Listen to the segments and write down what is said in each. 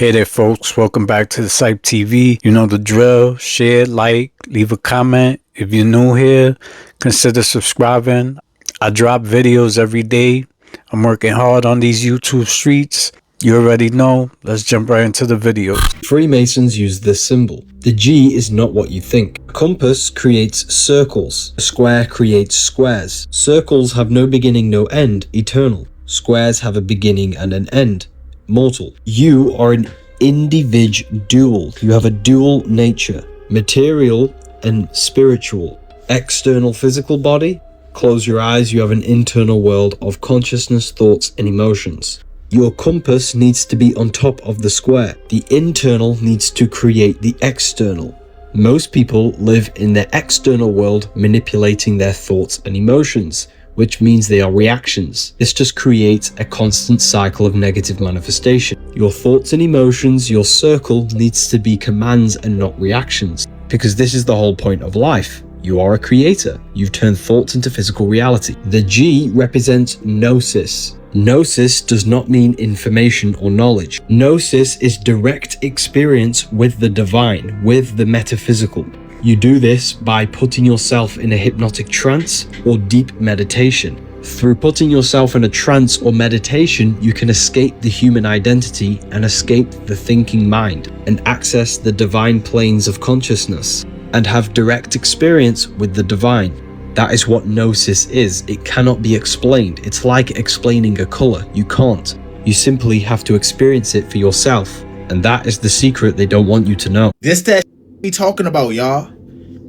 Hey there folks, welcome back to the CYPTV. You know the drill, share, like, leave a comment. If you're new here, consider subscribing. I drop videos every day. I'm working hard on these YouTube streets. You already know, let's jump right into the videos. Freemasons use this symbol. The G is not what you think. A compass creates circles. A square creates squares. Circles have no beginning, no end, eternal. Squares have a beginning and an end, mortal. You are an individual. You have a dual nature, material and spiritual. External physical body. Close your eyes, you have an internal world of consciousness, thoughts and emotions. Your compass needs to be on top of the square. The internal needs to create the external. Most people live in their external world, manipulating their thoughts and emotions, which means they are reactions. This just creates a constant cycle of negative manifestation. Your thoughts and emotions, your circle, needs to be commands and not reactions, because this is the whole point of life. You are a creator. You've turned thoughts into physical reality. The G represents gnosis. Gnosis does not mean information or knowledge. Gnosis is direct experience with the divine, with the metaphysical. You do this by putting yourself in a hypnotic trance or deep meditation. Through putting yourself in a trance or meditation, you can escape the human identity and escape the thinking mind and access the divine planes of consciousness and have direct experience with the divine. That is what gnosis is. It cannot be explained. It's like explaining a color. You can't. You simply have to experience it for yourself. And that is the secret they don't want you to know. This that we talking about, y'all.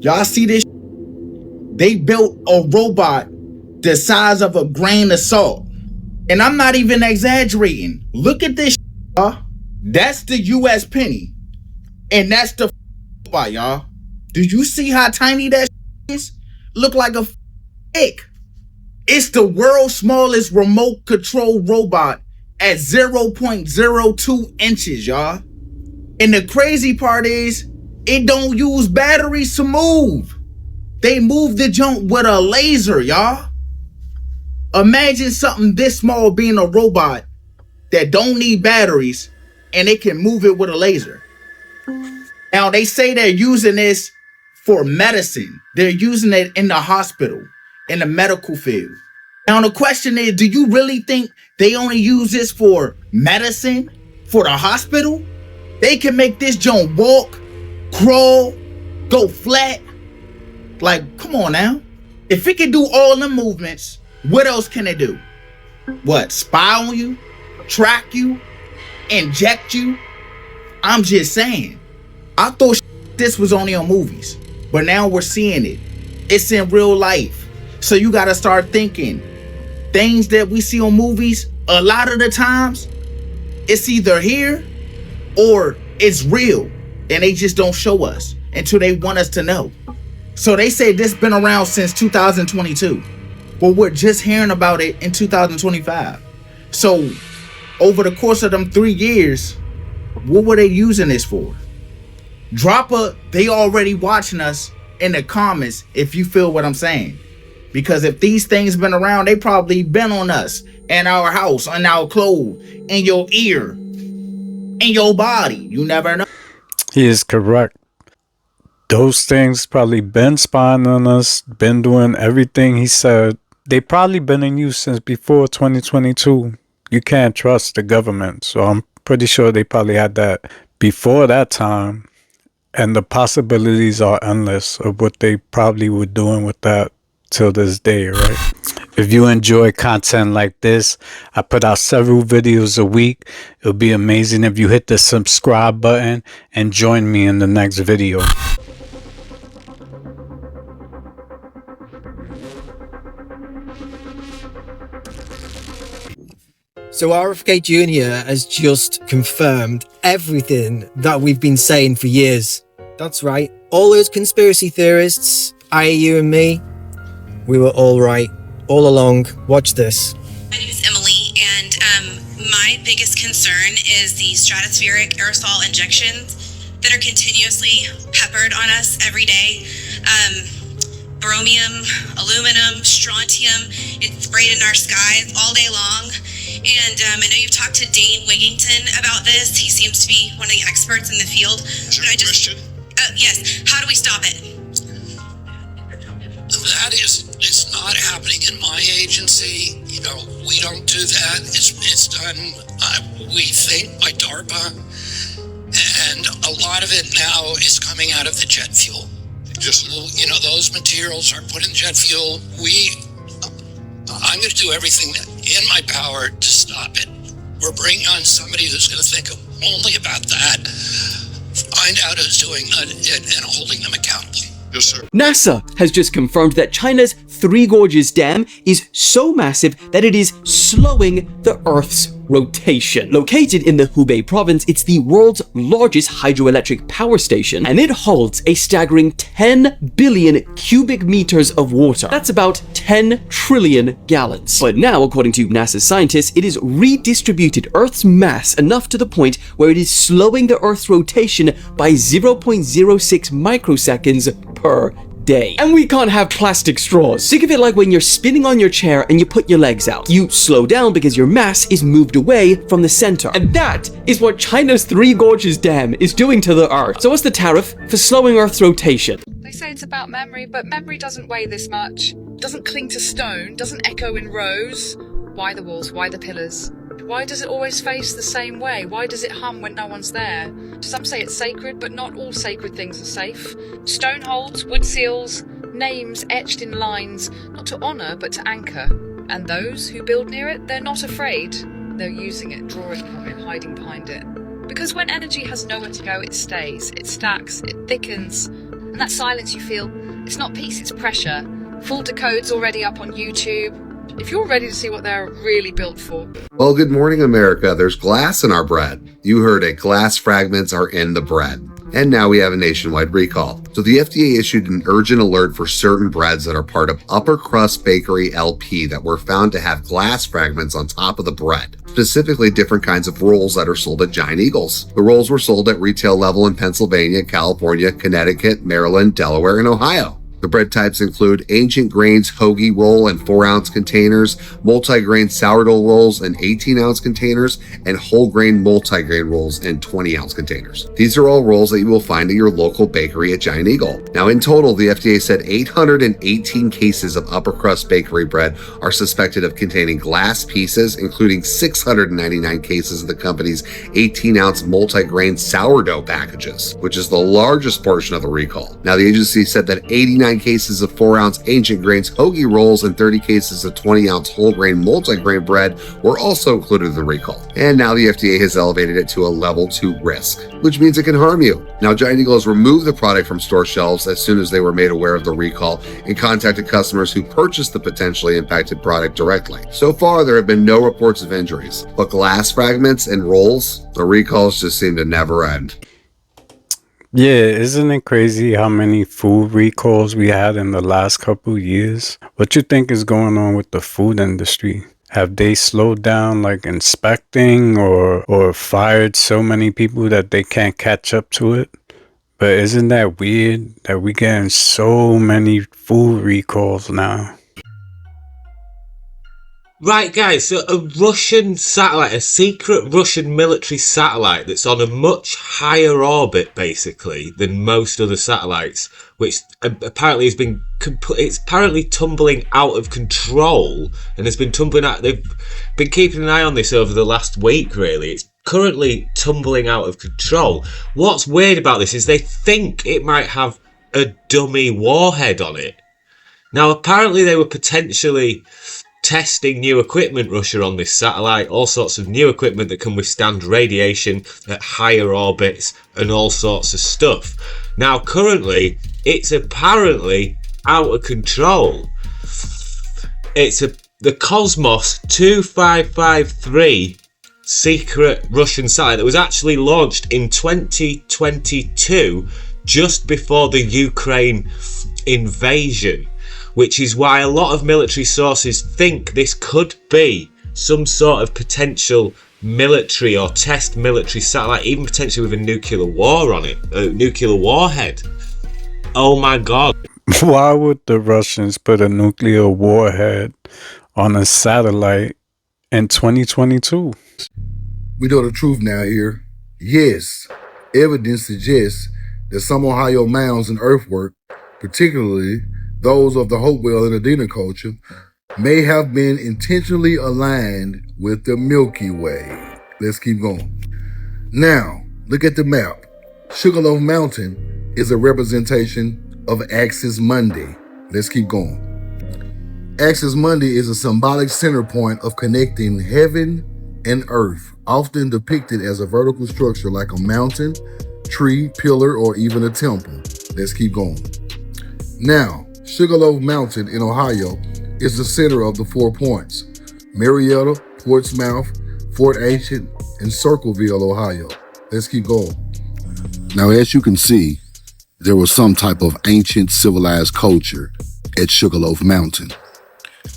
Y'all see this? They built a robot the size of a grain of salt. And I'm not even exaggerating. Look at this, y'all. That's the US penny. And that's the robot, y'all. Do you see how tiny that is? Look like a egg. It's the world's smallest remote control robot at 0.02 inches, y'all. And the crazy part is, it don't use batteries to move. They move the junk with a laser, y'all. Imagine something this small being a robot that don't need batteries and it can move it with a laser. Now they say they're using this for medicine. They're using it in the hospital, in the medical field. Now the question is, do you really think they only use this for medicine, for the hospital? They can make this junk walk, crawl, go flat. Like, come on now. If it can do all the movements, what else can it do? What, spy on you, track you, inject you? I'm just saying. I thought this was only on movies, but now we're seeing it. It's in real life. So you gotta start thinking. Things that we see on movies, a lot of the times, it's either here or it's real. And they just don't show us until they want us to know. So they say this been around since 2022. But we're just hearing about it in 2025. So over the course of them 3 years, what were they using this for? Drop a they already watching us in the comments if you feel what I'm saying. Because if these things been around, they probably been on us, in our house, in our clothes, in your ear, in your body. You never know. He is correct. Those things probably been spying on us, been doing everything he said. They probably been in use since before 2022. You can't trust the government, so I'm pretty sure they probably had that before that time. And the possibilities are endless of what they probably were doing with that till this day, right? If you enjoy content like this, I put out several videos a week. It would be amazing if you hit the subscribe button and join me in the next video. So RFK Jr. has just confirmed everything that we've been saying for years. That's right. All those conspiracy theorists, i.e. you and me, we were all right all along. Watch this. My name is Emily, and my biggest concern is the stratospheric aerosol injections that are continuously peppered on us every day. Bromium, aluminum, strontium, it's sprayed in our skies all day long. And I know you've talked to Dane Wigington about this. He seems to be one of the experts in the field. Is there a question? Yes. How do we stop it? That is, it's not happening in my agency. You know, we don't do that. It's done, we think, by DARPA. And a lot of it now is coming out of the jet fuel. Just, you know, those materials are put in jet fuel. I'm going to do everything in my power to stop it. We're bringing on somebody who's going to think only about that, find out who's doing it, and holding them accountable. Yes, sir. NASA has just confirmed that China's Three Gorges Dam is so massive that it is slowing the Earth's rotation. Located in the Hubei province, it's the world's largest hydroelectric power station, and it holds a staggering 10 billion cubic meters of water. That's about 10 trillion gallons. But now, according to NASA scientists, it has redistributed Earth's mass enough to the point where it is slowing the Earth's rotation by 0.06 microseconds per day. And we can't have plastic straws. Think of it like when you're spinning on your chair and you put your legs out. You slow down because your mass is moved away from the center. And that is what China's Three Gorges Dam is doing to the Earth. So what's the tariff for slowing Earth's rotation? They say it's about memory, but memory doesn't weigh this much. Doesn't cling to stone, doesn't echo in rows. Why the walls? Why the pillars? Why does it always face the same way? Why does it hum when no one's there? Some say it's sacred, but not all sacred things are safe. Stone holds, wood seals, names etched in lines, not to honour, but to anchor. And those who build near it, they're not afraid. They're using it, drawing from it, hiding behind it. Because when energy has nowhere to go, it stays, it stacks, it thickens. And that silence you feel, it's not peace, it's pressure. Full decode's already up on YouTube. If you're ready to see what they're really built for. Well, good morning, America. There's glass in our bread. You heard it. Glass fragments are in the bread. And now we have a nationwide recall. So the FDA issued an urgent alert for certain breads that are part of Upper Crust Bakery LP that were found to have glass fragments on top of the bread. Specifically different kinds of rolls that are sold at Giant Eagles. The rolls were sold at retail level in Pennsylvania, California, Connecticut, Maryland, Delaware, and Ohio. The bread types include Ancient Grains hoagie roll in 4-ounce containers, multi-grain sourdough rolls in 18-ounce containers, and whole grain multi-grain rolls in 20-ounce containers. These are all rolls that you will find at your local bakery at Giant Eagle. Now, in total, the FDA said 818 cases of upper crust bakery bread are suspected of containing glass pieces, including 699 cases of the company's 18-ounce multi-grain sourdough packages, which is the largest portion of the recall. Now, the agency said that 89 cases of 4-ounce Ancient Grains hoagie rolls and 30 cases of 20-ounce whole grain multi-grain bread were also included in the recall. And now the FDA has elevated it to a level 2 risk, which means it can harm you. Now, Giant Eagle has removed the product from store shelves as soon as they were made aware of the recall and contacted customers who purchased the potentially impacted product directly. So far, there have been no reports of injuries, but glass fragments and rolls, the recalls just seem to never end. Yeah, isn't it crazy how many food recalls we had in the last couple years? What you think is going on with the food industry? Have they slowed down like inspecting or fired so many people that they can't catch up to it? But isn't that weird that we getting so many food recalls now? Right, guys, so a Russian satellite, a secret Russian military satellite that's on a much higher orbit, basically, than most other satellites, which apparently has been, it's apparently tumbling out of control, and has been tumbling out, they've been keeping an eye on this over the last week, really. It's currently tumbling out of control. What's weird about this is they think it might have a dummy warhead on it. Now, apparently they were potentially testing new equipment, Russia, on this satellite, all sorts of new equipment that can withstand radiation at higher orbits and all sorts of stuff. Now, currently, it's apparently out of control. It's the Cosmos 2553 secret Russian satellite that was actually launched in 2022, just before the Ukraine invasion, which is why a lot of military sources think this could be some sort of potential military or test military satellite, even potentially with a nuclear war on it, a nuclear warhead. Oh my god. Why would the Russians put a nuclear warhead on a satellite in 2022. We know the truth now here. Yes, evidence suggests that some Ohio mounds and earthwork, particularly those of the Hopewell and Adena culture, may have been intentionally aligned with the Milky Way. Let's keep going. Now, look at the map. Sugarloaf Mountain is a representation of Axis Mundi. Let's keep going. Axis Mundi is a symbolic center point of connecting heaven and earth, often depicted as a vertical structure like a mountain, tree, pillar, or even a temple. Let's keep going. Now, Sugarloaf Mountain in Ohio is the center of the 4 points: Marietta, Portsmouth, Fort Ancient, and Circleville, Ohio. Let's keep going. Now, as you can see, there was some type of ancient civilized culture at Sugarloaf Mountain.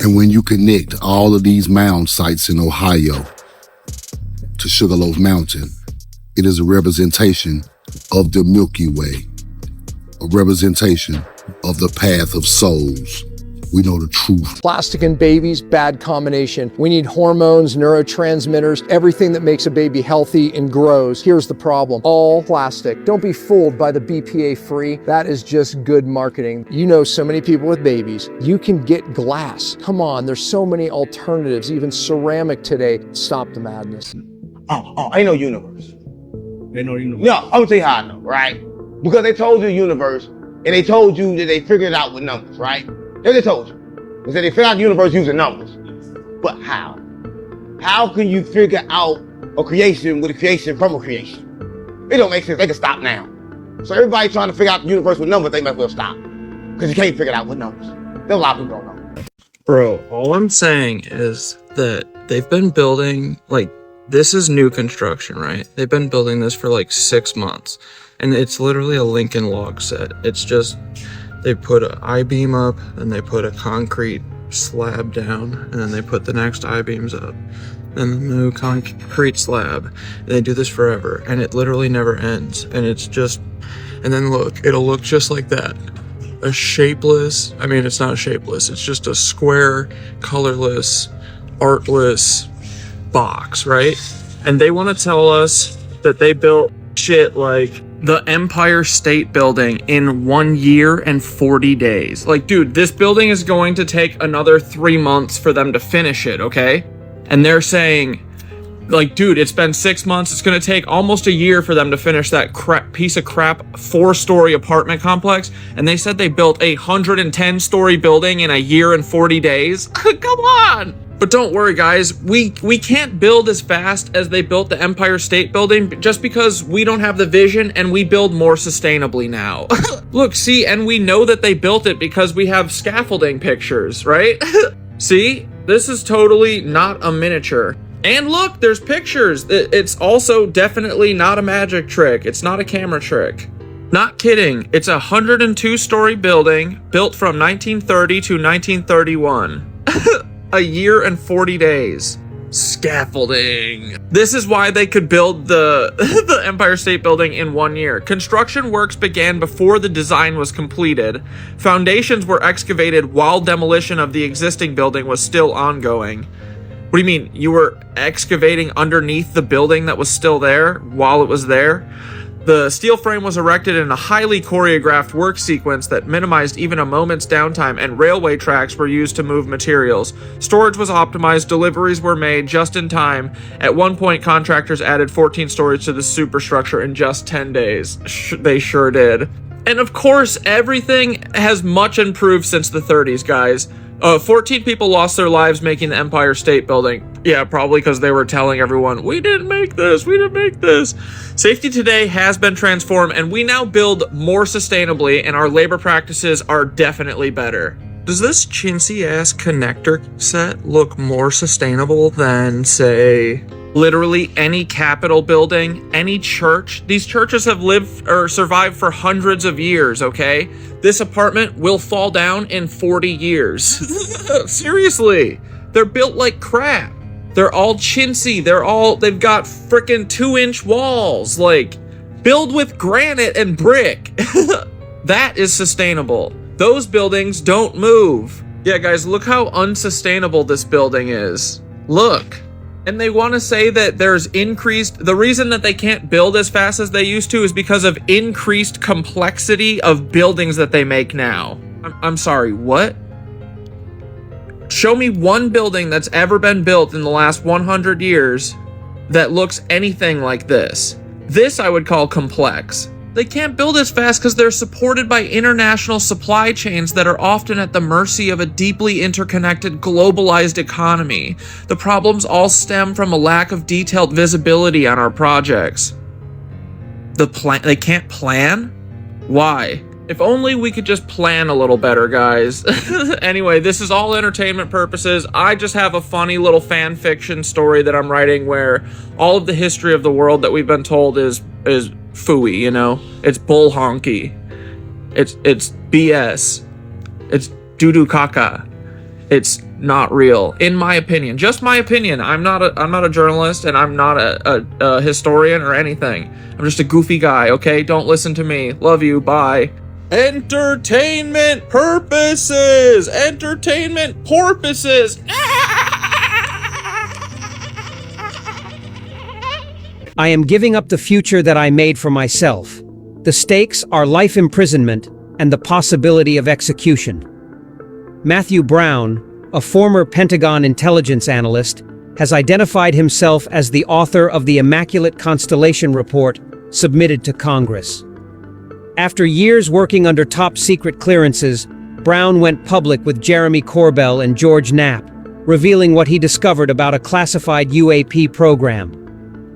And when you connect all of these mound sites in Ohio to Sugarloaf Mountain, it is a representation of the Milky Way, a representation of the path of souls. We know the truth. Plastic and babies, bad combination. We need hormones, neurotransmitters, everything that makes a baby healthy and grows. Here's the problem: all plastic. Don't be fooled by the BPA free. That is just good marketing. You know so many people with babies. You can get glass. Come on, there's so many alternatives, even ceramic today. Stop the madness. Ain't no universe. Ain't no universe. No, I'm gonna tell you how I know, right? Because they told you the universe, and they told you that they figured it out with numbers, right? They told you. They said they figured out the universe using numbers. But how? How can you figure out a creation with a creation from a creation? It don't make sense. They can stop now. So everybody trying to figure out the universe with numbers, they might as well stop. Because you can't figure it out with numbers. There's a lot of people don't know. Bro, all I'm saying is that they've been building, like, this is new construction, right? They've been building this for like 6 months. And it's literally a Lincoln log set. It's just, they put an I-beam up, and they put a concrete slab down, and then they put the next I-beams up, and the new concrete slab. And they do this forever, and it literally never ends. And it's just, and then look, it'll look just like that. A shapeless, I mean, it's not shapeless, it's just a square, colorless, artless box, right? And they want to tell us that they built shit like the Empire State Building in 1 year and 40 days. Like, dude, this building is going to take another 3 months for them to finish it, okay? And they're saying, like, dude, it's been 6 months. It's going to take almost a year for them to finish that piece of crap 4-story apartment complex. And they said they built a 110-story building in a year and 40 days. Come on! But don't worry, guys, we can't build as fast as they built the Empire State Building just because we don't have the vision and we build more sustainably now. Look, see, and we know that they built it because we have scaffolding pictures, right? See, this is totally not a miniature. And look, there's pictures. It's also definitely not a magic trick. It's not a camera trick. Not kidding. It's a 102-story building built from 1930 to 1931. A year and 40 days. Scaffolding. This is why they could build the Empire State Building in 1 year. Construction works began before the design was completed. Foundations were excavated while demolition of the existing building was still ongoing. What do you mean? You were excavating underneath the building that was still there while it was there? The steel frame was erected in a highly choreographed work sequence that minimized even a moment's downtime, and railway tracks were used to move materials. Storage was optimized, deliveries were made just in time. At one point, contractors added 14 stories to the superstructure in just 10 days. They sure did. And of course, everything has much improved since the 30s, guys. 14 people lost their lives making the Empire State Building. Yeah, probably because they were telling everyone, we didn't make this, we didn't make this. Safety today has been transformed, and we now build more sustainably, and our labor practices are definitely better. Does this chintzy-ass connector set look more sustainable than, say, literally any Capitol building, any church? These churches have lived or survived for hundreds of years, okay? This apartment will fall down in 40 years. Seriously, they're built like crap. They're all chintzy. They've got frickin' 2-inch walls. Like, build with granite and brick. That is sustainable. Those buildings don't move. Yeah, guys, look how unsustainable this building is. Look. And they want to say that the reason that they can't build as fast as they used to is because of increased complexity of buildings that they make now. I'm sorry, what? Show me one building that's ever been built in the last 100 years that looks anything like this. This I would call complex. They can't build as fast because they're supported by international supply chains that are often at the mercy of a deeply interconnected, globalized economy. The problems all stem from a lack of detailed visibility on our projects. They can't plan? Why? If only we could just plan a little better, guys. Anyway, this is all entertainment purposes. I just have a funny little fan fiction story that I'm writing where all of the history of the world that we've been told is phooey, you know? It's bull honky. It's BS. It's doo-doo caca. It's not real, in my opinion. Just my opinion. I'm not a journalist, and I'm not a historian or anything. I'm just a goofy guy, okay? Don't listen to me. Love you. Bye. Entertainment purposes! Entertainment porpoises! I am giving up the future that I made for myself. The stakes are life imprisonment and the possibility of execution. Matthew Brown, a former Pentagon intelligence analyst, has identified himself as the author of the Immaculate Constellation Report submitted to Congress. After years working under top-secret clearances, Brown went public with Jeremy Corbell and George Knapp, revealing what he discovered about a classified UAP program.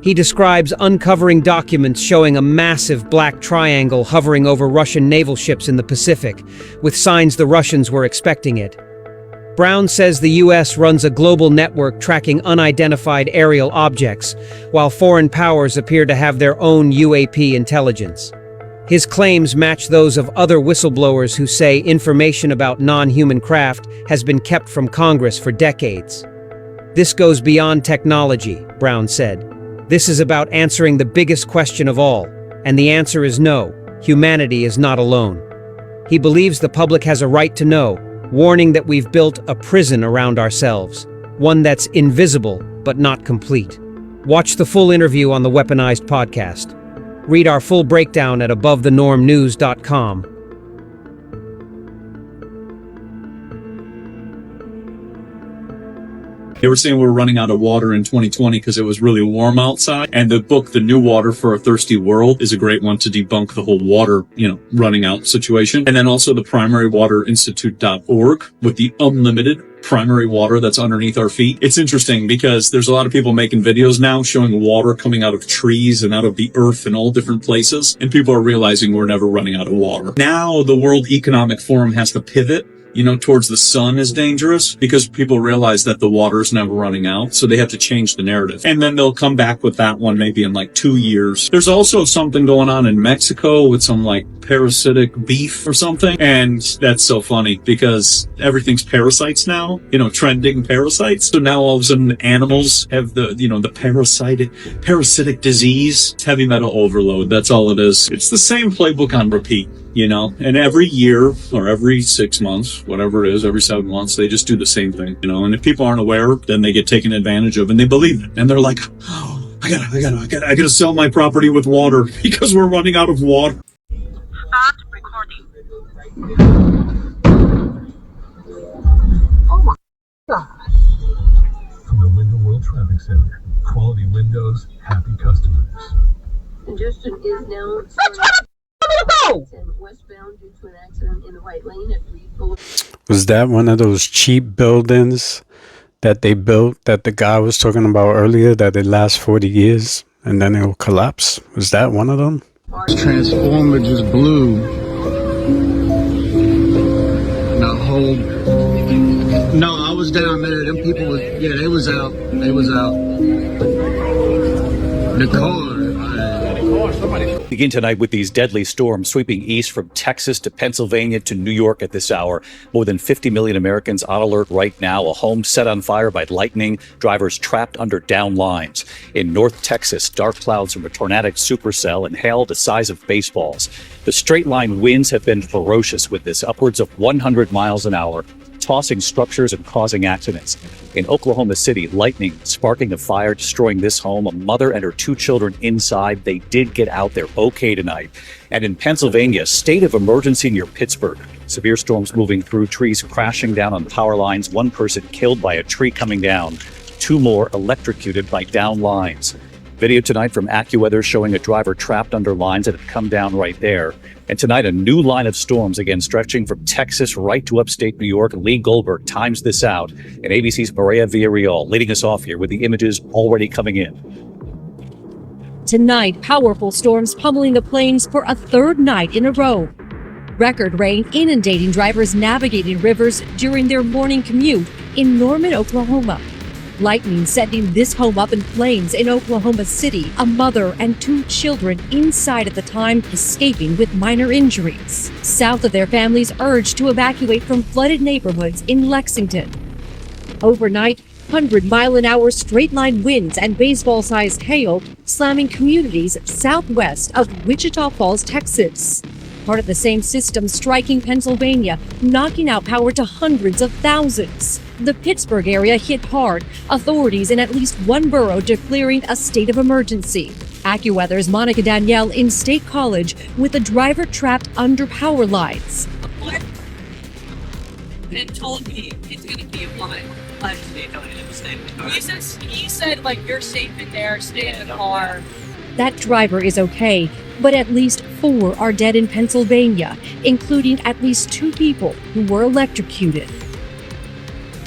He describes uncovering documents showing a massive black triangle hovering over Russian naval ships in the Pacific, with signs the Russians were expecting it. Brown says the US runs a global network tracking unidentified aerial objects, while foreign powers appear to have their own UAP intelligence. His claims match those of other whistleblowers who say information about non-human craft has been kept from Congress for decades. This goes beyond technology, Brown said. This is about answering the biggest question of all, and the answer is no, humanity is not alone. He believes the public has a right to know, warning that we've built a prison around ourselves, one that's invisible but not complete. Watch the full interview on the Weaponized podcast. Read our full breakdown at AboveTheNormNews.com. They were saying we were running out of water in 2020 because it was really warm outside. And the book, The New Water for a Thirsty World, is a great one to debunk the whole water, running out situation. And then also the PrimaryWaterInstitute.org with the unlimited primary water that's underneath our feet. It's interesting because there's a lot of people making videos now showing water coming out of trees and out of the earth in all different places. And people are realizing we're never running out of water. Now the World Economic Forum has to pivot towards the sun is dangerous because people realize that the water is never running out. So they have to change the narrative. And then they'll come back with that one maybe in like 2 years. There's also something going on in Mexico with some like parasitic beef or something. And that's so funny because everything's parasites now, trending parasites. So now all of a sudden animals have the parasitic disease, heavy metal overload. That's all it is. It's the same playbook on repeat. And every year or every 6 months, whatever it is, every 7 months, they just do the same thing, and if people aren't aware, then they get taken advantage of and they believe it. And they're like, oh, I gotta sell my property with water because we're running out of water. Start recording. Oh my God. From the Window World Traffic Center, quality windows, happy customers. Congestion is now. Westbound due to an accident in the right lane at Reed Boulevard. Was that one of those cheap buildings that they built that the guy was talking about earlier, that it lasts 40 years and then it will collapse? Was that one of them? Transformer just blew the whole. No, I was down there. Them people they was out. The car. Begin tonight with these deadly storms sweeping east from Texas to Pennsylvania to New York at this hour. More than 50 million Americans on alert right now. A home set on fire by lightning. Drivers trapped under down lines. In North Texas, dark clouds from a tornadic supercell and hail the size of baseballs. The straight line winds have been ferocious with this, upwards of 100 miles an hour. tossing structures and causing accidents. In Oklahoma City, lightning sparking a fire, destroying this home, a mother and her 2 children inside. They did get out. They're okay tonight. And in Pennsylvania, state of emergency near Pittsburgh. Severe storms moving through, trees crashing down on power lines, 1 person killed by a tree coming down, 2 more electrocuted by down lines. Video tonight from AccuWeather showing a driver trapped under lines that had come down right there. And tonight, a new line of storms, again, stretching from Texas right to upstate New York. Lee Goldberg times this out. And ABC's Maria Villarreal leading us off here with the images already coming in. Tonight, powerful storms pummeling the plains for a 3rd night in a row. Record rain inundating drivers navigating rivers during their morning commute in Norman, Oklahoma. Lightning sending this home up in flames in Oklahoma City, a mother and 2 children inside at the time escaping with minor injuries. South of their families urged to evacuate from flooded neighborhoods in Lexington. Overnight, 100-mile-an-hour straight-line winds and baseball-sized hail slamming communities southwest of Wichita Falls, Texas. Part of the same system striking Pennsylvania, knocking out power to hundreds of thousands. The Pittsburgh area hit hard, authorities in at least 1 borough declaring a state of emergency. AccuWeather's Monica Danielle in State College with a driver trapped under power lines. It told me it's going to be a while. He said, like, you're safe in there, stay in the car. That driver is okay, but at least 4 are dead in Pennsylvania, including at least 2 people who were electrocuted.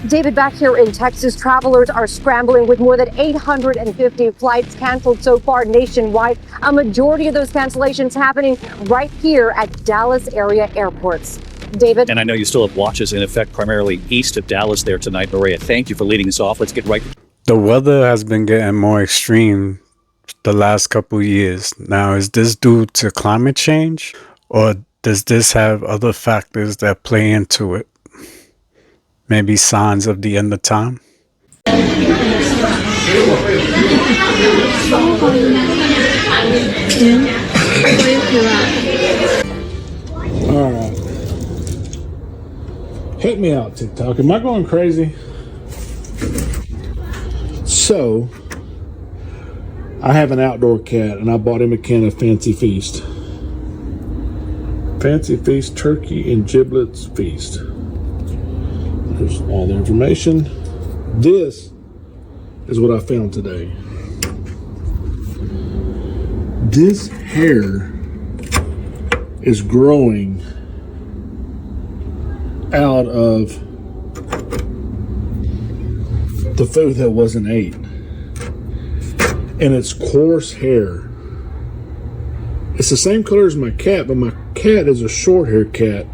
David, back here in Texas, travelers are scrambling with more than 850 flights canceled so far nationwide. A majority of those cancellations happening right here at Dallas area airports. David? And I know you still have watches in effect primarily east of Dallas there tonight. Maria, thank you for leading us off. Let's get right. The weather has been getting more extreme the last couple years. Now, is this due to climate change, or does this have other factors that play into it? Maybe signs of the end of time? All right. Hit me out, TikTok. Am I going crazy? So, I have an outdoor cat, and I bought him a can of Fancy Feast. Fancy Feast Turkey and Giblets Feast. There's all the information. This is what I found today. This hair is growing out of the food that wasn't ate. And it's coarse hair. It's the same color as my cat, but my cat is a short hair cat.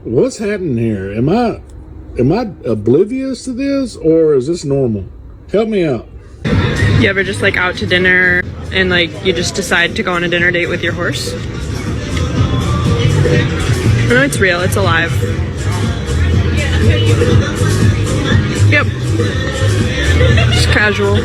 What's happening here? Am I oblivious to this, or is this normal? Help me out. You ever just like out to dinner and like you just decide to go on a dinner date with your horse? No, it's real, it's alive. Yep. Just casual.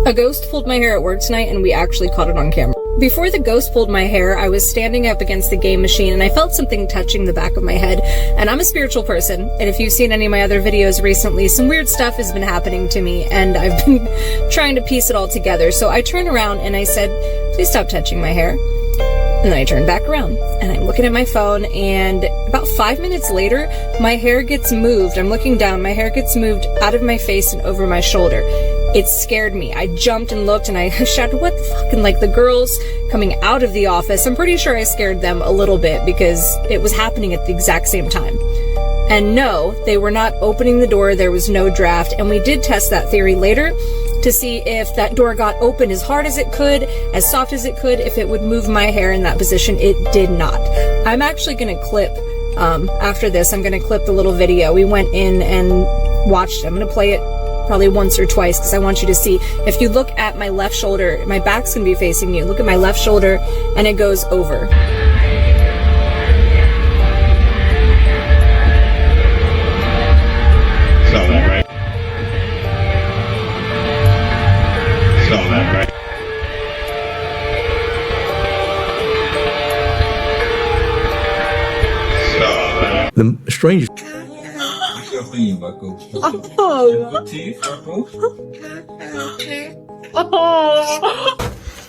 A ghost pulled my hair at work tonight, and we actually caught it on camera. Before the ghost pulled my hair, I was standing up against the game machine and I felt something touching the back of my head. And I'm a spiritual person, and if you've seen any of my other videos recently, some weird stuff has been happening to me, and I've been trying to piece it all together. So I turned around and I said, please stop touching my hair. And then I turned back around and I'm looking at my phone, and about 5 minutes later, my hair gets moved. I'm looking down, my hair gets moved out of my face and over my shoulder. It scared me. I jumped and looked and I shouted, what the fuck? And like the girls coming out of the office, I'm pretty sure I scared them a little bit because it was happening at the exact same time. And no, they were not opening the door. There was no draft. And we did test that theory later to see if that door got open as hard as it could, as soft as it could, if it would move my hair in that position. It did not. I'm actually going to clip, after this, I'm going to clip the little video. We went in and watched. I'm going to play it probably once or twice because I want you to see. If you look at my left shoulder, my back's going to be facing you. Look at my left shoulder and it goes over. Saw that, right? The strangest.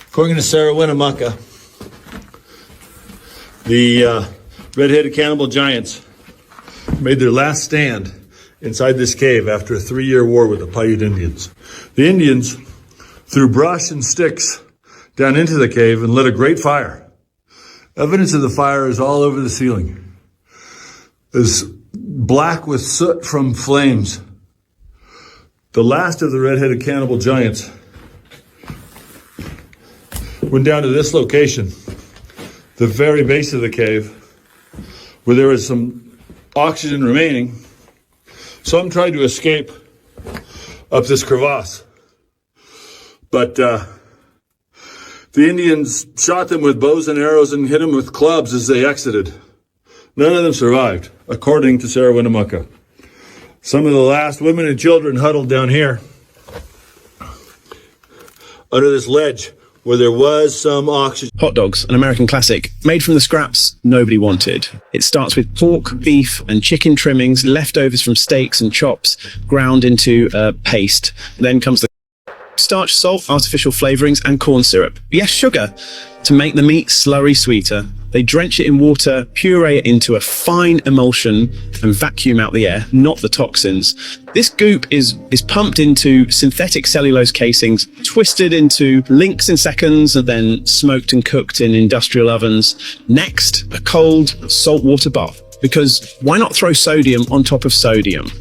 According to Sarah Winnemucca, the red-headed cannibal giants made their last stand inside this cave after a 3-year war with the Paiute Indians. The Indians threw brush and sticks down into the cave and lit a great fire. Evidence of the fire is all over the ceiling. It's black with soot from flames. The last of the red-headed cannibal giants went down to this location, the very base of the cave, where there was some oxygen remaining. Some tried to escape up this crevasse, but the Indians shot them with bows and arrows and hit them with clubs as they exited. None of them survived, according to Sarah Winnemucca. Some of the last women and children huddled down here under this ledge where there was some oxygen. Hot dogs, an American classic, made from the scraps nobody wanted. It starts with pork, beef, and chicken trimmings, leftovers from steaks and chops, ground into a paste. Then comes the starch, salt, artificial flavorings, and corn syrup. Yes, sugar, to make the meat slurry sweeter. They drench it in water, puree it into a fine emulsion, and vacuum out the air, not the toxins. This goop is pumped into synthetic cellulose casings, twisted into links in seconds, and then smoked and cooked in industrial ovens. Next, a cold saltwater bath. Because why not throw sodium on top of sodium?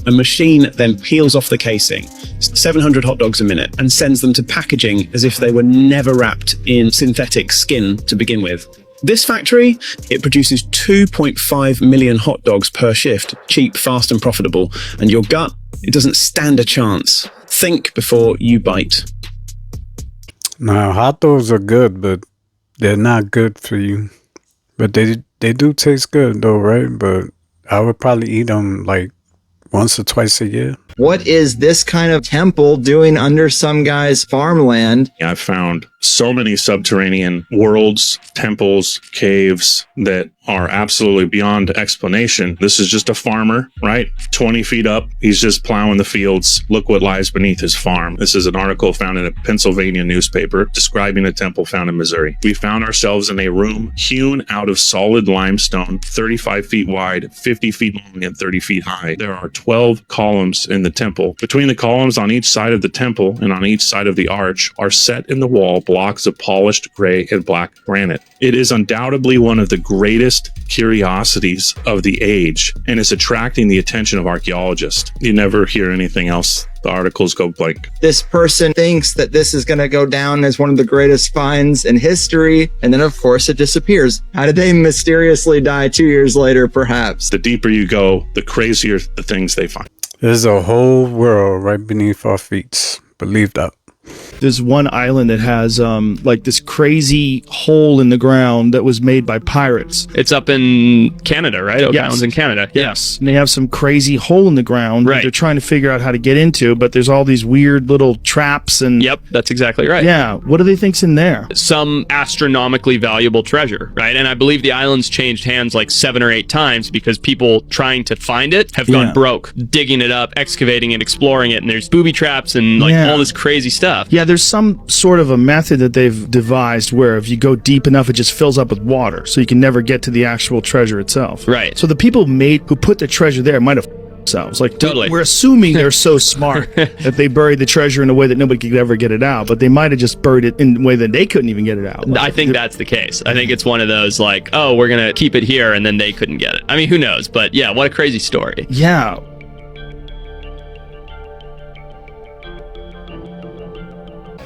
A machine then peels off the casing, 700 hot dogs a minute, and sends them to packaging as if they were never wrapped in synthetic skin to begin with. This factory, it produces 2.5 million hot dogs per shift, cheap, fast, and profitable. And your gut, it doesn't stand a chance. Think before you bite. Now, hot dogs are good, but they're not good for you. But they do taste good though, right? But I would probably eat them like once or twice a year. What is this kind of temple doing under some guy's farmland? I've found so many subterranean worlds, temples, caves that are absolutely beyond explanation. This is just a farmer, right? 20 feet up. He's just plowing the fields. Look what lies beneath his farm. This is an article found in a Pennsylvania newspaper describing a temple found in Missouri. We found ourselves in a room hewn out of solid limestone, 35 feet wide, 50 feet long, and 30 feet high. There are 12 columns in the temple. Between the columns on each side of the temple and on each side of the arch are set in the wall blocks of polished gray and black granite. It is undoubtedly one of the greatest curiosities of the age and is attracting the attention of archaeologists. You never hear anything else. The articles go blank. This person thinks that this is going to go down as one of the greatest finds in history, and then of course it disappears. How did they mysteriously die 2 years later, perhaps? The deeper you go, the crazier the things they find. There's a whole world right beneath our feet. Believe that. There's one island that has like this crazy hole in the ground that was made by pirates. It's up in Canada, right? Oak Yes. Island's in Canada. Yes. And they have some crazy hole in the ground that they're trying to figure out how to get into, but there's all these weird little traps and... Yep, that's exactly right. Yeah. What do they think's in there? Some astronomically valuable treasure, right? And I believe the island's changed hands like 7 or 8 times because people trying to find it have gone broke, digging it up, excavating it, exploring it, and there's booby traps and like all this crazy stuff. Yeah, there's some sort of a method that they've devised where if you go deep enough, it just fills up with water, so you can never get to the actual treasure itself. Right. So the people who put the treasure there might have themselves. Like, totally. We're assuming they're so smart that they buried the treasure in a way that nobody could ever get it out, but they might have just buried it in a way that they couldn't even get it out. I think that's the case. I think it's one of those like, oh, we're going to keep it here, and then they couldn't get it. I mean, who knows? But yeah, what a crazy story. Yeah.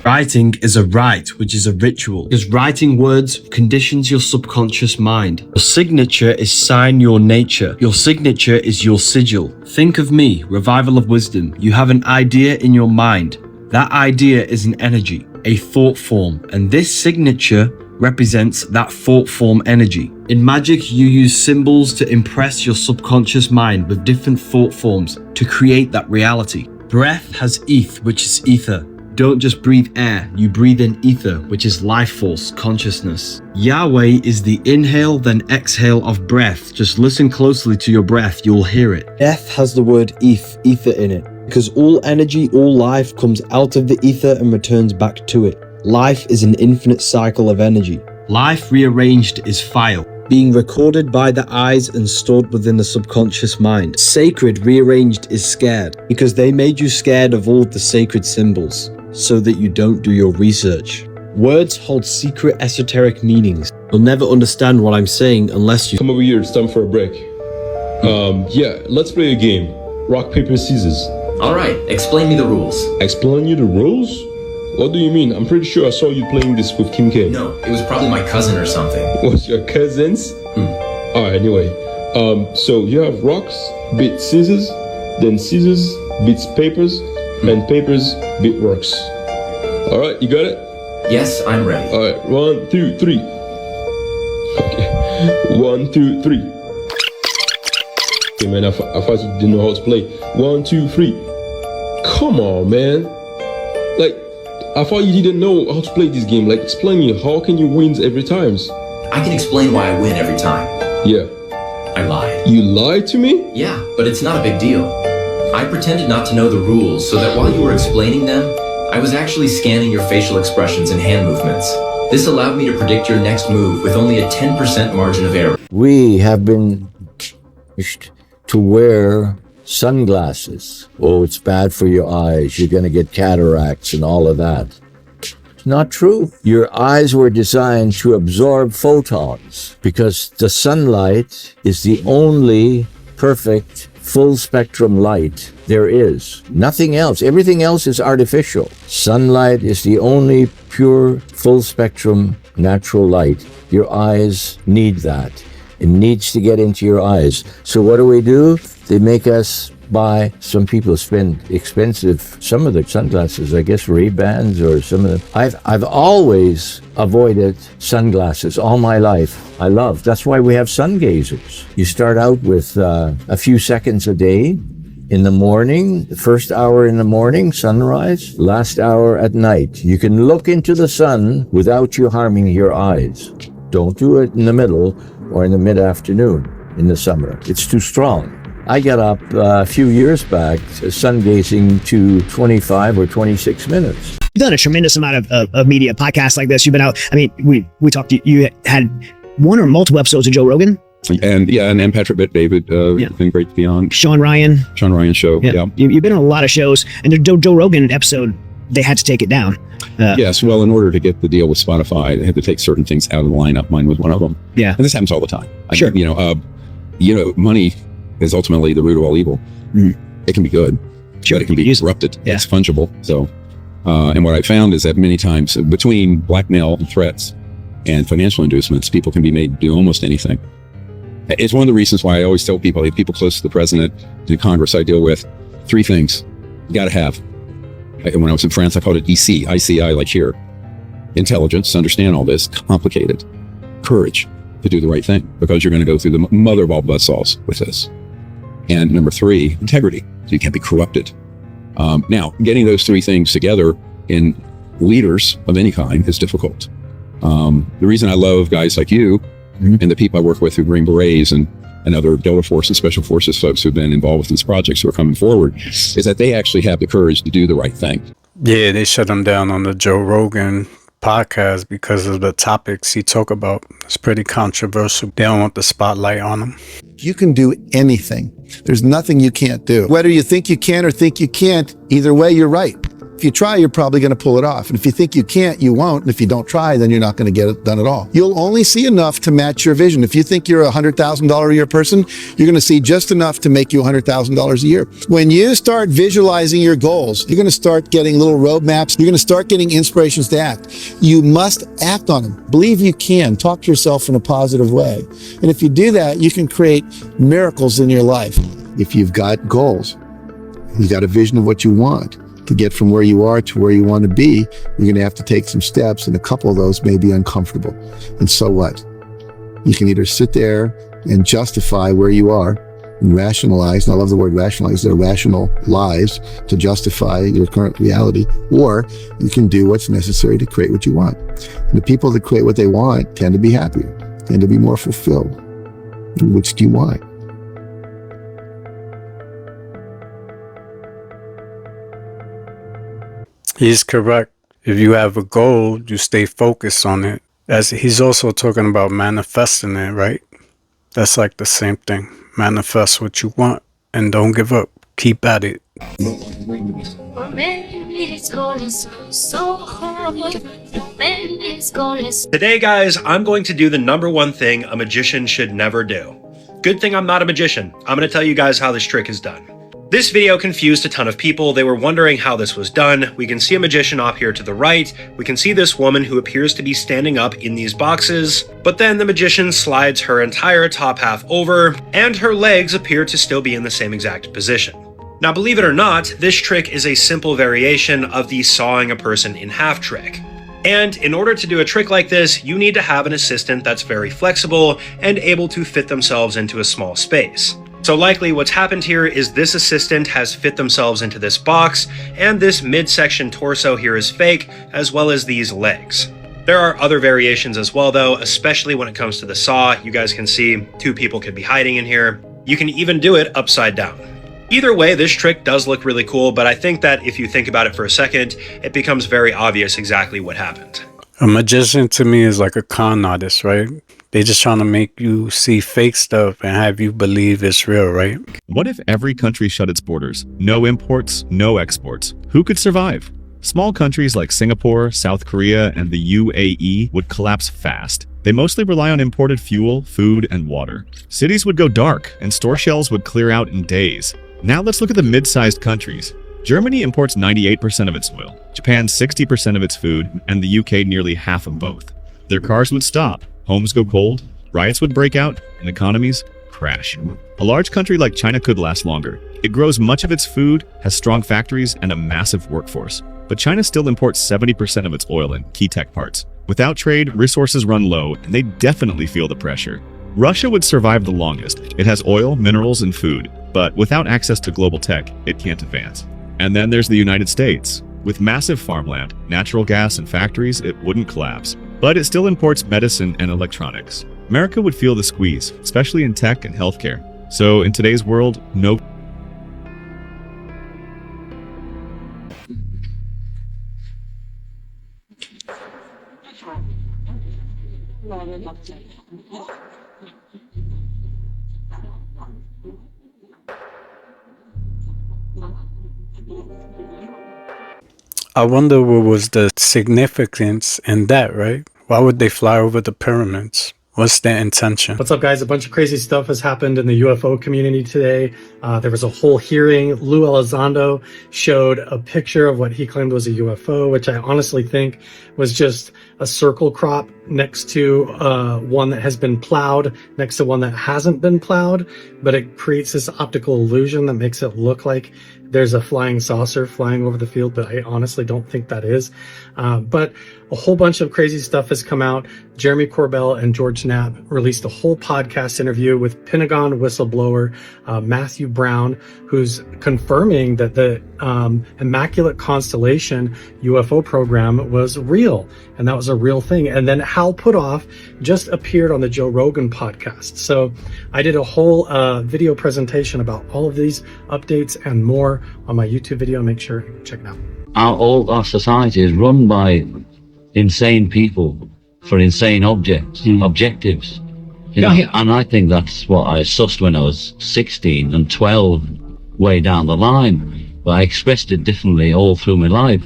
Writing is a rite, which is a ritual, because writing words conditions your subconscious mind. Your signature is sign your nature. Your signature is your sigil. Think of me, revival of wisdom. You have an idea in your mind. That idea is an energy, a thought form, and this signature represents that thought form energy. In magic, you use symbols to impress your subconscious mind with different thought forms to create that reality. Breath has eth, which is ether. don't just breathe air, you breathe in ether, which is life force, consciousness. Yahweh is the inhale then exhale of breath. Just listen closely to your breath, you'll hear it. Death has the word ether in it, because all energy, all life comes out of the ether and returns back to it. Life is an infinite cycle of energy. Life rearranged is file, being recorded by the eyes and stored within the subconscious mind. Sacred rearranged is scared, because they made you scared of all the sacred symbols, so that you don't do your research. Words hold secret esoteric meanings. You'll never understand what I'm saying unless you come over here. It's time for a break. Yeah, let's play a game. Rock, paper, scissors. All right, explain me the rules. Explain you the rules? What do you mean? I'm pretty sure I saw you playing this with Kim K. No, it was probably my cousin or something. Was your cousins? Alright, anyway. So you have rocks, beat scissors, then scissors beats papers, and papers beat rocks. Alright, you got it? Yes, I'm ready. Alright, 1, 2, 3. Okay. 1, 2, 3. Okay, man, I thought you didn't know how to play. 1, 2, 3. Come on, man. Like, I thought you didn't know how to play this game. Like, explain me, how can you win every time? I can explain why I win every time. Yeah. I lied. You lied to me? Yeah, but it's not a big deal. I pretended not to know the rules so that while you were explaining them, I was actually scanning your facial expressions and hand movements. This allowed me to predict your next move with only a 10% margin of error. We have been to wear sunglasses. Oh, it's bad for your eyes. You're going to get cataracts and all of that. It's not true. Your eyes were designed to absorb photons because the sunlight is the only perfect full spectrum light there is. Nothing else. Everything else is artificial. Sunlight is the only pure full spectrum natural light. Your eyes need that. It needs to get into your eyes. So what do? They make us buy, some people spend expensive, some of the sunglasses, I guess Ray-Bans or some of them. I've always avoided sunglasses all my life. That's why we have sun gazers. You start out with a few seconds a day in the morning, the first hour in the morning, sunrise, last hour at night. You can look into the sun without you harming your eyes. Don't do it in the middle or in the mid-afternoon in the summer. It's too strong. I got up a few years back, sun gazing to 25 or 26 minutes. You've done a tremendous amount of media podcasts like this. You've been out. I mean, we talked. You had one or multiple episodes of Joe Rogan. And Patrick Bet David. It's been great to be on. Sean Ryan show. Yeah. You've been on a lot of shows, and the Joe Rogan episode, they had to take it down. Yes, well, in order to get the deal with Spotify, they had to take certain things out of the lineup. Mine was one of them. Yeah, and this happens all the time. Sure. Money is ultimately the root of all evil. It can be good, but it can be corrupted. Yeah. It's fungible. So, and what I found is that many times between blackmail and threats and financial inducements, people can be made to do almost anything. It's one of the reasons why I always tell people close to the president, to Congress I deal with, 3 things you got to have. When I was in France, I called it ICI, like here. Intelligence, understand all this, complicated. Courage to do the right thing, because you're going to go through the mother of all buzzsaws with this. And number 3, integrity. So you can't be corrupted. Now, getting those 3 things together in leaders of any kind is difficult. The reason I love guys like you and the people I work with through Green Berets and other Delta Force and Special Forces folks who've been involved with these projects who are coming forward is that they actually have the courage to do the right thing. Yeah, they shut him down on the Joe Rogan podcast because of the topics he talk about. It's pretty controversial. They don't want the spotlight on him. You can do anything. There's nothing you can't do. Whether you think you can or think you can't, either way, you're right. If you try, you're probably going to pull it off. And if you think you can't, you won't. And if you don't try, then you're not going to get it done at all. You'll only see enough to match your vision. If you think you're a $100,000 a year person, you're going to see just enough to make you $100,000 a year. When you start visualizing your goals, you're going to start getting little roadmaps. You're going to start getting inspirations to act. You must act on them. Believe you can. Talk to yourself in a positive way. And if you do that, you can create miracles in your life. If you've got goals, you've got a vision of what you want, to get from where you are to where you want to be, you're going to have to take some steps, and a couple of those may be uncomfortable. And so what? You can either sit there and justify where you are, and rationalize, and I love the word rationalize, their rational lives to justify your current reality, or you can do what's necessary to create what you want. And the people that create what they want tend to be happier, tend to be more fulfilled. And which do you want? He's correct. If you have a goal, you stay focused on it. As he's also talking about manifesting it, right? That's like the same thing. Manifest what you want and don't give up. Keep at it. Today, guys, I'm going to do the number one thing a magician should never do. Good thing I'm not a magician. I'm going to tell you guys how this trick is done. This video confused a ton of people. They were wondering how this was done. We can see a magician up here to the right. We can see this woman who appears to be standing up in these boxes, but then the magician slides her entire top half over, and her legs appear to still be in the same exact position. Now, believe it or not, this trick is a simple variation of the sawing a person in half trick. And in order to do a trick like this, you need to have an assistant that's very flexible and able to fit themselves into a small space. So likely what's happened here is this assistant has fit themselves into this box, and this midsection torso here is fake, as well as these legs. There are other variations as well though, especially when it comes to the saw. You guys can see two people could be hiding in here. You can even do it upside down. Either way, this trick does look really cool, but I think that if you think about it for a second, it becomes very obvious exactly what happened. A magician to me is like a con artist, right? They just trying to make you see fake stuff and have you believe it's real, right? What if every country shut its borders? No imports, no exports. Who could survive? Small countries like Singapore, South Korea, and the UAE would collapse fast. They mostly rely on imported fuel, food, and water. Cities would go dark, and store shelves would clear out in days. Now let's look at the mid-sized countries. Germany imports 98% of its oil, Japan 60% of its food, and the UK nearly half of both. Their cars would stop, homes go cold, riots would break out, and economies crash. A large country like China could last longer. It grows much of its food, has strong factories, and a massive workforce. But China still imports 70% of its oil and key tech parts. Without trade, resources run low, and they definitely feel the pressure. Russia would survive the longest. It has oil, minerals, and food, but without access to global tech, it can't advance. And then there's the United States. With massive farmland, natural gas, and factories, it wouldn't collapse. But it still imports medicine and electronics. America would feel the squeeze, especially in tech and healthcare. So in today's world, no. I wonder what was the significance in that, right? Why would they fly over the pyramids? What's their intention? What's up, guys? A bunch of crazy stuff has happened in the UFO community today. There was a whole hearing. Lou Elizondo showed a picture of what he claimed was a UFO, which I honestly think was just a circle crop next to one that has been plowed, next to one that hasn't been plowed, but it creates this optical illusion that makes it look like there's a flying saucer flying over the field, but I honestly don't think that is. But a whole bunch of crazy stuff has come out. Jeremy Corbell and George Knapp released a whole podcast interview with Pentagon whistleblower Matthew Brown, who's confirming that the Immaculate Constellation UFO program was real, and that was a real thing. And then Hal Puthoff just appeared on the Joe Rogan podcast. So I did a whole video presentation about all of these updates and more on my YouTube video. Make sure to check it out. All our society is run by insane people for insane objectives. You know? And I think that's what I sussed when I was 16 and 12, way down the line. But I expressed it differently all through my life.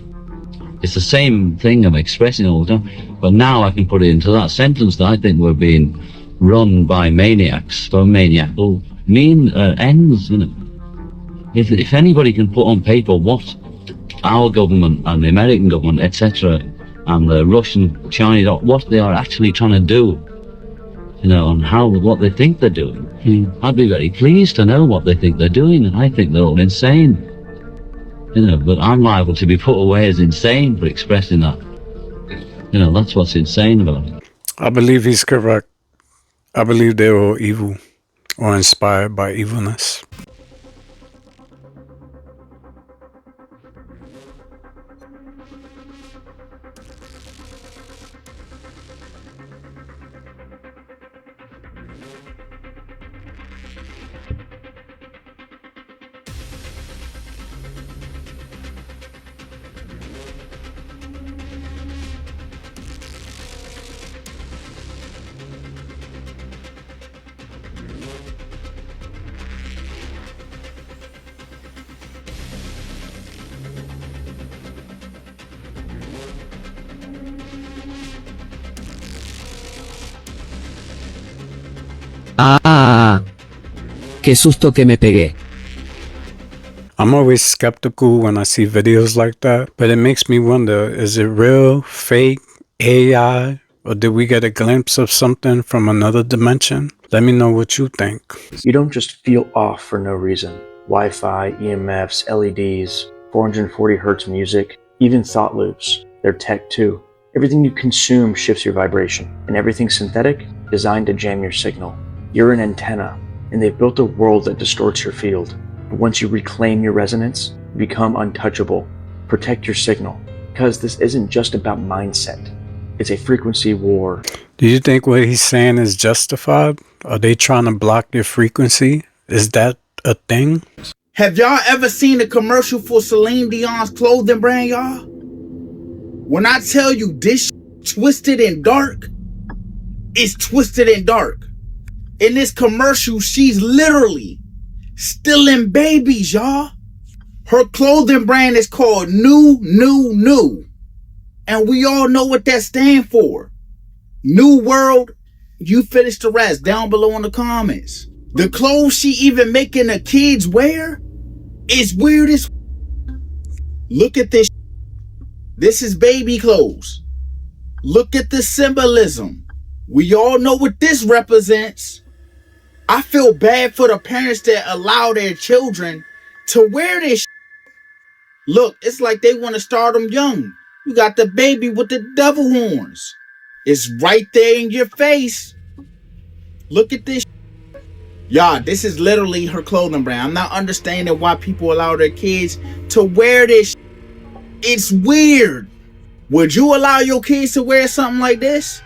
It's the same thing I'm expressing all the time, but now I can put it into that sentence that I think we're being run by maniacs for maniacal ends, you know. If anybody can put on paper what our government and the American government, etc., and the Russian, Chinese, what they are actually trying to do, you know, and what they think they're doing, I'd be very pleased to know what they think they're doing, and I think they're all insane, you know, but I'm liable to be put away as insane for expressing that. You know, that's what's insane about it. I believe he's correct. I believe they're all evil. or inspired by evilness. Qué susto que me pegué. I'm always skeptical when I see videos like that, but it makes me wonder, is it real, fake, AI, or did we get a glimpse of something from another dimension? Let me know what you think. You don't just feel off for no reason. Wi-Fi, EMFs, LEDs, 440 hertz music, even thought loops. They're tech too. Everything you consume shifts your vibration, and everything's synthetic, designed to jam your signal. You're an antenna, and they've built a world that distorts your field. But once you reclaim your resonance, you become untouchable. Protect your signal, because this isn't just about mindset. It's a frequency war. Do you think what he's saying is justified? Are they trying to block your frequency? Is that a thing? Have y'all ever seen a commercial for Celine Dion's clothing brand, y'all? When I tell you this twisted and dark, it's twisted and dark. In this commercial, she's literally stealing babies, y'all. Her clothing brand is called New. And we all know what that stands for. New World. You finish the rest down below in the comments. The clothes she even making the kids wear is weird as. Look at this. This is baby clothes. Look at the symbolism. We all know what this represents. I feel bad for the parents that allow their children to wear this. Look, it's like they want to start them young. You got the baby with the devil horns. It's right there in your face. Look at this. Y'all, this is literally her clothing brand. I'm not understanding why people allow their kids to wear this. It's weird. Would you allow your kids to wear something like this?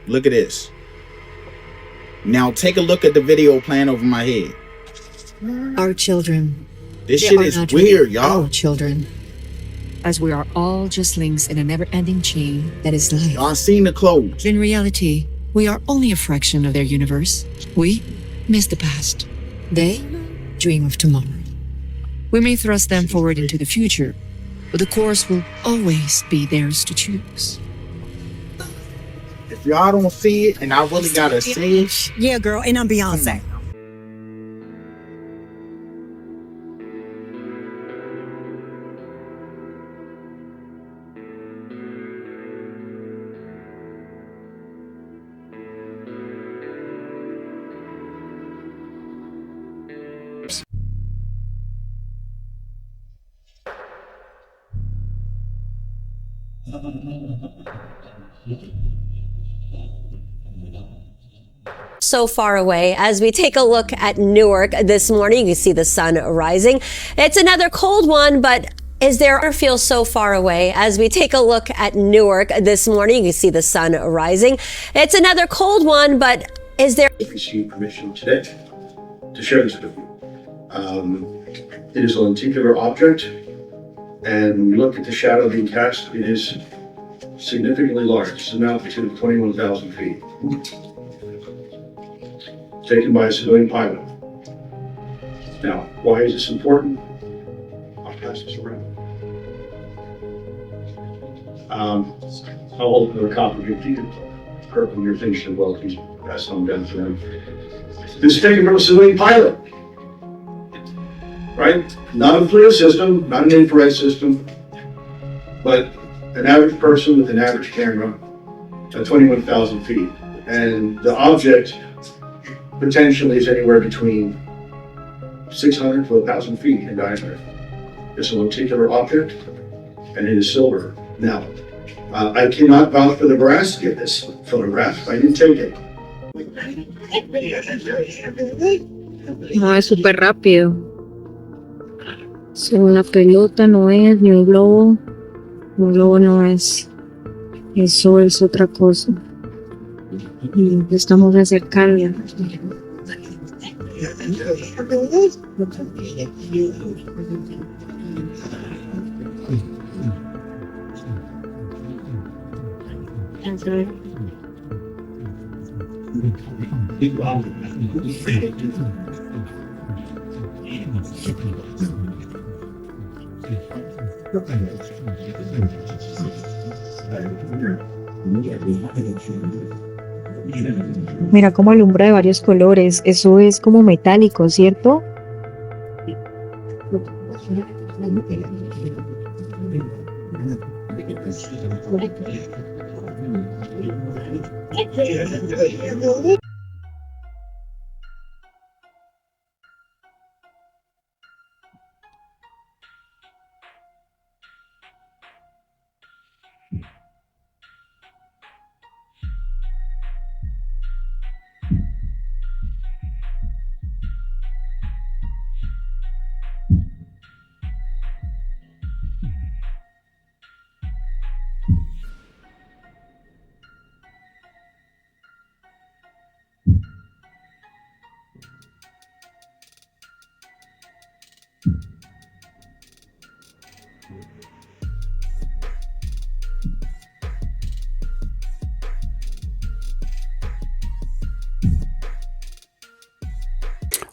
Look at this. Now take a look at the video playing over my head. Our children. This shit is weird, y'all. Our children. As we are all just links in a never-ending chain that is life. Y'all seen the clothes. In reality, we are only a fraction of their universe. We miss the past. They dream of tomorrow. We may thrust them forward into the future, but the course will always be theirs to choose. If y'all don't see it, and I really gotta say it. Yeah, girl, and I'm Beyonce. So far away. As we take a look at Newark this morning, you see the sun rising. It's another cold one, but feels so far away. As we take a look at Newark this morning, you see the sun rising. It's another cold one, but is there... I've received permission today to share this with you. It is a lenticular object, and when you look at the shadow being cast, it is significantly large. It's an altitude of 21,000 feet. Taken by a civilian pilot. Now, why is this important? I'll pass this around. I'll open the copy of your Kirk and your things as well, please pass on down to them. This is taken from a civilian pilot. Right? Not a FLIR system, not an infrared system, but an average person with an average camera at 21,000 feet. And the object potentially is anywhere between 600 to 1,000 feet in diameter. It's a lenticular object, and it is silver. Now, I cannot vouch for the veracity of this photograph. I didn't take it. No, es súper rápido. Es una pelota, no es, ni un globo. Un globo no es. Eso es otra cosa. Y estamos acercando. Mira cómo alumbra de varios colores. Eso es como metálico, ¿cierto?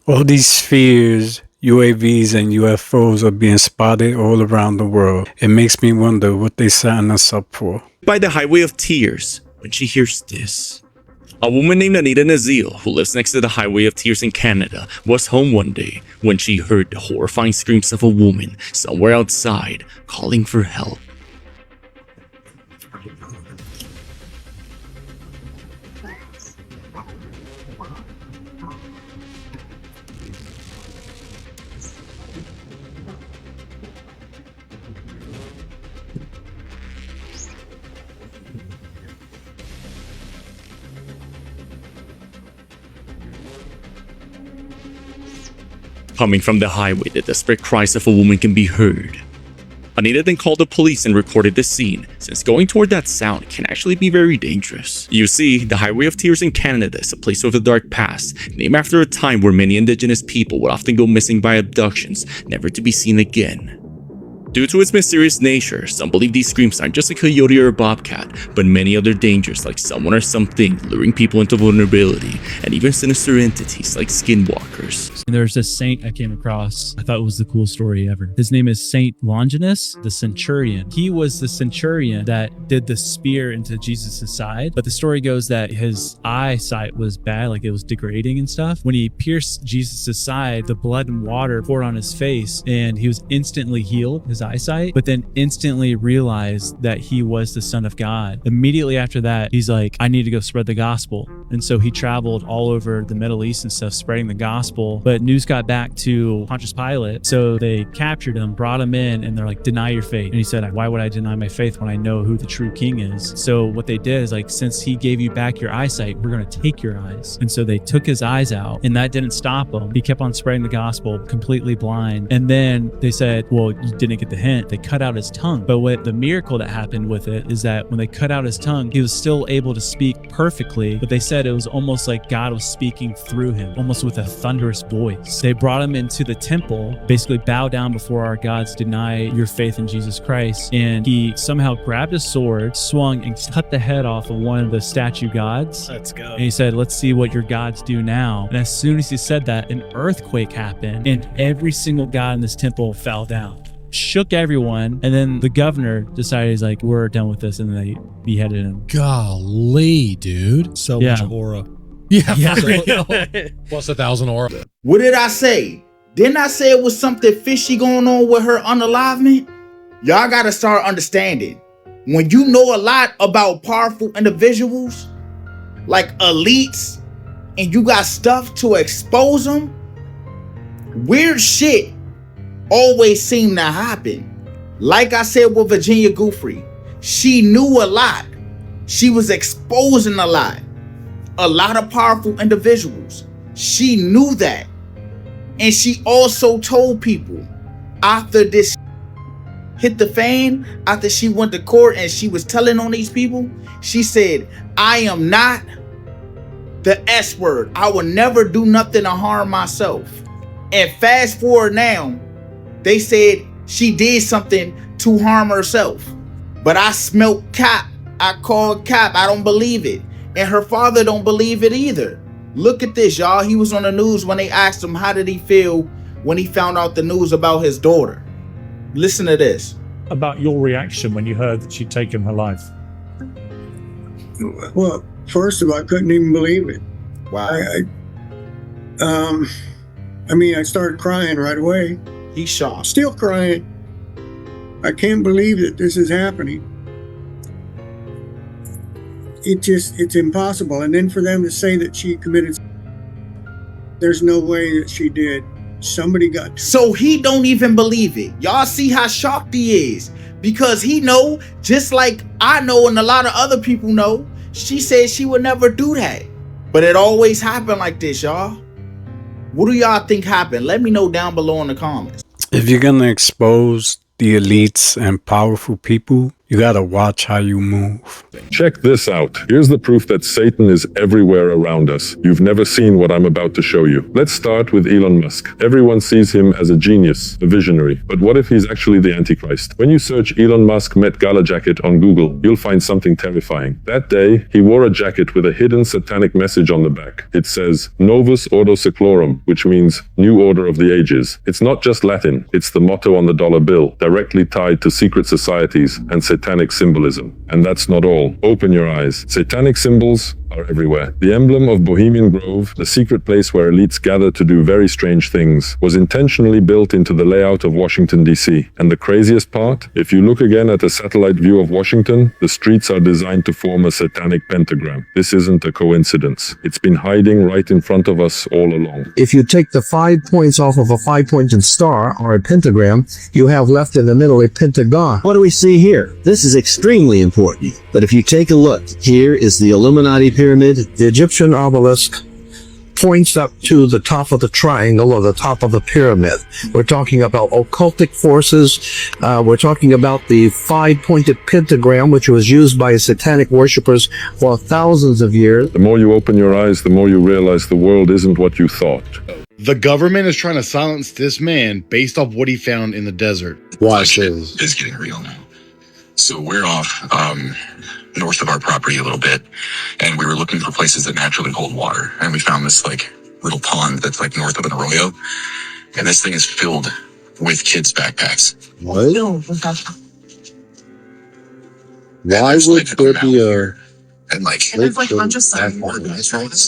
All these spheres, UAVs, and UFOs are being spotted all around the world. It makes me wonder what they setting us up for. By the Highway of Tears, when she hears this. A woman named Anita Nazil, who lives next to the Highway of Tears in Canada, was home one day when she heard the horrifying screams of a woman somewhere outside calling for help. Coming from the highway, the desperate cries of a woman can be heard. Anita then called the police and recorded the scene, since going toward that sound can actually be very dangerous. You see, the Highway of Tears in Canada is a place of the dark past, named after a time where many indigenous people would often go missing by abductions, never to be seen again. Due to its mysterious nature, some believe these screams aren't just a coyote or a bobcat, but many other dangers like someone or something luring people into vulnerability, and even sinister entities like skinwalkers. There's this saint I came across. I thought it was the coolest story ever. His name is Saint Longinus, the centurion. He was the centurion that did the spear into Jesus' side, but the story goes that his eyesight was bad, like it was degrading and stuff. When he pierced Jesus' side, the blood and water poured on his face, and he was instantly healed, his eyesight, but then instantly realized that he was the Son of God. Immediately after that, he's like, I need to go spread the gospel. And so he traveled all over the Middle East and stuff, spreading the gospel. But news got back to Pontius Pilate. So they captured him, brought him in, and they're like, deny your faith. And he said, why would I deny my faith when I know who the true king is? So what they did is like, since he gave you back your eyesight, we're going to take your eyes. And so they took his eyes out, and that didn't stop him. He kept on spreading the gospel, completely blind. And then they said, well, you didn't get the hint. They cut out his tongue. But what the miracle that happened with it is that when they cut out his tongue, he was still able to speak perfectly. But they said it was almost like God was speaking through him, almost with a thunderous voice. They brought him into the temple, basically bow down before our gods, deny your faith in Jesus Christ. And he somehow grabbed a sword, swung, and cut the head off of one of the statue gods. Let's go. And he said, let's see what your gods do now. And as soon as he said that, an earthquake happened, and every single god in this temple fell down. Shook everyone, and then the governor decided, he's like, we're done with this, and they beheaded him. Golly, dude. So much aura. Yeah, plus 1,000 aura. What did I say? Didn't I say it was something fishy going on with her unalivement? Y'all gotta start understanding. When you know a lot about powerful individuals, like elites, and you got stuff to expose them, weird shit always seem to happen. Like I said with Virginia Giuffre, she knew a lot. She was exposing a lot. a lot of powerful individuals. She knew that. And she also told people after this hit the fan, after she went to court and she was telling on these people, she said, I am not the S word. I will never do nothing to harm myself. And fast forward now, they said she did something to harm herself. But I smelt cap. I called cap. I don't believe it. And her father don't believe it either. Look at this, y'all. He was on the news when they asked him how did he feel when he found out the news about his daughter. Listen to this. About your reaction when you heard that she'd taken her life. Well, first of all, I couldn't even believe it. Wow. I mean, I started crying right away. He's shocked. Still crying. I can't believe that this is happening. It's impossible. And then for them to say that she committed, there's no way that she did. Somebody got to. So he don't even believe it. Y'all see how shocked he is, because he know, just like I know and a lot of other people know, she said she would never do that. But it always happened like this, y'all. What do y'all think happened? Let me know down below in the comments. If you're gonna expose the elites and powerful people, you gotta watch how you move. Check this out. Here's the proof that Satan is everywhere around us. You've never seen what I'm about to show you. Let's start with Elon Musk. Everyone sees him as a genius, a visionary. But what if he's actually the Antichrist? When you search Elon Musk Met Gala jacket on Google, you'll find something terrifying. That day, he wore a jacket with a hidden satanic message on the back. It says, Novus Ordo Seclorum, which means New Order of the Ages. It's not just Latin, it's the motto on the dollar bill, directly tied to secret societies and satanic symbolism. And that's not all. Open your eyes. Satanic symbols are everywhere. The emblem of Bohemian Grove, the secret place where elites gather to do very strange things, was intentionally built into the layout of Washington, D.C. And the craziest part? If you look again at a satellite view of Washington, the streets are designed to form a satanic pentagram. This isn't a coincidence. It's been hiding right in front of us all along. If you take the 5 points off of a 5-pointed star or a pentagram, you have left in the middle a pentagon. What do we see here? This is extremely important. But if you take a look, here is the Illuminati pyramid. The Egyptian obelisk points up to the top of the triangle or the top of the pyramid. We're talking about occultic forces. We're talking about the 5-pointed pentagram, which was used by satanic worshippers for thousands of years. The more you open your eyes, the more you realize the world isn't what you thought. The government is trying to silence this man based off what he found in the desert. Watch this. It's getting real now. So we're off north of our property a little bit, and we were looking for places that naturally hold water, and we found this like little pond that's like north of an arroyo, and this thing is filled with kids' backpacks. What? Why would there be a... And like, And there's like a bunch of stuff,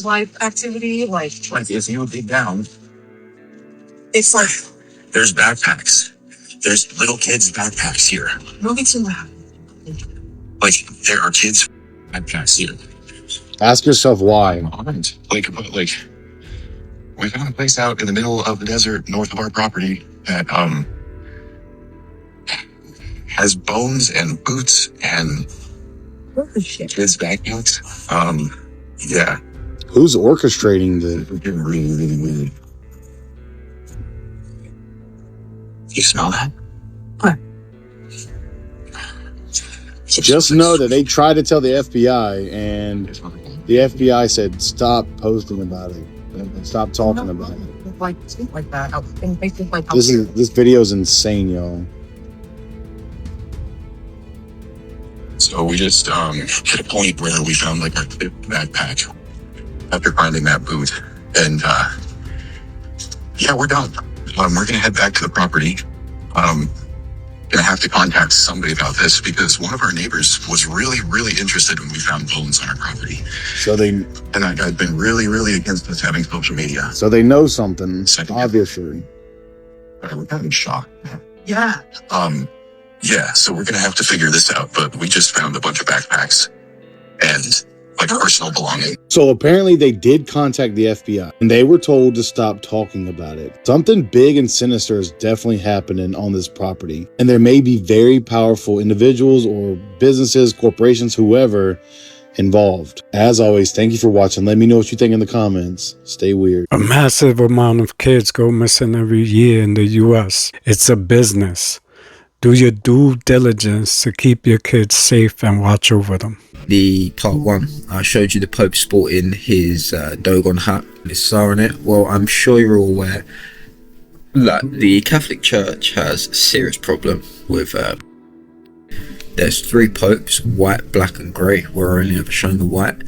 life activity, like if you dig down, it's like there's backpacks. There's little kids' backpacks here. moving to that. Like, there are kids' backpacks here. Ask yourself why. Like, we found a place out in the middle of the desert north of our property that has bones and boots and kids' backpacks. Yeah. Who's orchestrating the... It's getting really, really weird. You smell that? What? Just know that they tried to tell the FBI, and the FBI said, stop posting about it. And stop talking about it. Like that. And basically like This video is insane, y'all. So we just hit a point where we found like our backpack after finding that boot, and yeah, we're done. We're gonna head back to the property. Gonna have to contact somebody about this because one of our neighbors was really, really interested when we found bones on our property. So they... And that guy's been really, really against us having social media. So they know something, obviously. We're kind of in shock. Yeah. Yeah, so we're gonna have to figure this out, but we just found a bunch of backpacks and like personal belongings. So apparently they did contact the FBI, and they were told to stop talking about it. Something big and sinister is definitely happening on this property, and there may be very powerful individuals or businesses, corporations, whoever, involved. As always, thank you for watching. Let me know what you think in the comments. Stay weird. A massive amount of kids go missing every year in the US. It's a business. Do your due diligence to keep your kids safe and watch over them. The part 1, I showed you the Pope sporting his Dogon hat with his star on it. Well, I'm sure you're all aware that the Catholic Church has a serious problem with there's 3 popes, white, black and grey. We're only ever shown the white,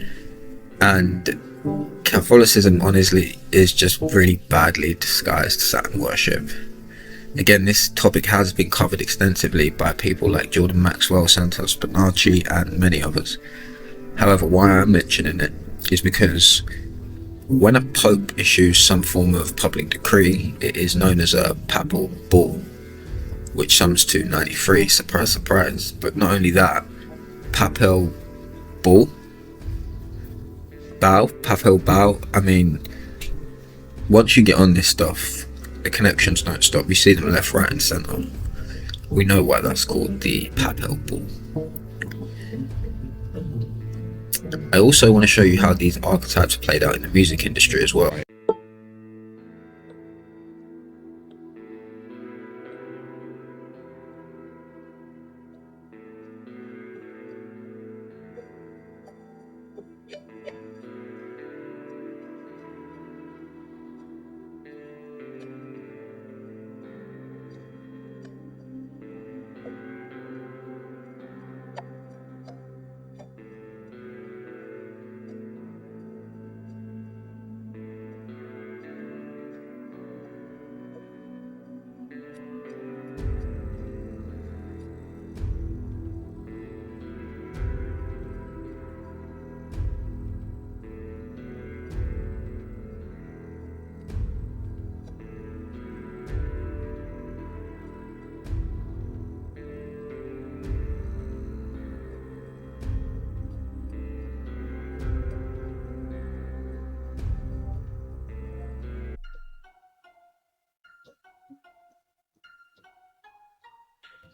and Catholicism honestly is just really badly disguised Saturn worship. Again, this topic has been covered extensively by people like Jordan Maxwell, Santos Bonacci and many others. However, why I'm mentioning it is because when a pope issues some form of public decree, it is known as a papal bull, which sums to 93, surprise surprise. But not only that, papal bull, papal bow, I mean, once you get on this stuff, the connections don't stop. You see them left, right and centre. We know why that's called the papal bull. I also want to show you how these archetypes are played out in the music industry as well.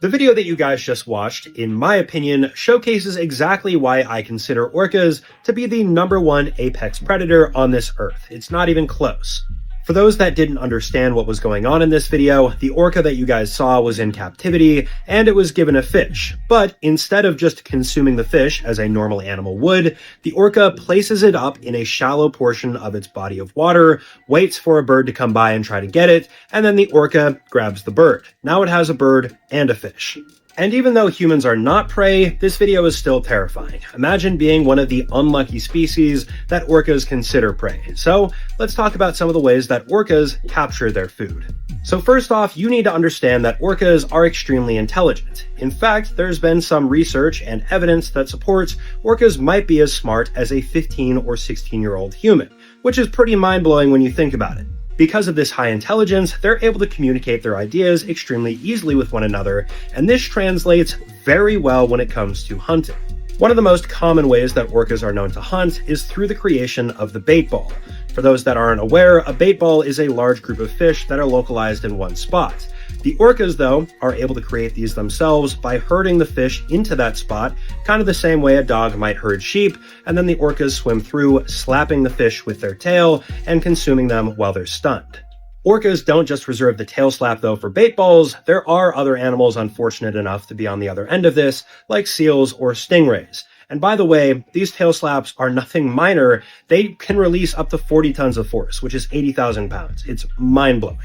The video that you guys just watched, in my opinion, showcases exactly why I consider orcas to be the #1 apex predator on this earth. It's not even close. For those that didn't understand what was going on in this video, the orca that you guys saw was in captivity, and it was given a fish. But instead of just consuming the fish as a normal animal would, the orca places it up in a shallow portion of its body of water, waits for a bird to come by and try to get it, and then the orca grabs the bird. Now it has a bird and a fish. And even though humans are not prey, this video is still terrifying. Imagine being one of the unlucky species that orcas consider prey. So let's talk about some of the ways that orcas capture their food. So first off, you need to understand that orcas are extremely intelligent. In fact, there's been some research and evidence that supports orcas might be as smart as a 15 or 16-year-old human, which is pretty mind-blowing when you think about it. Because of this high intelligence, they're able to communicate their ideas extremely easily with one another, and this translates very well when it comes to hunting. One of the most common ways that orcas are known to hunt is through the creation of the bait ball. For those that aren't aware, a bait ball is a large group of fish that are localized in one spot. The orcas, though, are able to create these themselves by herding the fish into that spot, kind of the same way a dog might herd sheep, and then the orcas swim through, slapping the fish with their tail and consuming them while they're stunned. Orcas don't just reserve the tail slap, though, for bait balls. There are other animals unfortunate enough to be on the other end of this, like seals or stingrays. And by the way, these tail slaps are nothing minor. They can release up to 40 tons of force, which is 80,000 pounds. It's mind-blowing.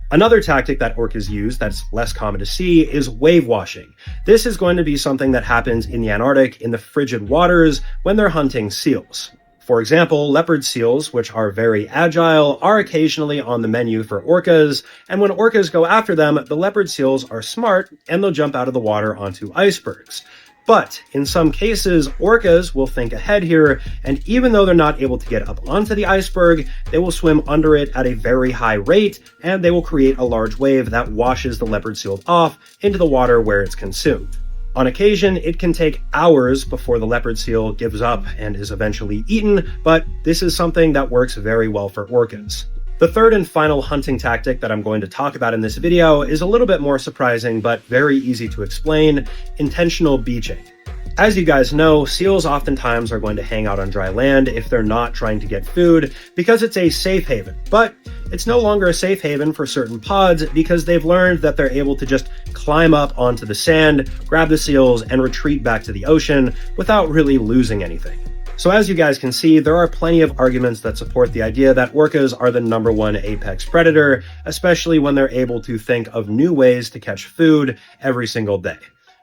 Another tactic that orcas use that's less common to see is wave washing. This is going to be something that happens in the Antarctic in the frigid waters when they're hunting seals. For example, leopard seals, which are very agile, are occasionally on the menu for orcas, and when orcas go after them, the leopard seals are smart and they'll jump out of the water onto icebergs. But in some cases, orcas will think ahead here, and even though they're not able to get up onto the iceberg, they will swim under it at a very high rate, and they will create a large wave that washes the leopard seal off into the water where it's consumed. On occasion, it can take hours before the leopard seal gives up and is eventually eaten, but this is something that works very well for orcas. The third and final hunting tactic that I'm going to talk about in this video is a little bit more surprising, but very easy to explain: intentional beaching. As you guys know, seals oftentimes are going to hang out on dry land if they're not trying to get food because it's a safe haven. But it's no longer a safe haven for certain pods because they've learned that they're able to just climb up onto the sand, grab the seals, and retreat back to the ocean without really losing anything. So as you guys can see, there are plenty of arguments that support the idea that orcas are the #1 apex predator, especially when they're able to think of new ways to catch food every single day.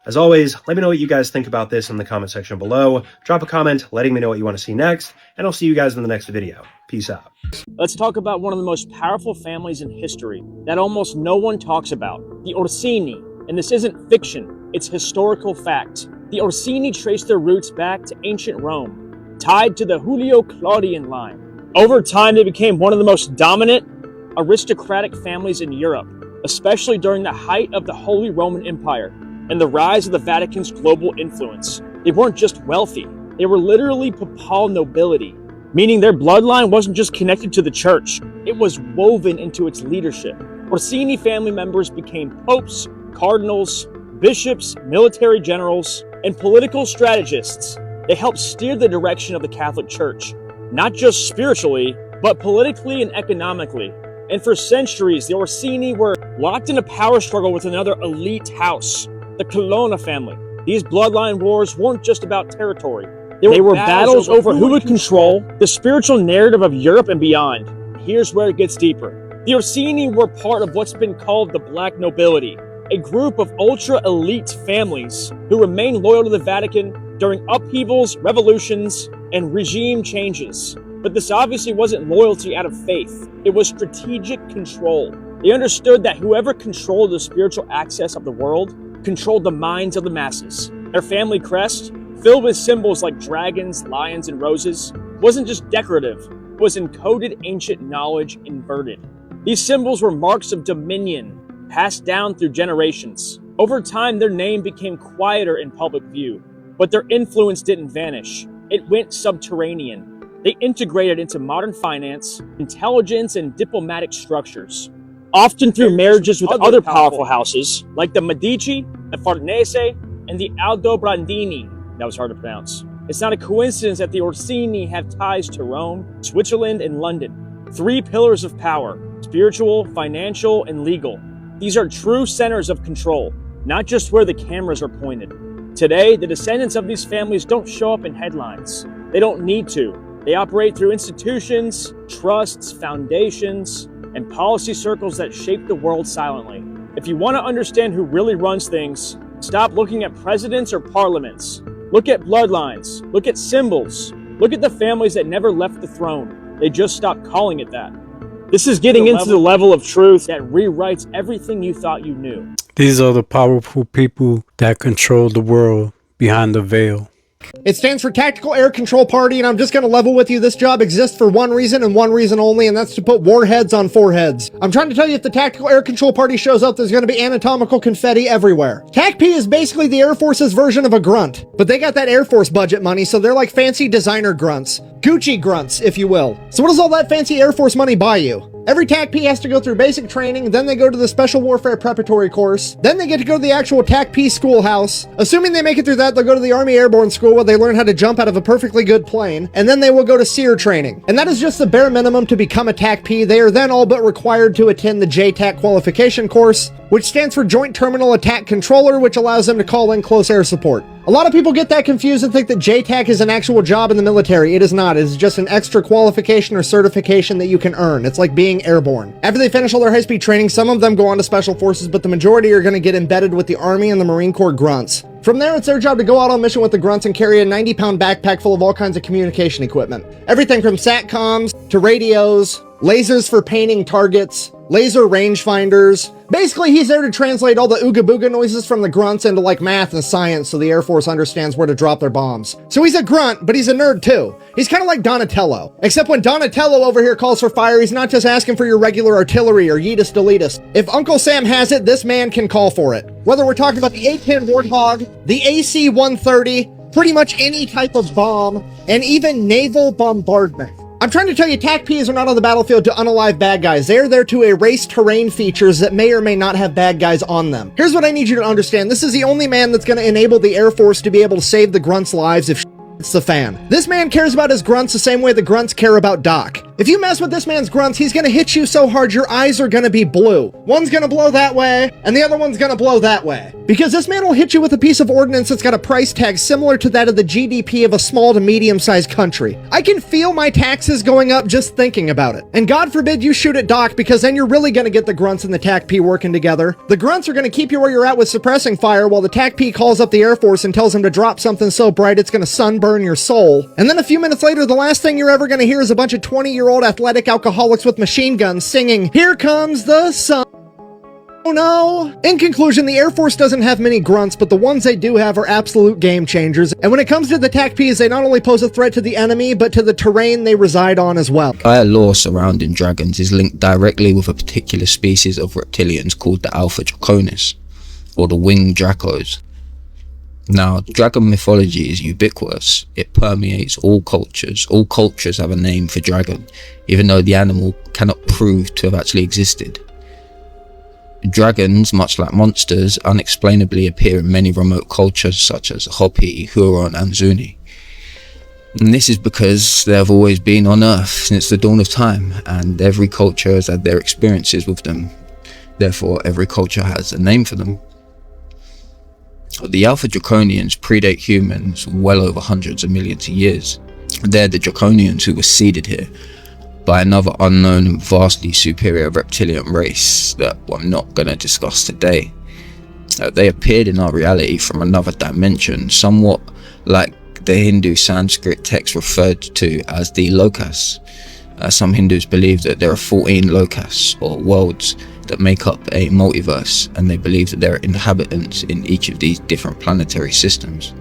As always, let me know what you guys think about this in the comment section below. Drop a comment letting me know what you want to see next, and I'll see you guys in the next video. Peace out. Let's talk about one of the most powerful families in history that almost no one talks about, the Orsini. And this isn't fiction, it's historical fact. The Orsini trace their roots back to ancient Rome, tied to the Julio-Claudian line. Over time, they became one of the most dominant aristocratic families in Europe, especially during the height of the Holy Roman Empire and the rise of the Vatican's global influence. They weren't just wealthy, they were literally papal nobility, meaning their bloodline wasn't just connected to the church, it was woven into its leadership. Orsini family members became popes, cardinals, bishops, military generals, and political strategists. They helped steer the direction of the Catholic Church, not just spiritually, but politically and economically. And for centuries, the Orsini were locked in a power struggle with another elite house, the Colonna family. These bloodline wars weren't just about territory. They were battles over who would control the spiritual narrative of Europe and beyond. Here's where it gets deeper. The Orsini were part of what's been called the Black Nobility, a group of ultra-elite families who remained loyal to the Vatican during upheavals, revolutions, and regime changes. But this obviously wasn't loyalty out of faith. It was strategic control. They understood that whoever controlled the spiritual access of the world controlled the minds of the masses. Their family crest, filled with symbols like dragons, lions, and roses, wasn't just decorative, it was encoded ancient knowledge inverted. These symbols were marks of dominion, passed down through generations. Over time, their name became quieter in public view, but their influence didn't vanish. It went subterranean. They integrated into modern finance, intelligence, and diplomatic structures, often through marriages with other powerful houses, like the Medici, the Farnese, and the Aldobrandini. That was hard to pronounce. It's not a coincidence that the Orsini have ties to Rome, Switzerland, and London. 3 pillars of power: spiritual, financial, and legal. These are true centers of control, not just where the cameras are pointed. Today, the descendants of these families don't show up in headlines. They don't need to. They operate through institutions, trusts, foundations, and policy circles that shape the world silently. If you want to understand who really runs things, stop looking at presidents or parliaments. Look at bloodlines, look at symbols, look at the families that never left the throne. They just stopped calling it that. This is getting into the level of truth that rewrites everything you thought you knew. These are the powerful people that control the world behind the veil. It stands for Tactical Air Control Party, and I'm just going to level with you. This job exists for one reason and one reason only, and that's to put warheads on foreheads. I'm trying to tell you, if the Tactical Air Control Party shows up, there's going to be anatomical confetti everywhere. TACP is basically the Air Force's version of a grunt, but they got that Air Force budget money, so they're like fancy designer grunts. Gucci grunts, if you will. So what does all that fancy Air Force money buy you? Every TACP has to go through basic training, then they go to the Special Warfare Preparatory course, then they get to go to the actual TACP schoolhouse. Assuming they make it through that, they'll go to the Army Airborne School where they learn how to jump out of a perfectly good plane, and then they will go to SEER training. And that is just the bare minimum to become a TACP. They are then all but required to attend the JTAC qualification course, which stands for Joint Terminal Attack Controller, which allows them to call in close air support. A lot of people get that confused and think that JTAC is an actual job in the military. It is not. It is just an extra qualification or certification that you can earn. It's like being airborne. After they finish all their high-speed training, some of them go on to Special Forces, but the majority are going to get embedded with the Army and the Marine Corps grunts. From there, it's their job to go out on mission with the grunts and carry a 90-pound backpack full of all kinds of communication equipment. Everything from SATCOMs to radios, lasers for painting targets, laser rangefinders. Basically, he's there to translate all the ooga booga noises from the grunts into like math and science so the Air Force understands where to drop their bombs. So he's a grunt, but he's a nerd too. He's kind of like Donatello. Except when Donatello over here calls for fire, he's not just asking for your regular artillery or Yeetus Deletus. If Uncle Sam has it, this man can call for it. Whether we're talking about the A-10 Warthog, the AC-130, pretty much any type of bomb, and even naval bombardment. I'm trying to tell you, TACPs are not on the battlefield to unalive bad guys. They are there to erase terrain features that may or may not have bad guys on them. Here's what I need you to understand. This is the only man that's going to enable the Air Force to be able to save the grunts' lives if it's the fan. This man cares about his grunts the same way the grunts care about Doc. If you mess with this man's grunts, he's gonna hit you so hard your eyes are gonna be blue. One's gonna blow that way, and the other one's gonna blow that way. Because this man will hit you with a piece of ordnance that's got a price tag similar to that of the GDP of a small to medium-sized country. I can feel my taxes going up just thinking about it. And God forbid you shoot at Doc, because then you're really gonna get the grunts and the TACP working together. The grunts are gonna keep you where you're at with suppressing fire, while the TACP calls up the Air Force and tells him to drop something so bright it's gonna sunburn your soul. And then a few minutes later, the last thing you're ever gonna hear is a bunch of 20-year-old athletic alcoholics with machine guns singing, "Here comes the sun." Oh no! In conclusion, the Air Force doesn't have many grunts, but the ones they do have are absolute game changers. And when it comes to the TACPs, they not only pose a threat to the enemy, but to the terrain they reside on as well. Gaia lore surrounding dragons is linked directly with a particular species of reptilians called the Alpha Draconis, or the Winged Dracos. Now, dragon mythology is ubiquitous. It permeates all cultures. All cultures have a name for dragon, even though the animal cannot prove to have actually existed. Dragons, much like monsters, unexplainably appear in many remote cultures such as Hopi, Huron and Zuni. And this is because they have always been on Earth since the dawn of time, and every culture has had their experiences with them. Therefore, every culture has a name for them. The Alpha Draconians predate humans well over hundreds of millions of years. They're the Draconians who were seeded here by another unknown and vastly superior reptilian race that I'm not going to discuss today. They appeared in our reality from another dimension, somewhat like the Hindu Sanskrit text referred to as the Lokas. Some Hindus believe that there are 14 Lokas, or worlds, that make up a multiverse, and they believe that there are inhabitants in each of these different planetary systems.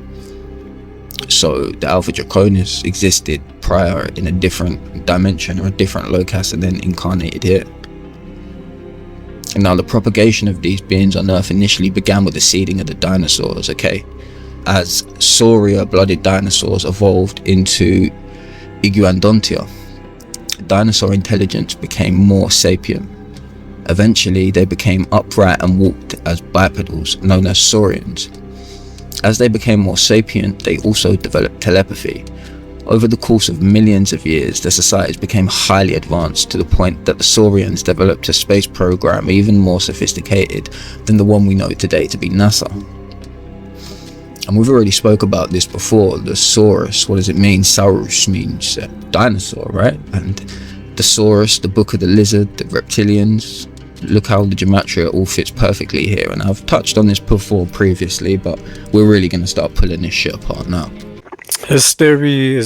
So the Alpha Draconis existed prior in a different dimension or a different locus and then incarnated here. And now the propagation of these beings on Earth initially began with the seeding of the dinosaurs, okay? As Sauria-blooded dinosaurs evolved into Iguanodontia, dinosaur intelligence became more sapient. Eventually, they became upright and walked as bipedals, known as saurians. As they became more sapient, they also developed telepathy. Over the course of millions of years, the societies became highly advanced to the point that the saurians developed a space program even more sophisticated than the one we know today to be NASA. And we've already spoke about this before, the Saurus. What does it mean? Saurus means dinosaur, right? And the Saurus, the book of the lizard, the reptilians. Look how the gematria all fits perfectly here, and I've touched on this before previously, but we're really going to start pulling this shit apart now. His theory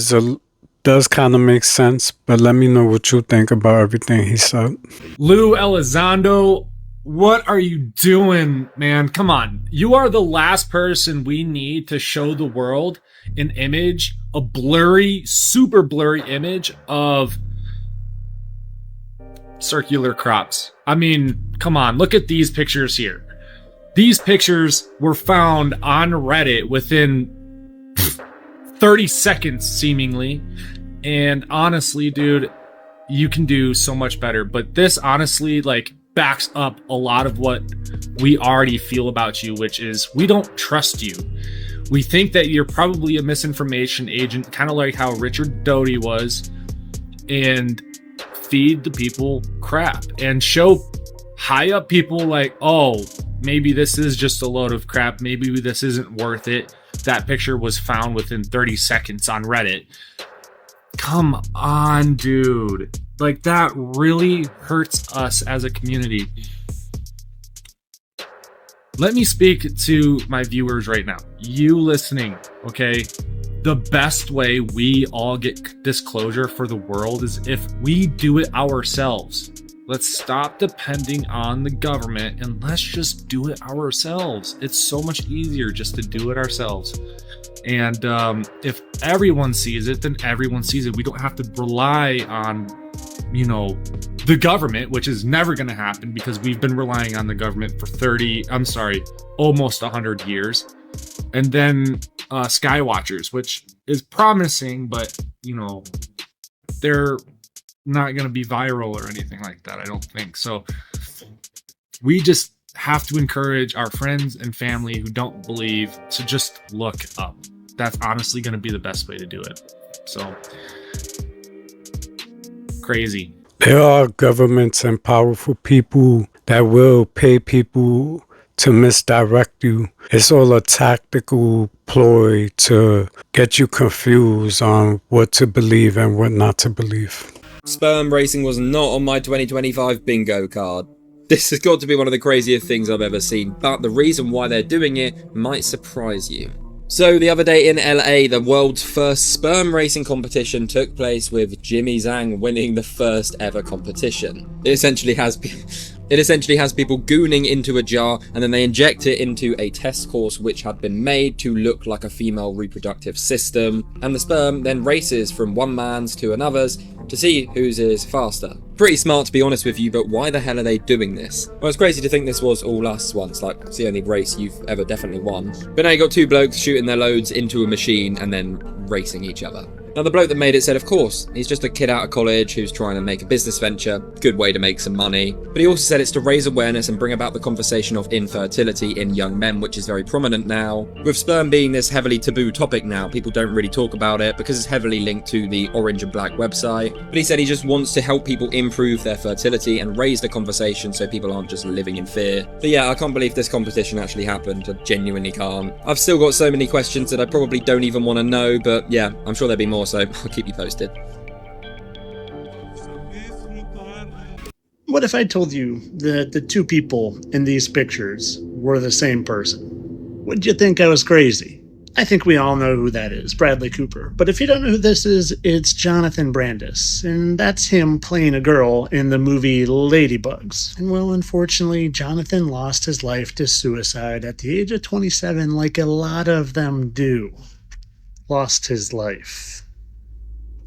does kind of make sense, but let me know what you think about everything he said. Lou Elizondo, what are you doing, man? Come on. You are the last person we need to show the world an image, a blurry, super blurry image of circular crops. I mean, come on, look at these pictures here. These pictures were found on Reddit within 30 seconds, seemingly. And honestly, dude, you can do so much better. But this honestly, like, backs up a lot of what we already feel about you, which is we don't trust you. We think that you're probably a misinformation agent, kind of like how Richard Doty was, and feed the people crap and show high up people like, oh, maybe this is just a load of crap, maybe this isn't worth it. That picture was found within 30 seconds on Reddit. Come on, dude. Like, that really hurts us as a community. Let me speak to my viewers right now. You listening, okay? The best way we all get disclosure for the world is if we do it ourselves. Let's stop depending on the government and let's just do it ourselves. It's so much easier just to do it ourselves. And if everyone sees it, then everyone sees it. We don't have to rely on, you know, the government, which is never going to happen because we've been relying on the government for almost 100 years. And then Skywatchers, which is promising, but, you know, they're not going to be viral or anything like that, I don't think. So we just have to encourage our friends and family who don't believe to just look up. That's honestly going to be the best way to do it. So crazy. There are governments and powerful people that will pay people to misdirect you. It's all a tactical ploy to get you confused on what to believe and what not to believe. Sperm racing was not on my 2025 bingo card. This has got to be one of the craziest things I've ever seen, but the reason why they're doing it might surprise you. So the other day in LA, the world's first sperm racing competition took place with Jimmy Zhang winning the first ever competition. It essentially has people gooning into a jar, and then they inject it into a test course which had been made to look like a female reproductive system, and the sperm then races from one man's to another's to see whose is faster. Pretty smart, to be honest with you, but why the hell are they doing this? Well, it's crazy to think this was all us once, like, it's the only race you've ever definitely won. But now you got two blokes shooting their loads into a machine and then racing each other. Now, the bloke that made it said, of course, he's just a kid out of college who's trying to make a business venture, good way to make some money. But he also said it's to raise awareness and bring about the conversation of infertility in young men, which is very prominent now. With sperm being this heavily taboo topic now, people don't really talk about it because it's heavily linked to the Orange and Black website. But he said he just wants to help people improve their fertility and raise the conversation so people aren't just living in fear. But yeah, I can't believe this competition actually happened. I genuinely can't. I've still got so many questions that I probably don't even want to know, but yeah, I'm sure there'll be more, so I'll keep you posted. What if I told you that the two people in these pictures were the same person? Would you think I was crazy? I think we all know who that is, Bradley Cooper. But if you don't know who this is, it's Jonathan Brandis, and that's him playing a girl in the movie Ladybugs. And well, unfortunately, Jonathan lost his life to suicide at the age of 27, like a lot of them do. Lost his life.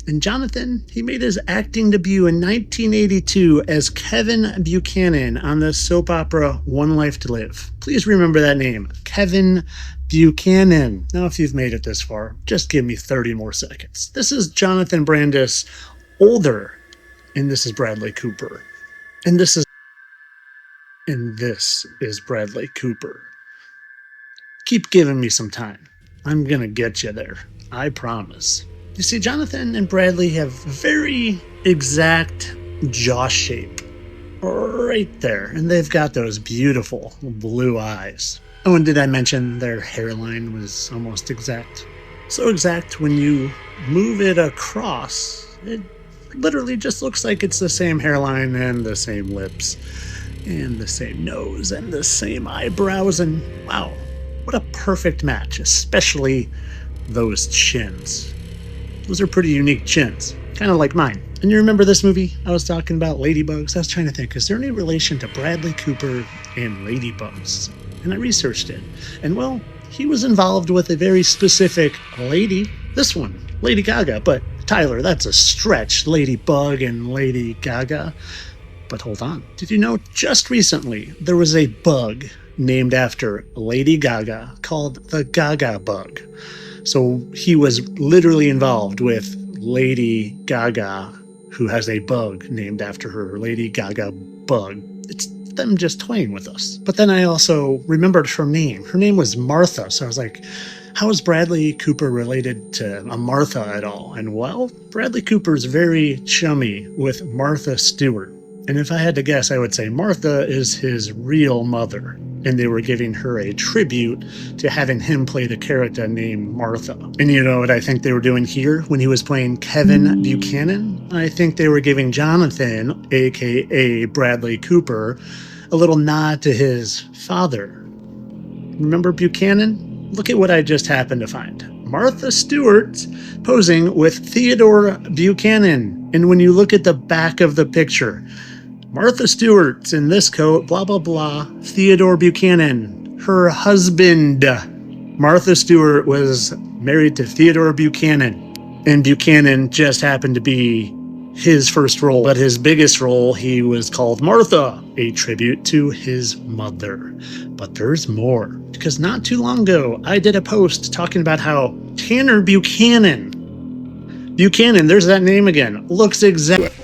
And Jonathan, he made his acting debut in 1982 as Kevin Buchanan on the soap opera One Life to Live. Please remember that name, Kevin Buchanan. Now, if you've made it this far, just give me 30 more seconds. This is Jonathan Brandis, older, and this is Bradley Cooper. And this is Bradley Cooper. Keep giving me some time. I'm gonna get you there. I promise. You see, Jonathan and Bradley have very exact jaw shape. Right there. And they've got those beautiful blue eyes. Oh, and did I mention their hairline was almost exact? So exact when you move it across, it literally just looks like it's the same hairline and the same lips and the same nose and the same eyebrows. And wow, what a perfect match, especially those chins. Those are pretty unique chins, kind of like mine. And you remember this movie I was talking about, Ladybugs? I was trying to think, is there any relation to Bradley Cooper and Ladybugs? And I researched it. And well, he was involved with a very specific lady. This one, Lady Gaga. But Tyler, that's a stretch, Ladybug and Lady Gaga. But hold on. Did you know just recently there was a bug named after Lady Gaga called the Gaga bug? So he was literally involved with Lady Gaga, who has a bug named after her, Lady Gaga bug. It's them just toying with us. But then I also remembered her name. Her name was Martha. So I was like, how is Bradley Cooper related to a Martha at all? And well, Bradley Cooper is very chummy with Martha Stewart. And if I had to guess, I would say Martha is his real mother. And they were giving her a tribute to having him play the character named Martha. And you know what I think they were doing here when he was playing Kevin Buchanan? I think they were giving Jonathan, aka Bradley Cooper, a little nod to his father. Remember Buchanan? Look at what I just happened to find. Martha Stewart posing with Theodore Buchanan. And when you look at the back of the picture, Martha Stewart's in this coat, blah, blah, blah. Theodore Buchanan, her husband. Martha Stewart was married to Theodore Buchanan. And Buchanan just happened to be his first role. But his biggest role, he was called Martha, a tribute to his mother. But there's more. Because not too long ago, I did a post talking about how Tanner Buchanan Buchanan, there's that name again. Looks exact.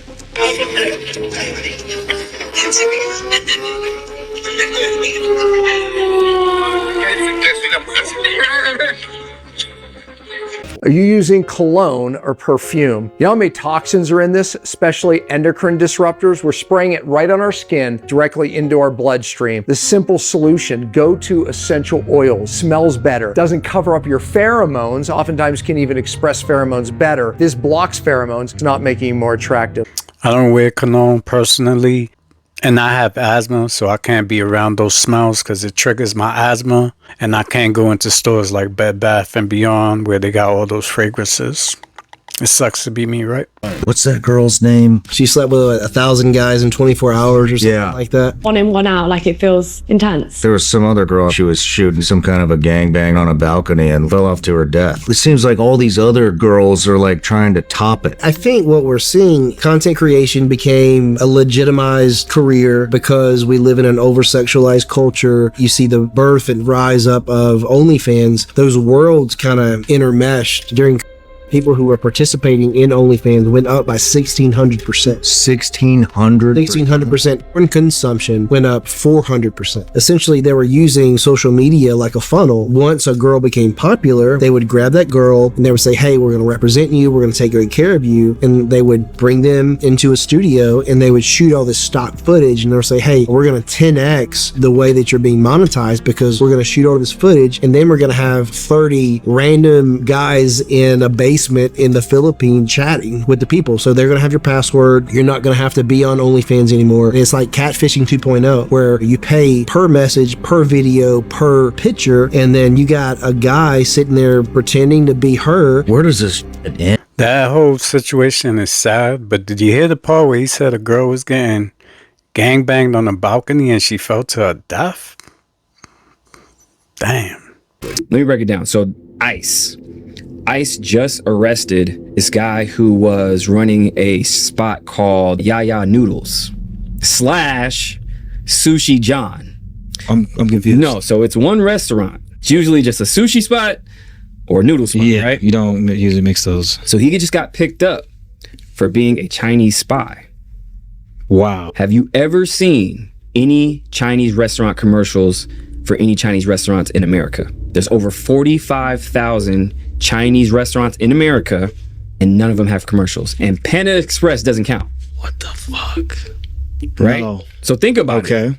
Are you using cologne or perfume? You know how many toxins are in this, especially endocrine disruptors? We're spraying it right on our skin, directly into our bloodstream. This simple solution, go-to essential oils, smells better, doesn't cover up your pheromones, oftentimes can even express pheromones better. This blocks pheromones, it's not making you more attractive. I don't wear cologne personally, and I have asthma, so I can't be around those smells because it triggers my asthma, and I can't go into stores like Bed Bath & Beyond where they got all those fragrances. It sucks to be me, right? What's that girl's name? She slept with 1,000 guys in 24 hours or something like that. One in, one out, like it feels intense. There was some other girl, she was shooting some kind of a gangbang on a balcony and fell off to her death. It seems like all these other girls are like trying to top it. I think what we're seeing, content creation became a legitimized career because we live in an over-sexualized culture. You see the birth and rise up of OnlyFans. Those worlds kind of intermeshed during people who were participating in OnlyFans went up by 1,600%. 1,600? 1,600%. Porn consumption went up 400%. Essentially, they were using social media like a funnel. Once a girl became popular, they would grab that girl and they would say, hey, we're going to represent you, we're going to take great care of you. And they would bring them into a studio and they would shoot all this stock footage and they'll say, hey, we're going to 10x the way that you're being monetized because we're going to shoot all this footage and then we're going to have 30 random guys in a basement in the Philippines chatting with the people. So they're going to have your password. You're not going to have to be on OnlyFans anymore. It's like catfishing 2.0 where you pay per message, per video, per picture, and then you got a guy sitting there pretending to be her. Where does this end? That whole situation is sad, but did you hear the part where he said a girl was getting gangbanged on a balcony and she fell to her death? Damn. Let me break it down. So ICE just arrested this guy who was running a spot called Yaya Noodles / Sushi John. I'm confused. No, so it's one restaurant. It's usually just a sushi spot or a noodle spot, right? You don't usually mix those. So he just got picked up for being a Chinese spy. Wow. Have you ever seen any Chinese restaurant commercials for any Chinese restaurants in America? There's over 45,000 Chinese restaurants in America, and none of them have commercials. And Panda Express doesn't count. What the fuck? Right? No. So think about it.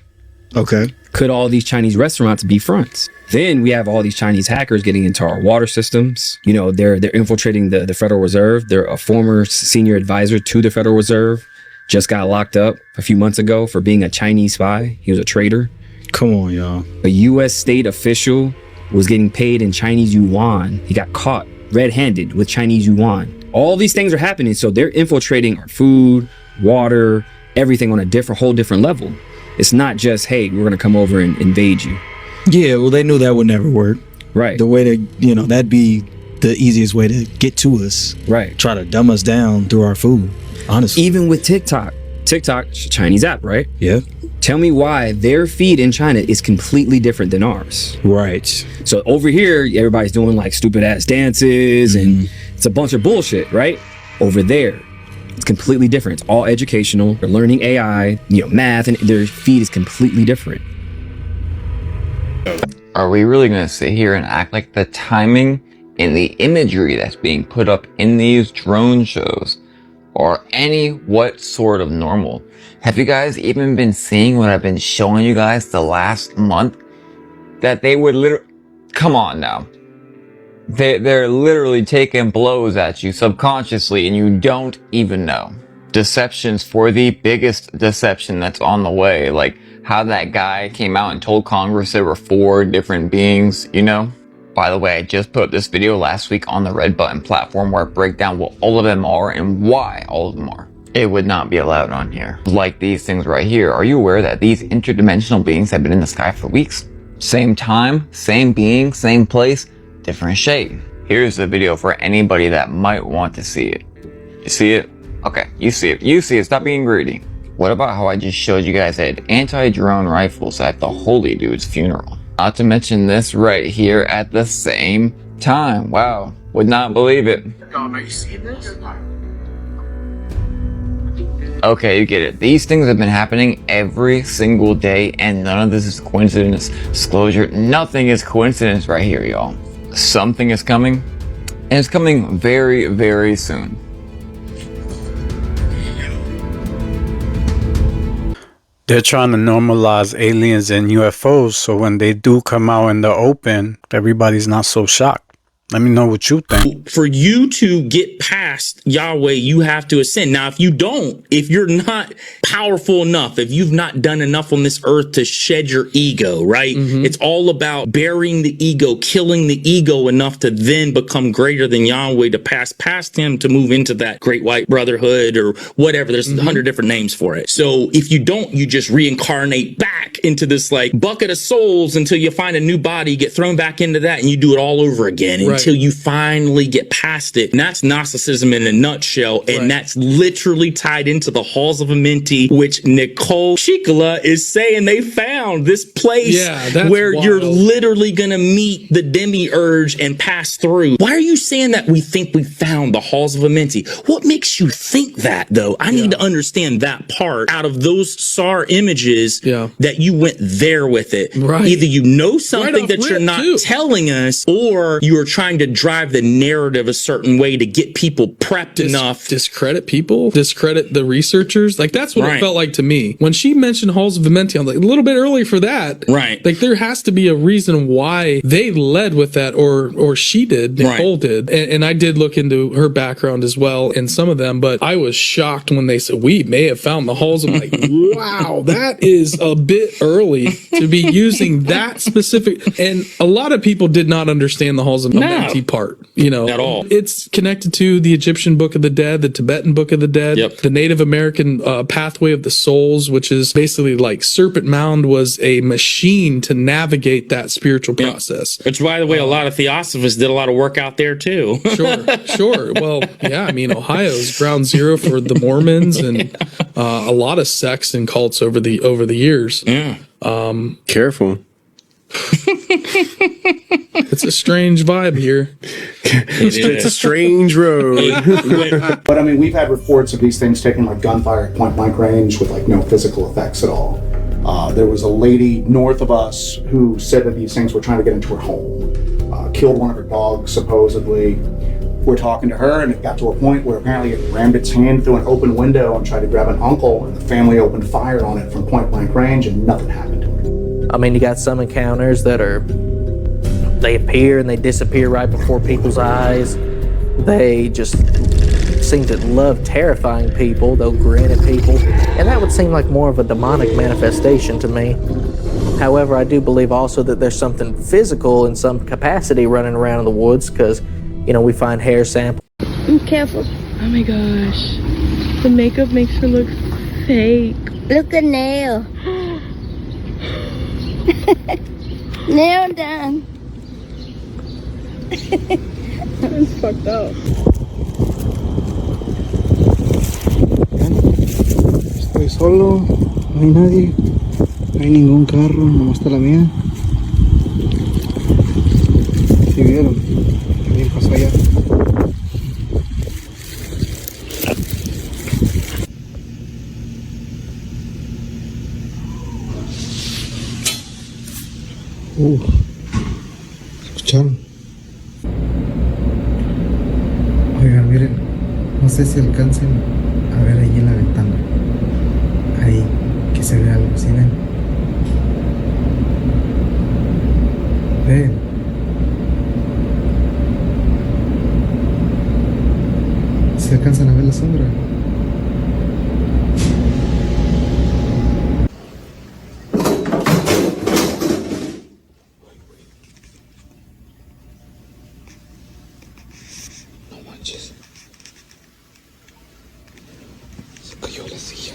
Okay. Could all these Chinese restaurants be fronts? Then we have all these Chinese hackers getting into our water systems. You know, they're infiltrating the Federal Reserve. They're a former senior advisor to the Federal Reserve. Just got locked up a few months ago for being a Chinese spy. He was a traitor. Come on, y'all. A U.S. state official was getting paid in Chinese yuan. He got caught red-handed with Chinese yuan. All these things are happening, so they're infiltrating our food, water, everything on a whole different level. It's not just, hey, we're gonna come over and invade you. Yeah, well, they knew that would never work. Right. The way that, that'd be the easiest way to get to us. Right. Try to dumb us down through our food, honestly. Even with TikTok. TikTok's a Chinese app, right? Yeah. Tell me why their feed in China is completely different than ours. Right. So over here, everybody's doing like stupid ass dances and it's a bunch of bullshit, right? Over there, it's completely different. It's all educational. They're learning AI, math, and their feed is completely different. Are we really going to sit here and act like the timing and the imagery that's being put up in these drone shows or what sort of normal? Have you guys even been seeing what I've been showing you guys the last month? That they would literally, come on now. They're literally taking blows at you subconsciously and you don't even know. Deceptions for the biggest deception that's on the way. Like how that guy came out and told Congress there were 4 different beings, By the way, I just put up this video last week on the Red Button platform where I break down what all of them are and why all of them are. It would not be allowed on here. Like these things right here. Are you aware that these interdimensional beings have been in the sky for weeks? Same time, same being, same place, different shape. Here's the video for anybody that might want to see it. You see it? Okay, you see it. You see it. Stop being greedy. What about how I just showed you guys that anti-drone rifles at the holy dude's funeral? Not to mention this right here at the same time. Wow. Would not believe it. Are you seeing this? Okay, you get it. These things have been happening every single day, and none of this is coincidence. Disclosure, nothing is coincidence right here, y'all. Something is coming, and it's coming very, very soon. They're trying to normalize aliens and UFOs, so when they do come out in the open, everybody's not so shocked. Let me know what you think. For you to get past Yahweh, you have to ascend. Now, if you don't, if you're not powerful enough, if you've not done enough on this earth to shed your ego, right? It's all about burying the ego, killing the ego enough to then become greater than Yahweh, to pass past him, to move into that great white brotherhood or whatever. There's 100 different names for it. So if you don't, you just reincarnate back into this like bucket of souls until you find a new body, get thrown back into that, and you do it all over again. Until you finally get past it. And that's Gnosticism in a nutshell. And that's literally tied into the halls of Amenti, which Nicole Chikala is saying they found this place where you're literally going to meet the demiurge and pass through. Why are you saying that we think we found the halls of Amenti? What makes you think that, though? I need to understand that part out of those SAR images that you went there with it. Either you know something that you're not telling us, or you are trying to drive the narrative a certain way to get people prepped enough. Discredit people, discredit the researchers. Like, that's what it felt like to me. When she mentioned Halls of Amenti, I'm like, a little bit early for that. Right. Like, there has to be a reason why they led with that, or she did, Nicole did. And I did look into her background as well, and some of them, but I was shocked when they said, we may have found the halls. I'm like, wow, that is a bit early to be using that specific. And a lot of people did not understand the halls of Amenti part, you know, at all. It's connected to the Egyptian Book of the Dead, the Tibetan Book of the Dead, the Native American pathway of the souls, which is basically like Serpent Mound was a machine to navigate that spiritual process. Which, by the way, a lot of theosophists did a lot of work out there too. Sure. Well, yeah, I mean, Ohio's ground zero for the Mormons and a lot of sects and cults over the years. Yeah. Careful. It's a strange vibe here. It's a strange road. But I mean, we've had reports of these things taking like gunfire at point blank range with like no physical effects at all. There was a lady north of us who said that these things were trying to get into her home, killed one of her dogs supposedly. We're talking to her, and it got to a point where apparently it rammed its hand through an open window and tried to grab an uncle, and the family opened fire on it from point blank range, and nothing happened to her. I mean, you got some encounters that they appear and they disappear right before people's eyes. They just seem to love terrifying people. They'll grin at people, and that would seem like more of a demonic manifestation to me. However, I do believe also that there's something physical in some capacity running around in the woods, because, you know, we find hair samples. Be careful. Oh my gosh. The makeup makes her look fake. Look at nail. Nail done. That's fucked up. Estoy solo, no hay nadie, no hay ningún carro, nomás está la mía. Si vieron, alguien pasó allá. ¿Escucharon? Oigan, miren, no sé si alcancen a ver ahí en la ventana. Ahí, que se ve algo, ¿sí ven? Ven. ¿Se alcanzan a ver la sombra? Se cayó la silla.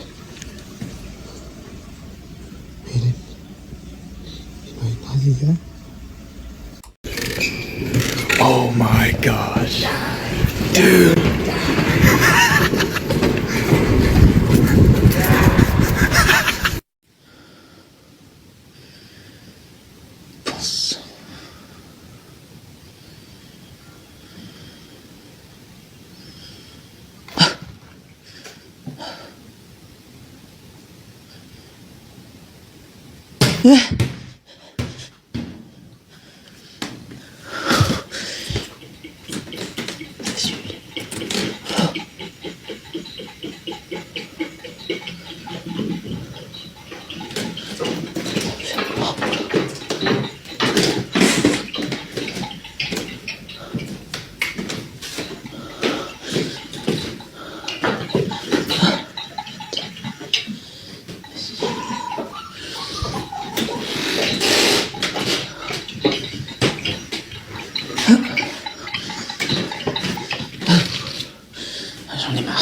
Miren. Y no hay nadie ya. Oh my gosh. Dude. J'en ai marre.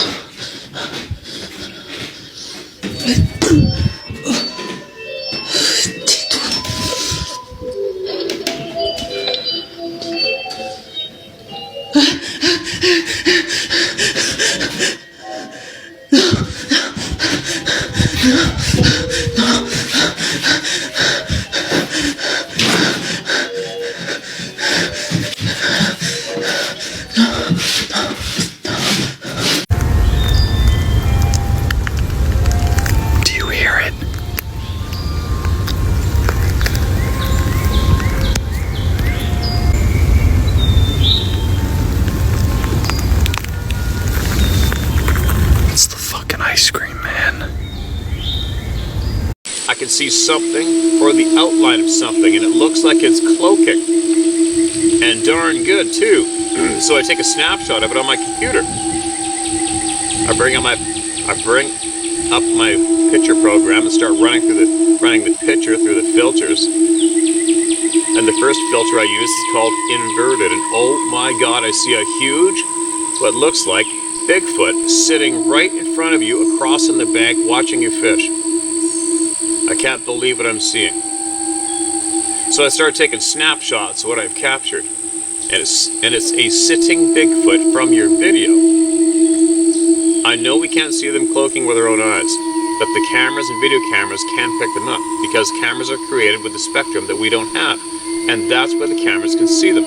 Do you hear it? It's the fucking ice cream man. I can see something, or the outline of something, and it looks like it's cloaking. And darn good, too. So I take a snapshot of it on my computer. I bring up my picture program and start running the picture through the filters. And the first filter I use is called inverted. And oh my god, I see a huge, what looks like Bigfoot sitting right in front of you across in the bank watching you fish. I can't believe what I'm seeing. So I start taking snapshots of what I've captured. And it's a sitting Bigfoot from your video. I know we can't see them cloaking with our own eyes, but the cameras and video cameras can pick them up because cameras are created with a spectrum that we don't have. And that's why the cameras can see them.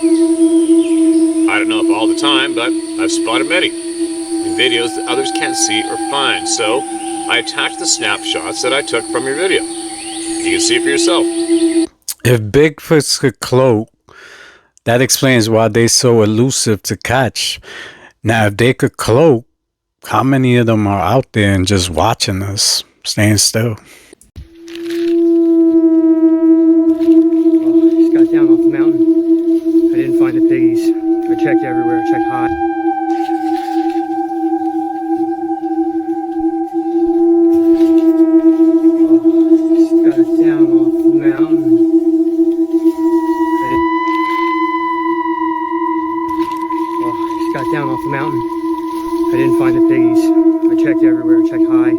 I don't know if all the time, but I've spotted many in videos that others can't see or find. So I attached the snapshots that I took from your video. You can see it for yourself. If Bigfoots could cloak, that explains why they're so elusive to catch. Now, if they could cloak, how many of them are out there and just watching us, staying still? Just got down off the mountain. I didn't find the piggies. I checked everywhere. I checked high. Just got down off the mountain. Just got down off the mountain. I didn't find the piggies. I checked everywhere. I checked high,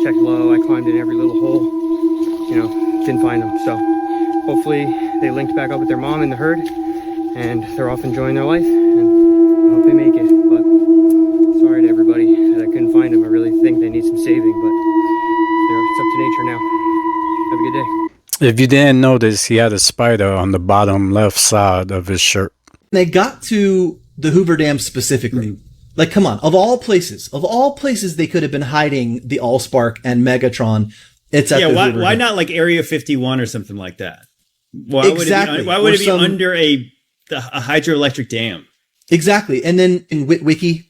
checked low. I climbed in every little hole. You know, didn't find them. So hopefully they linked back up with their mom in the herd and they're off enjoying their life. And I hope they make it. But sorry to everybody that I couldn't find them. I really think they need some saving, but it's up to nature now. Have a good day. If you didn't notice, he had a spider on the bottom left side of his shirt. They got to the Hoover Dam specifically. Like, come on, of all places they could have been hiding the Allspark and Megatron. It's at the Hoover why Dam. not like Area 51 or something like that? Why Exactly. why would Or it be some- under a hydroelectric dam? Exactly. And then in Witwicky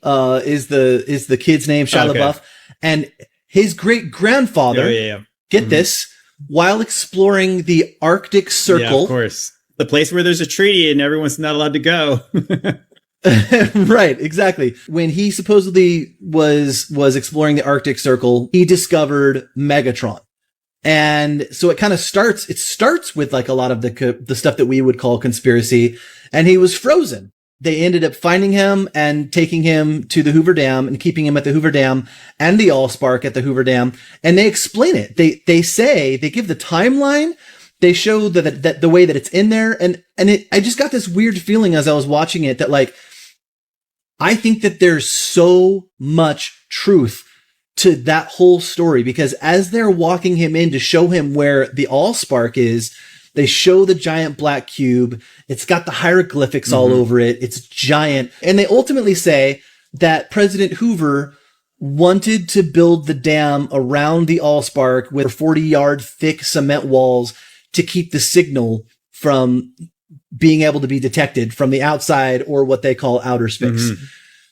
is the kid's name, Shia Okay. LaBeouf, and his great grandfather. Oh, yeah. Get this, while exploring the Arctic Circle. Yeah, of course. The place where there's a treaty and everyone's not allowed to go. Right, exactly. When he supposedly was exploring the Arctic Circle, he discovered Megatron. And so it kind of starts with like a lot of the stuff that we would call conspiracy, and he was frozen. They ended up finding him and taking him to the Hoover Dam and keeping him at the Hoover Dam and the Allspark at the Hoover Dam. And they explain it. They say, they give the timeline. They show that the way that it's in there. And I just got this weird feeling as I was watching it that like, I think that there's so much truth to that whole story, because as they're walking him in to show him where the Allspark is, they show the giant black cube. It's got the hieroglyphics all over it. It's giant. And they ultimately say that President Hoover wanted to build the dam around the Allspark with 40-yard thick cement walls to keep the signal from being able to be detected from the outside or what they call outer space.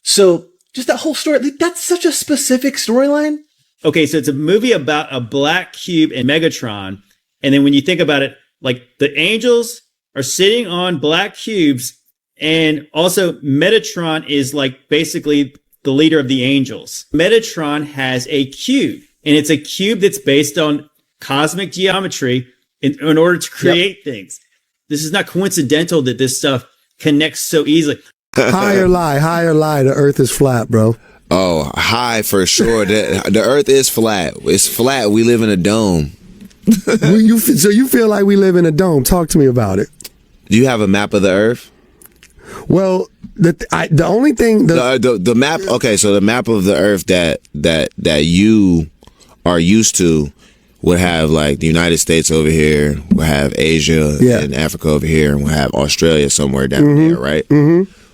So just that whole story, that's such a specific storyline. Okay, so it's a movie about a black cube and Megatron. And then when you think about it, like the angels are sitting on black cubes, and also Metatron is like basically the leader of the angels. Metatron has a cube, and it's a cube that's based on cosmic geometry in order to create things. This is not coincidental that this stuff connects so easily. Higher lie, the earth is flat, bro. Oh, high for sure. The earth is flat. It's flat. We live in a dome. So you feel like we live in a dome. Talk to me about it. Do you have a map of the earth? Well, the only thing... The map... Okay, so the map of the earth that you are used to would have like the United States over here, we'll have Asia and Africa over here, and we'll have Australia somewhere down there, right?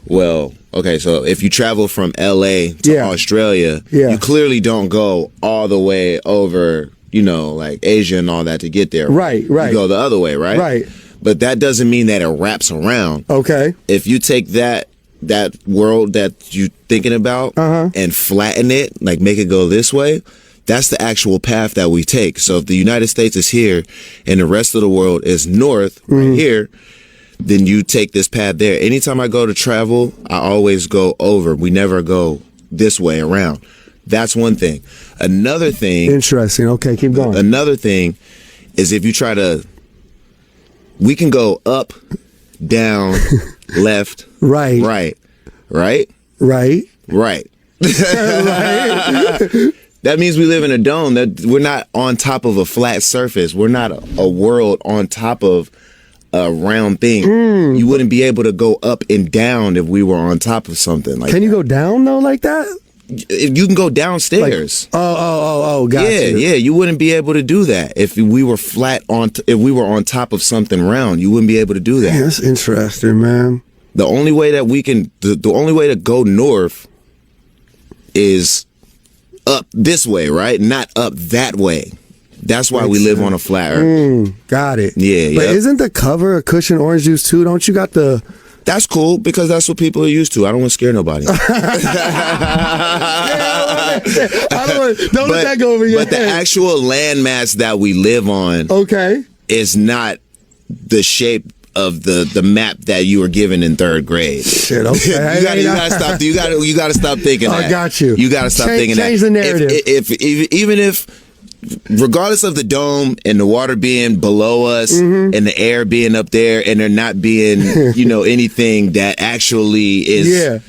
Well, okay, so if you travel from LA to Australia, you clearly don't go all the way over, like Asia and all that to get there. Right. You go the other way, right? Right. But that doesn't mean that it wraps around. Okay. If you take that world that you're thinking about and flatten it, like make it go this way, that's the actual path that we take. So if the United States is here and the rest of the world is north right here, then you take this path there. Anytime I go to travel, I always go over. We never go this way around. That's one thing. Another thing. Interesting. Okay, keep going. Another thing is if you try to, we can go up, down, left, right. That means we live in a dome. That we're not on top of a flat surface. We're not a world on top of a round thing. You wouldn't be able to go up and down if we were on top of something like that. Can you go down though like that? You can go downstairs. Like, got you. Yeah, you wouldn't be able to do that if we were if we were on top of something round. You wouldn't be able to do that. Man, that's interesting, man. The only way that we can, the only way to go north is up this way, right? Not up that way. That's why we live on a flat earth. Got it. Yeah. But isn't the cover a cushion orange juice too? Don't you got the... That's cool because that's what people are used to. I don't want to scare nobody. Don't let that go over your head. But the actual landmass that we live on is not the shape of the map that you were given in third grade. Shit, okay. you gotta stop thinking that. I got you. You gotta stop thinking that. Change the narrative. Even if regardless of the dome and the water being below us and the air being up there and there not being, anything that actually is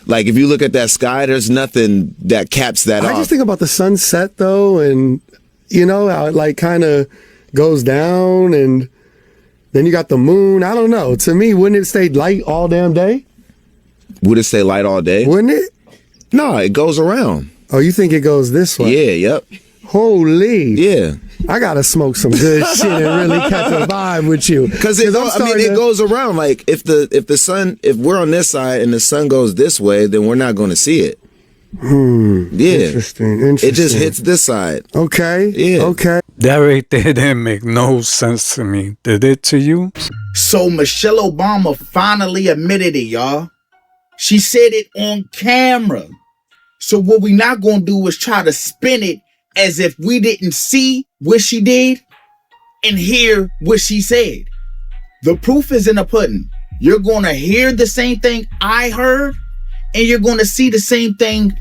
like if you look at that sky, there's nothing that caps that off. I just think about the sunset though, and how it like kind of goes down and then you got the moon. I don't know. To me, wouldn't it stay light all damn day? Would it stay light all day? Wouldn't it? No, it goes around. Oh, you think it goes this way? Yeah, yep. Holy. Yeah. I gotta smoke some good shit and really catch a vibe with you. Because it goes around. Like if we're on this side and the sun goes this way, then we're not going to see it. Yeah. Interesting. It just hits this side. Okay. Yeah. Okay. That right there didn't make no sense to me. Did it to you? So Michelle Obama finally admitted it, y'all. She said it on camera. So what we not gonna do is try to spin it as if we didn't see what she did and hear what she said. The proof is in the pudding. You're gonna hear the same thing I heard, and you're gonna see the same thing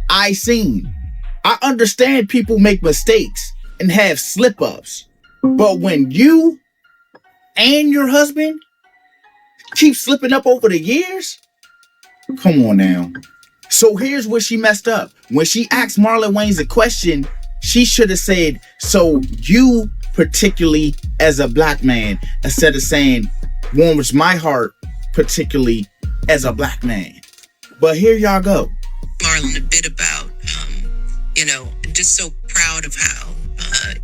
I seen. I understand people make mistakes and have slip-ups, but when you and your husband keep slipping up over the years, come on now. So here's where she messed up. When she asked Marlon Wayans a question, she should have said, so you particularly as a black man, instead of saying, warms my heart particularly as a black man. But here y'all go. Marlon, a bit about, just so proud of how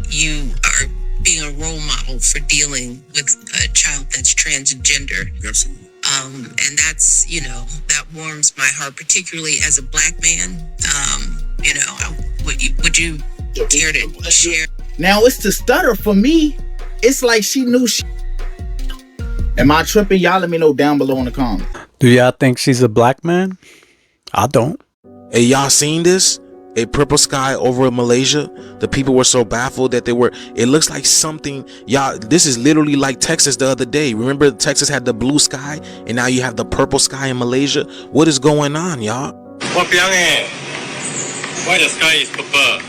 you are being a role model for dealing with a child that's transgender. Absolutely. And that's, that warms my heart, particularly as a black man. Would you care to share? Now it's the stutter for me It's like she knew she. Am I tripping? Y'all let me know down below in the comments. Do y'all think she's a black man? I don't. Hey, y'all seen this? A purple sky over Malaysia. The people were so baffled that it looks like something. Y'all, this is literally like Texas the other day. Remember Texas had the blue sky and now you have the purple sky in Malaysia? What is going on, y'all? Why the sky is purple?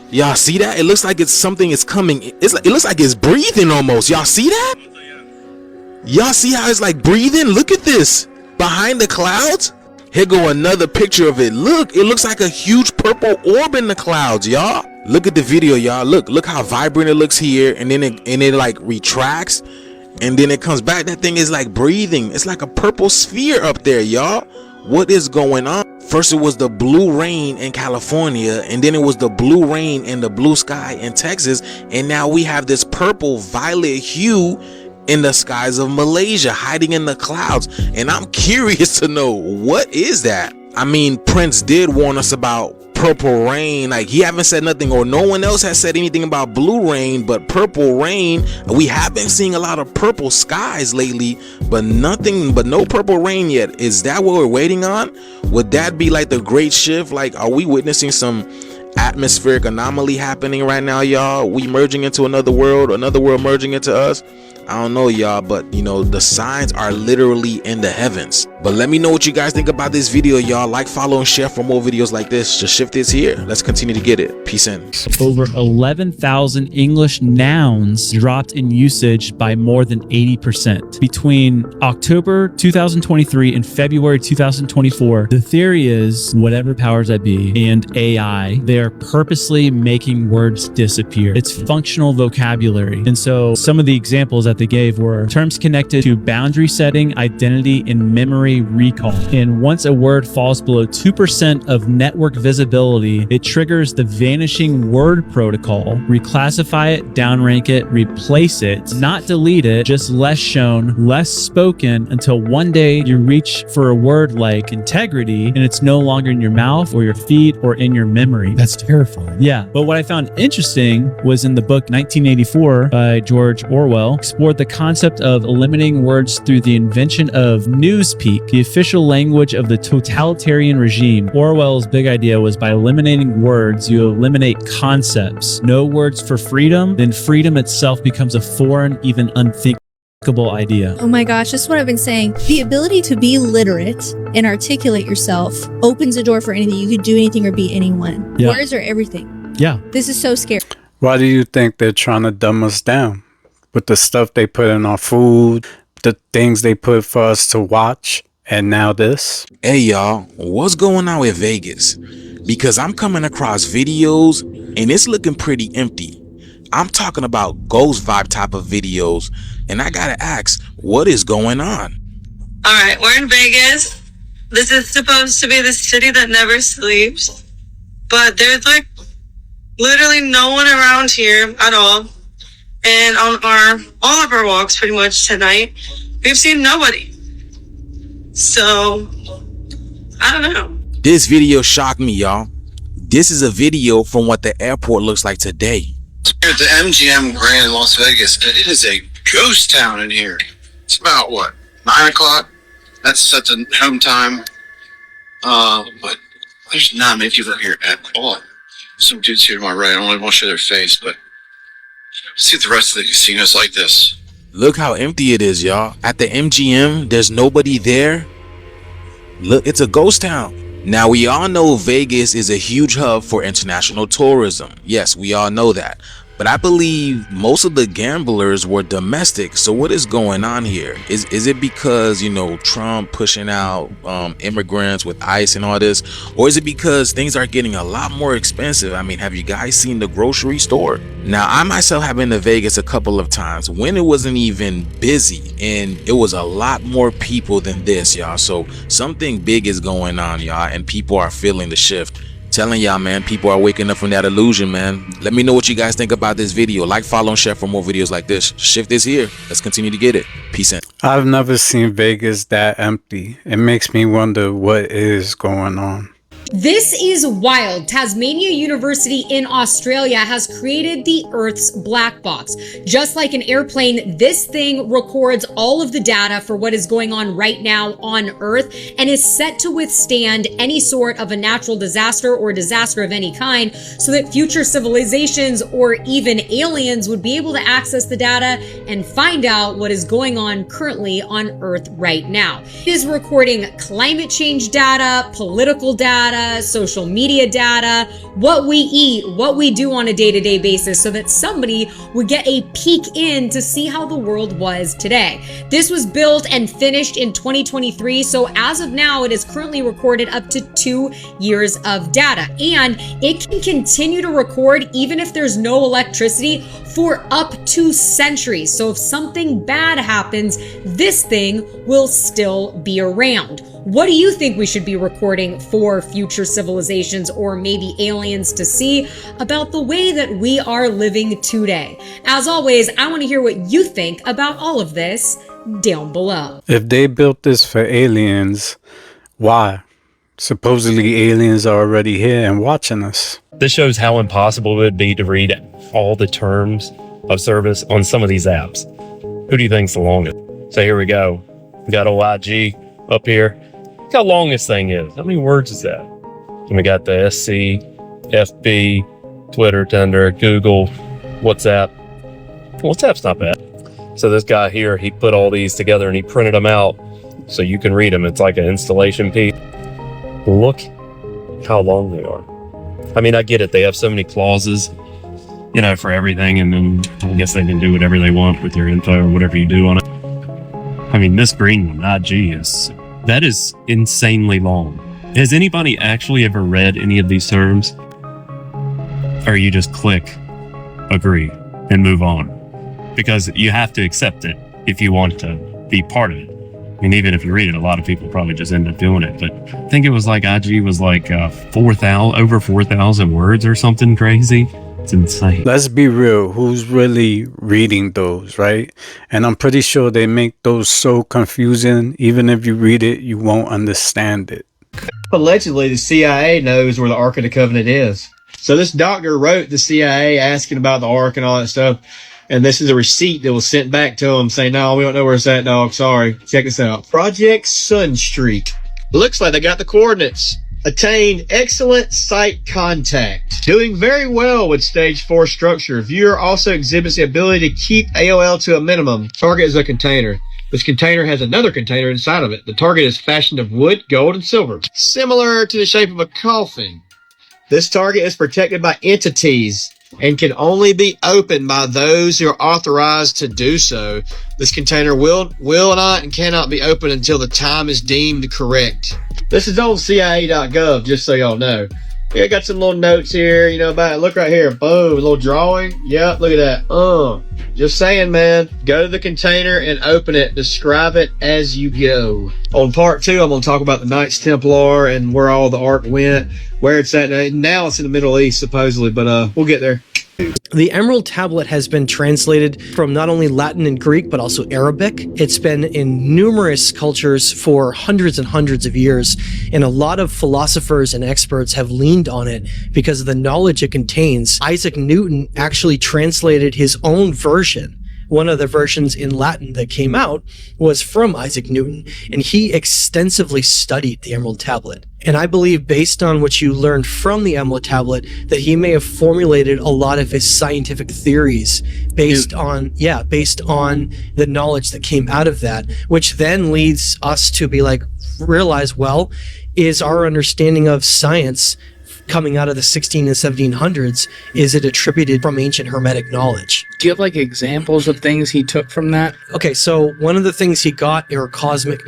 Y'all see that? It looks like it's something is coming. It looks like it's breathing almost. Y'all see that? Y'all see how it's like breathing? Look at this. Behind the clouds? Here go another picture of it. Look, it looks like a huge purple orb in the clouds, y'all. Look at the video, y'all. Look how vibrant it looks here, and then it like retracts, and then it comes back. That thing is like breathing. It's like a purple sphere up there, y'all. What is going on? First it was the blue rain in California, and then it was the blue rain and the blue sky in Texas, and now we have this purple violet hue in the skies of Malaysia, hiding in the clouds. And I'm curious to know, what is that? I mean, Prince did warn us about purple rain. Like, he haven't said nothing, or no one else has said anything about blue rain, but purple rain, we have been seeing a lot of purple skies lately, but no purple rain yet. Is that what we're waiting on? Would that be like the great shift? Like, are we witnessing some atmospheric anomaly happening right now, y'all? We merging into another world merging into us? I don't know, y'all, but you know, the signs are literally in the heavens. But let me know what you guys think about this video, y'all. Like, follow, and share for more videos like this. Just shift this here. Let's continue to get it. Peace in. Over 11,000 English nouns dropped in usage by more than 80%. Between October 2023 and February 2024, the theory is whatever powers that be and AI, they are purposely making words disappear. It's functional vocabulary. And so some of the examples that they gave were terms connected to boundary setting, identity, and memory recall. And once a word falls below 2% of network visibility, it triggers the vanishing word protocol. Reclassify it, downrank it, replace it, not delete it, just less shown, less spoken, until one day you reach for a word like integrity and it's no longer in your mouth or your feet or in your memory. That's terrifying. Yeah. But what I found interesting was in the book 1984 by George Orwell, explored the concept of eliminating words through the invention of newspeak, the official language of the totalitarian regime. Orwell's big idea was by eliminating words, you eliminate concepts. No words for freedom, then freedom itself becomes a foreign, even unthinkable idea. Oh my gosh, that's what I've been saying. The ability to be literate and articulate yourself opens a door for anything. You could do anything or be anyone. Yeah. Words are everything. Yeah. This is so scary. Why do you think they're trying to dumb us down? With the stuff they put in our food, the things they put for us to watch, and now this? Hey y'all, what's going on with Vegas? Because I'm coming across videos and it's looking pretty empty. I'm talking about ghost vibe type of videos, and I gotta ask, what is going on? All right, we're in Vegas. This is supposed to be the city that never sleeps, but there's like literally no one around here at all. And on all of our walks pretty much tonight, we've seen nobody. So, I don't know. This video shocked me, y'all. This is a video from what the airport looks like today. Here at the MGM Grand in Las Vegas, it is a ghost town in here. It's about, what, 9 o'clock? That's set the home time. But there's not many people here at all. Some dudes here to my right, I don't really want to show their face, but see if the rest of the casino's like this. Look how empty it is, y'all. At the MGM, there's nobody there. Look, it's a ghost town. Now, we all know Vegas is a huge hub for international tourism. Yes, we all know that. But I believe most of the gamblers were domestic. So what is going on here? Is it because, you know, Trump pushing out immigrants with ICE and all this? Or is it because things are getting a lot more expensive? I mean, have you guys seen the grocery store? Now, I myself have been to Vegas a couple of times when it wasn't even busy, and it was a lot more people than this, y'all. So something big is going on, y'all, and people are feeling the shift. Telling y'all, man, people are waking up from that illusion, man. Let me know what you guys think about this video. Like, follow, and share for more videos like this. Shift is here. Let's continue to get it. Peace in. I've never seen Vegas that empty. It makes me wonder what is going on. This is wild. Tasmania University in Australia has created the Earth's black box. Just like an airplane, this thing records all of the data for what is going on right now on Earth and is set to withstand any sort of a natural disaster or disaster of any kind, so that future civilizations or even aliens would be able to access the data and find out what is going on currently on Earth right now. It is recording climate change data, political data, social media data, what we eat, what we do on a day-to-day basis, so that somebody would get a peek in to see how the world was today. This was built and finished in 2023, so as of now, it is currently recorded up to 2 years of data, and it can continue to record even if there's no electricity for up to centuries. So if something bad happens, this thing will still be around. What do you think we should be recording for future civilizations or maybe aliens to see about the way that we are living today? As always, I want to hear what you think about all of this down below. If they built this for aliens, why? Supposedly aliens are already here and watching us. This shows how impossible it would be to read all the terms of service on some of these apps. Who do you think's the longest? So here we go. We got old IG up here. Look how long this thing is. How many words is that? And we got the SC, FB, Twitter, Tinder, Google, WhatsApp. WhatsApp's not bad. So this guy here, he put all these together and he printed them out so you can read them. It's like an installation piece. Look how long they are. I mean, I get it. They have so many clauses, you know, for everything. And then I guess they can do whatever they want with your info or whatever you do on it. I mean, this green one, IG, that is insanely long. Has anybody actually ever read any of these terms? Or you just click agree and move on? Because you have to accept it if you want to be part of it. I mean, even if you read it, a lot of people probably just end up doing it. But I think it was like IG was like over 4,000 words or something crazy. It's insane. Let's be real. Who's really reading those, right? And I'm pretty sure they make those so confusing. Even if you read it, you won't understand it. Allegedly, the CIA knows where the Ark of the Covenant is. So this doctor wrote the CIA asking about the Ark and all that stuff. And this is a receipt that was sent back to him saying, no, we don't know where it's at, dog. Sorry. Check this out. Project Sunstreak. Looks like they got the coordinates. Attained excellent site contact. Doing very well with stage 4 structure. Viewer also exhibits the ability to keep AOL to a minimum. Target is a container. This container has another container inside of it. The target is fashioned of wood, gold, and silver. Similar to the shape of a coffin. This target is protected by entities and can only be opened by those who are authorized to do so. This container will not and cannot be opened until the time is deemed correct. This is on CIA.gov, just so y'all know. Yeah, I got some little notes here, you know, about it. Look right here. Boom, a little drawing. Yep, look at that. Just saying, man. Go to the container and open it. Describe it as you go. On part 2, I'm going to talk about the Knights Templar and where all the Ark went, where it's at. Now it's in the Middle East, supposedly, but we'll get there. The Emerald Tablet has been translated from not only Latin and Greek, but also Arabic. It's been in numerous cultures for hundreds and hundreds of years, and a lot of philosophers and experts have leaned on it because of the knowledge it contains. Isaac Newton actually translated his own version. One of the versions in Latin that came out was from Isaac Newton, and he extensively studied the Emerald Tablet. And I believe, based on what you learned from the Emerald Tablet, that he may have formulated a lot of his scientific theories based on the knowledge that came out of that, which then leads us to be like, realize, well, is our understanding of science coming out of the 16 and 1700s, is it attributed from ancient Hermetic knowledge? Do you have like examples of things he took from that? Okay, so one of the things he got are cosmic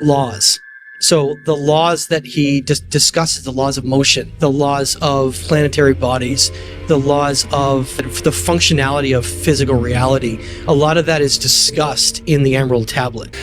laws. So the laws that he discusses, the laws of motion, the laws of planetary bodies, the laws of the functionality of physical reality, a lot of that is discussed in the Emerald Tablet.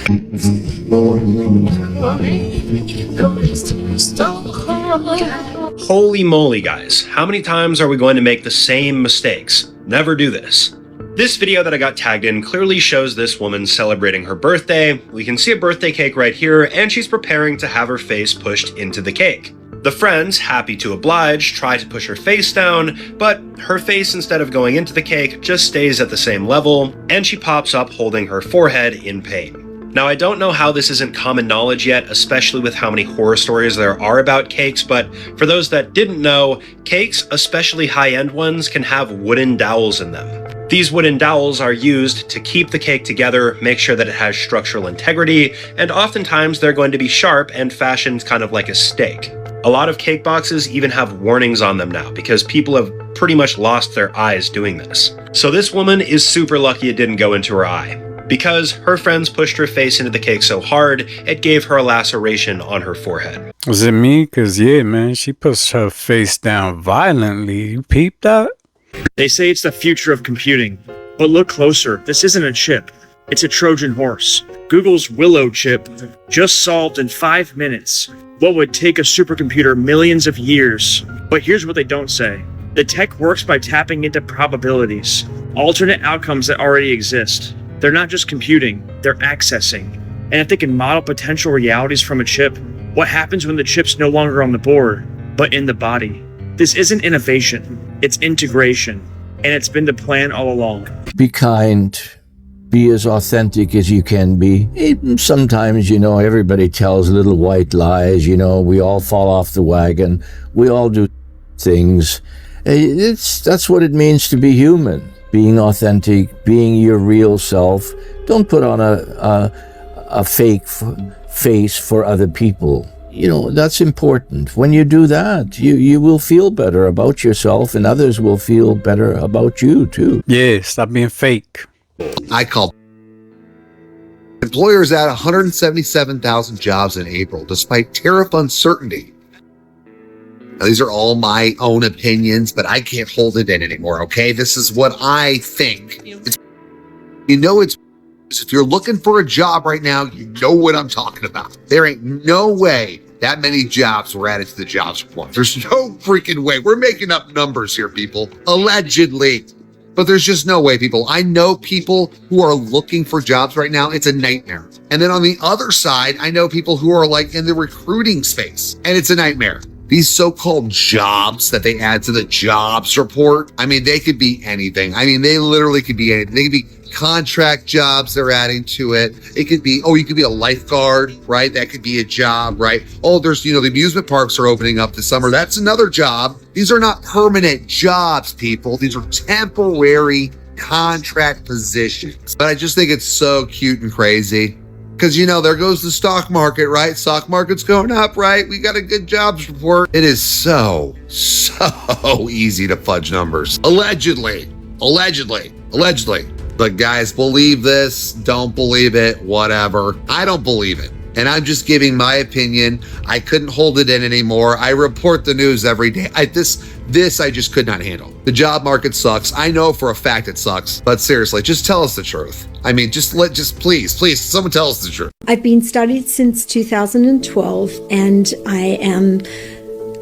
Holy moly, guys. How many times are we going to make the same mistakes? Never do this. This video that I got tagged in clearly shows this woman celebrating her birthday. We can see a birthday cake right here, and she's preparing to have her face pushed into the cake. The friends, happy to oblige, try to push her face down, but her face, instead of going into the cake, just stays at the same level, and she pops up holding her forehead in pain. Now, I don't know how this isn't common knowledge yet, especially with how many horror stories there are about cakes, but for those that didn't know, cakes, especially high-end ones, can have wooden dowels in them. These wooden dowels are used to keep the cake together, make sure that it has structural integrity, and oftentimes they're going to be sharp and fashioned kind of like a steak. A lot of cake boxes even have warnings on them now because people have pretty much lost their eyes doing this. So this woman is super lucky it didn't go into her eye. Because her friends pushed her face into the cake so hard, it gave her a laceration on her forehead. Was it me? Cause yeah, man, she pushed her face down violently. You peeped that? They say it's the future of computing, but look closer. This isn't a chip. It's a Trojan horse. Google's Willow chip just solved in 5 minutes what would take a supercomputer millions of years. But here's what they don't say. The tech works by tapping into probabilities, alternate outcomes that already exist. They're not just computing, they're accessing. And if they can model potential realities from a chip, what happens when the chip's no longer on the board, but in the body? This isn't innovation, it's integration. And it's been the plan all along. Be kind. Be as authentic as you can be. Sometimes, everybody tells little white lies, we all fall off the wagon. We all do things. That's what it means to be human. Being authentic, being your real self. Don't put on a fake face for other people. That's important. When you do that, you will feel better about yourself and others will feel better about you too. Yeah, stop being fake. I call employers add 177,000 jobs in April despite tariff uncertainty. Now, these are all my own opinions, but I can't hold it in anymore, okay? This is what I think. It's if you're looking for a job right now, you know what I'm talking about. There ain't no way that many jobs were added to the jobs report. There's no freaking way. We're making up numbers here, people. Allegedly. But there's just no way, people. I know people who are looking for jobs right now. It's a nightmare. And then on the other side, I know people who are like in the recruiting space, and it's a nightmare. These so-called jobs that they add to the jobs report, they could be anything. They literally could be anything. They could be contract jobs they're adding to it. It could be, you could be a lifeguard, right? That could be a job, right? There's, the amusement parks are opening up this summer. That's another job. These are not permanent jobs, people. These are temporary contract positions. But I just think it's so cute and crazy. Because, there goes the stock market, right? Stock market's going up, right? We got a good jobs report. It is so easy to fudge numbers. Allegedly. But guys, believe this, don't believe it, whatever. I don't believe it. And I'm just giving my opinion. I couldn't hold it in anymore. I report the news every day. This I just could not handle. The job market sucks. I know for a fact it sucks. But seriously, just tell us the truth. Please, someone tell us the truth. I've been studied since 2012, and I am,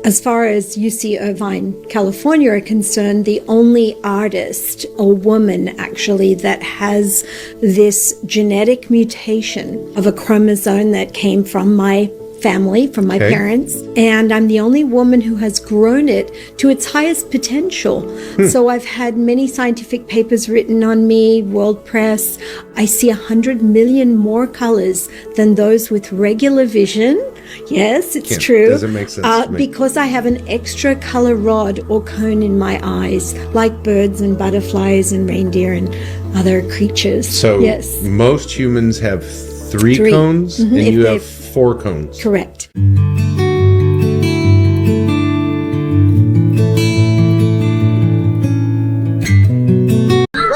as far as UC Irvine, California are concerned, the only artist, a woman actually, that has this genetic mutation of a chromosome that came from my family, from my parents, and I'm the only woman who has grown it to its highest potential. So I've had many scientific papers written on me, World Press. I see 100 million more colors than those with regular vision. Yes, it's true. Doesn't make sense to me. Because I have an extra color rod or cone in my eyes, like birds and butterflies and reindeer and other creatures. So yes, most humans have three cones, and you have 4 cones. Correct. Bro,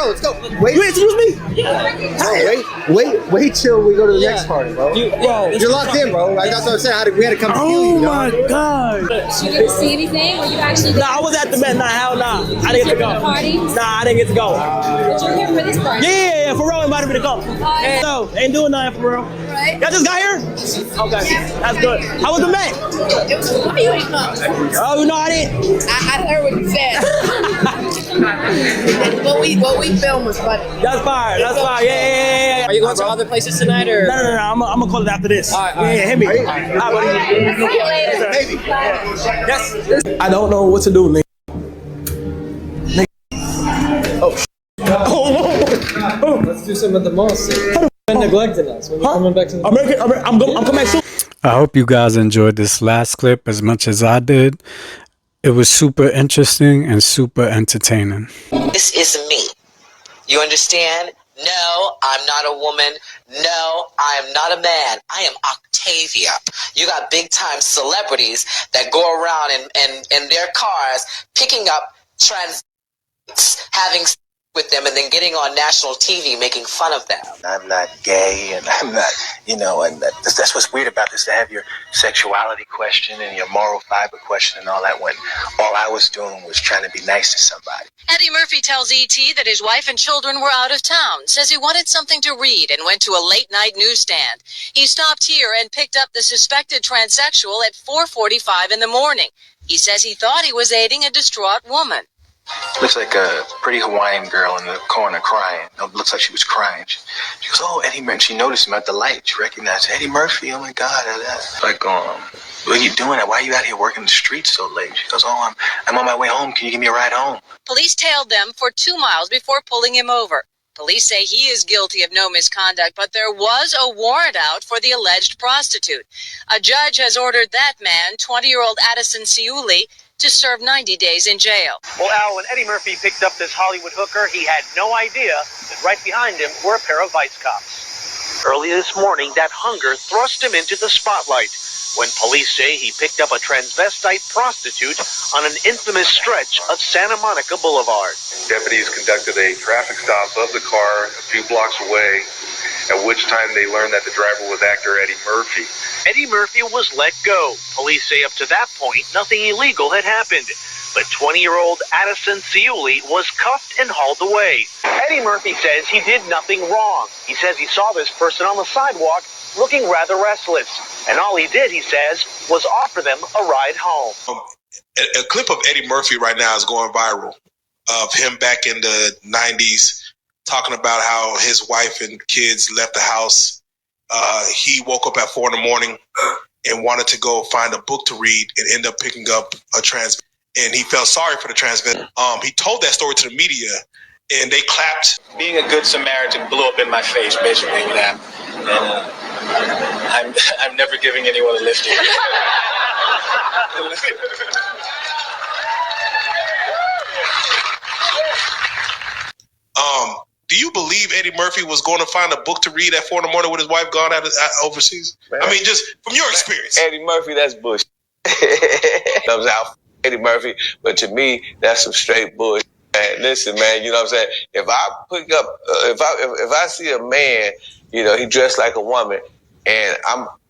let's go. Wait, excuse me? Hey, wait till we go to the next party, bro. You're locked in, bro. That's what I'm saying. We had to come to you. Oh my god. You didn't see anything? Were you actually? Nah, I was at the bed. Nah, hell nah. I didn't get to go. Party? Nah, I didn't get to go. But you're here for this party? Yeah, for real. Invited me to come. And so, ain't doing nothing for real. Right. Y'all just got here? Okay, that's good. How was the match? It was fun. You ain't come. Oh, no, I didn't. I heard what you said. What we filmed was funny. That's fire. That's fire. Yeah. Are you going to other places tonight, or? No. I'm gonna call it after this. All right. Hit me. See you later. Maybe. Yes. I don't know what to do, nigga. Oh. Let's do some at the mall. You've been neglecting us. When you're coming back to the I'm coming back soon. I hope you guys enjoyed this last clip as much as I did. It was super interesting and super entertaining. This is me. You understand? No, I'm not a woman. No, I am not a man. I am Octavia. You got big time celebrities that go around in their cars picking up trans, having sex with them, and then getting on national TV making fun of them. I'm not gay, and I'm not, and that's what's weird about this, to have your sexuality question and your moral fiber question and all that, when all I was doing was trying to be nice to somebody. Eddie Murphy tells E.T. that his wife and children were out of town, says he wanted something to read and went to a late-night newsstand. He stopped here and picked up the suspected transsexual at 4:45 in the morning. He says he thought he was aiding a distraught woman. Looks like a pretty Hawaiian girl in the corner crying. No, looks like she was crying. She goes, "Oh, Eddie Murphy." She noticed him at the light. She recognized Eddie Murphy. Oh my God. Like, what are you doing? Why are you out here working the streets so late? She goes, "Oh, I'm on my way home. Can you give me a ride home?" Police tailed them for 2 miles before pulling him over. Police say he is guilty of no misconduct, but there was a warrant out for the alleged prostitute. A judge has ordered that man, 20-year-old Addison Ciuli, to serve 90 days in jail. Well, Al, when Eddie Murphy picked up this Hollywood hooker, he had no idea that right behind him were a pair of vice cops. Early this morning, that hunger thrust him into the spotlight when police say he picked up a transvestite prostitute on an infamous stretch of Santa Monica Boulevard. Deputies conducted a traffic stop of the car a few blocks away, at which time they learned that the driver was actor Eddie Murphy. Eddie Murphy was let go. Police say up to that point, nothing illegal had happened. But 20-year-old Addison Ciuli was cuffed and hauled away. Eddie Murphy says he did nothing wrong. He says he saw this person on the sidewalk looking rather restless. And all he did, he says, was offer them a ride home. A clip of Eddie Murphy right now is going viral, of him back in the 90s talking about how his wife and kids left the house. He woke up at 4 in the morning and wanted to go find a book to read and end up picking up a trans. And he felt sorry for the transvestite. He told that story to the media, and they clapped. Being a good Samaritan blew up in my face, basically, with that. And I'm never giving anyone a lift here. Do you believe Eddie Murphy was going to find a book to read at 4 in the morning with his wife gone out overseas? Man. I mean, just from your experience. Eddie Murphy, that's bullshit. I was out Eddie Murphy, but to me, that's some straight bullshit. Man, listen, man, you know what I'm saying? If I pick up, if I see a man, he dressed like a woman, and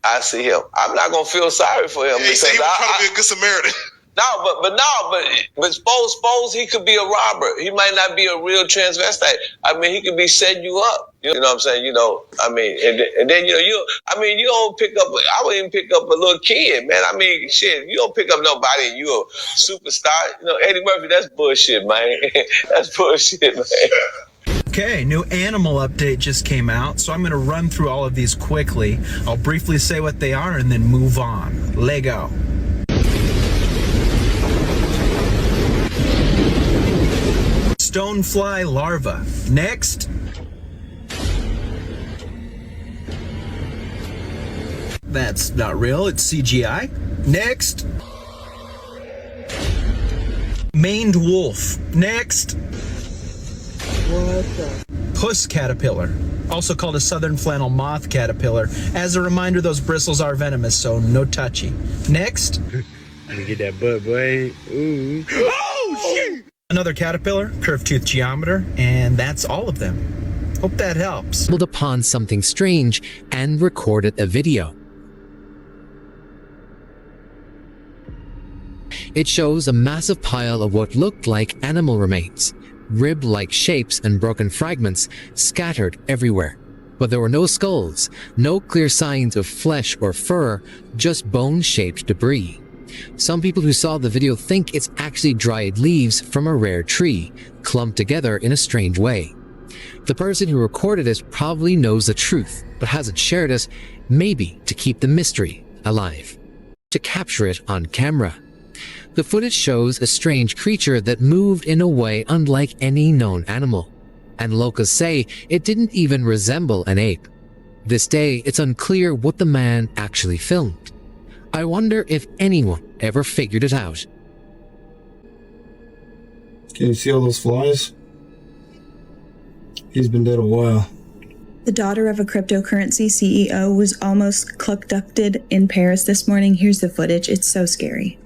I see him, I'm not gonna feel sorry for him. Yeah, he said he was trying to be a good Samaritan. But suppose he could be a robber. He might not be a real transvestite. I mean, he could be setting you up. You know what I'm saying? And then you don't pick up. I wouldn't even pick up a little kid, man. I mean, shit, you don't pick up nobody and you a superstar. Eddie Murphy, that's bullshit, man. That's bullshit, man. Okay, new animal update just came out, so I'm going to run through all of these quickly. I'll briefly say what they are and then move on. Lego. Stonefly larva. Next. That's not real, it's CGI. Next. Maned wolf. Next. What the? Puss caterpillar, also called a southern flannel moth caterpillar. As a reminder, those bristles are venomous, so no touchy. Next. Let me get that butt, boy. Ooh. Oh, shit! Another caterpillar, curved tooth geometer, and that's all of them. Hope that helps. Stumbled upon something strange and recorded a video. It shows a massive pile of what looked like animal remains, rib-like shapes and broken fragments scattered everywhere. But there were no skulls, no clear signs of flesh or fur, just bone-shaped debris. Some people who saw the video think it's actually dried leaves from a rare tree, clumped together in a strange way. The person who recorded it probably knows the truth, but hasn't shared it, maybe to keep the mystery alive, to capture it on camera. The footage shows a strange creature that moved in a way unlike any known animal, and locals say it didn't even resemble an ape. This day, it's unclear what the man actually filmed. I wonder if anyone ever figured it out. Can you see all those flies? He's been dead a while. The daughter of a cryptocurrency CEO was almost abducted in Paris this morning. Here's the footage. It's so scary.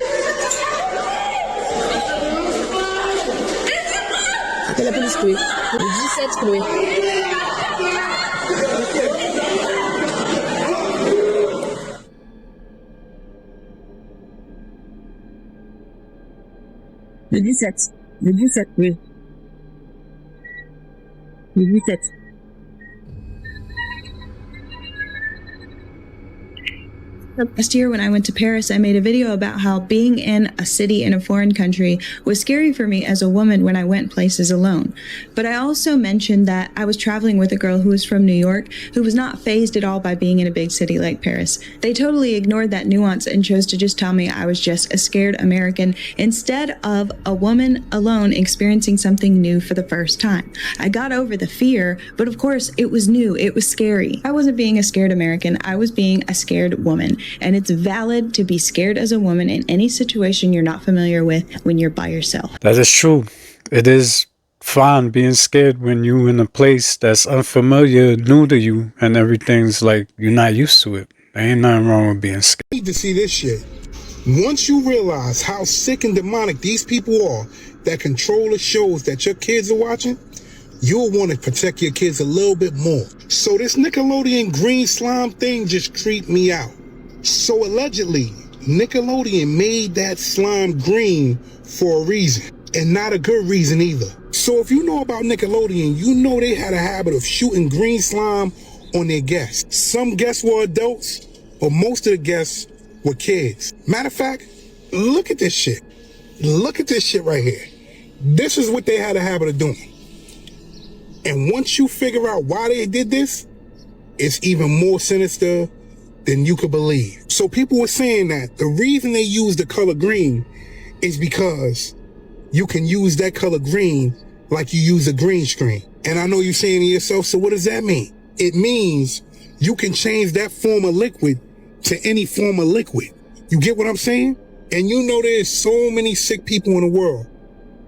Last year when I went to Paris, I made a video about how being in a city in a foreign country was scary for me as a woman when I went places alone. But I also mentioned that I was traveling with a girl who was from New York who was not fazed at all by being in a big city like Paris. They totally ignored that nuance and chose to just tell me I was just a scared American instead of a woman alone experiencing something new for the first time. I got over the fear, but of course it was new, it was scary. I wasn't being a scared American, I was being a scared woman. And it's valid to be scared as a woman in any situation you're not familiar with when you're by yourself. That is true. It is fine being scared when you're in a place that's unfamiliar, new to you, and everything's like you're not used to it. There ain't nothing wrong with being scared. You need to see this shit. Once you realize how sick and demonic these people are that control the shows that your kids are watching, you'll want to protect your kids a little bit more. So this Nickelodeon green slime thing just creeped me out. So allegedly, Nickelodeon made that slime green for a reason, and not a good reason either. So if you know about Nickelodeon, you know they had a habit of shooting green slime on their guests. Some guests were adults, but most of the guests were kids. Matter of fact, look at this shit. Look at this shit right here. This is what they had a habit of doing. And once you figure out why they did this, it's even more sinister than you could believe. So people were saying that the reason they use the color green is because you can use that color green like you use a green screen. And I know you're saying to yourself, so what does that mean? It means you can change that form of liquid to any form of liquid. You get what I'm saying? And you know there's so many sick people in the world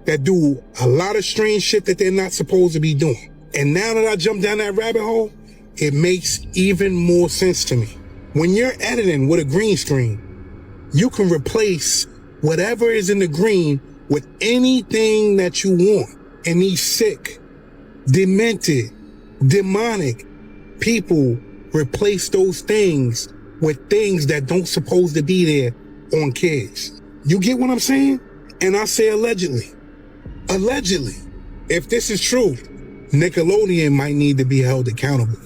that do a lot of strange shit that they're not supposed to be doing. And now that I jumped down that rabbit hole, it makes even more sense to me. When you're editing with a green screen, you can replace whatever is in the green with anything that you want. And these sick, demented, demonic people replace those things with things that don't supposed to be there on kids. You get what I'm saying? And I say allegedly. Allegedly. If this is true, Nickelodeon might need to be held accountable.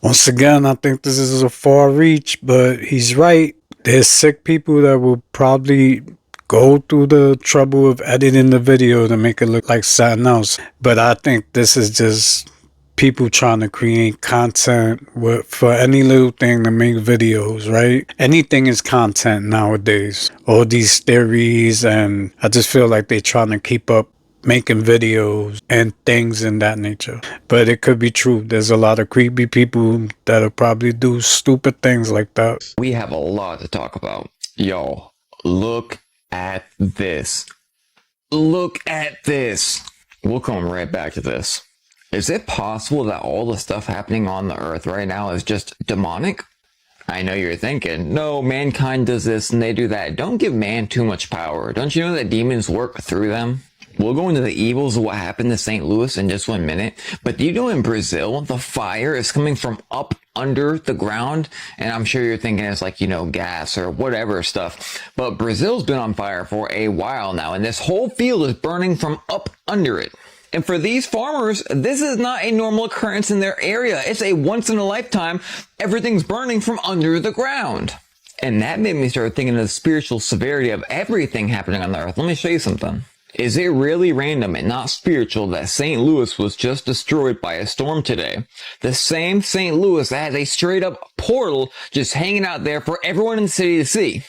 Once again, I think this is a far reach, but he's right. There's sick people that will probably go through the trouble of editing the video to make it look like something else. But I think this is just people trying to create content for any little thing to make videos, right? Anything is content nowadays. All these theories, and I just feel like they're trying to keep up making videos and things in that nature. But it could be true. There's a lot of creepy people that'll probably do stupid things like that. We have a lot to talk about. Yo, look at this. Look at this. We'll come right back to this. Is it possible that all the stuff happening on the earth right now is just demonic? I know you're thinking, no, mankind does this and they do that. Don't give man too much power. Don't you know that demons work through them? We'll go into the evils of what happened to St. Louis in just 1 minute. But do you know in Brazil, the fire is coming from up under the ground? And I'm sure you're thinking it's like, you know, gas or whatever stuff. But Brazil's been on fire for a while now. And this whole field is burning from up under it. And for these farmers, this is not a normal occurrence in their area. It's a once in a lifetime, everything's burning from under the ground. And that made me start thinking of the spiritual severity of everything happening on the earth. Let me show you something. Is it really random and not spiritual that St. Louis was just destroyed by a storm today? The same St. Louis that has a straight up portal just hanging out there for everyone in the city to see.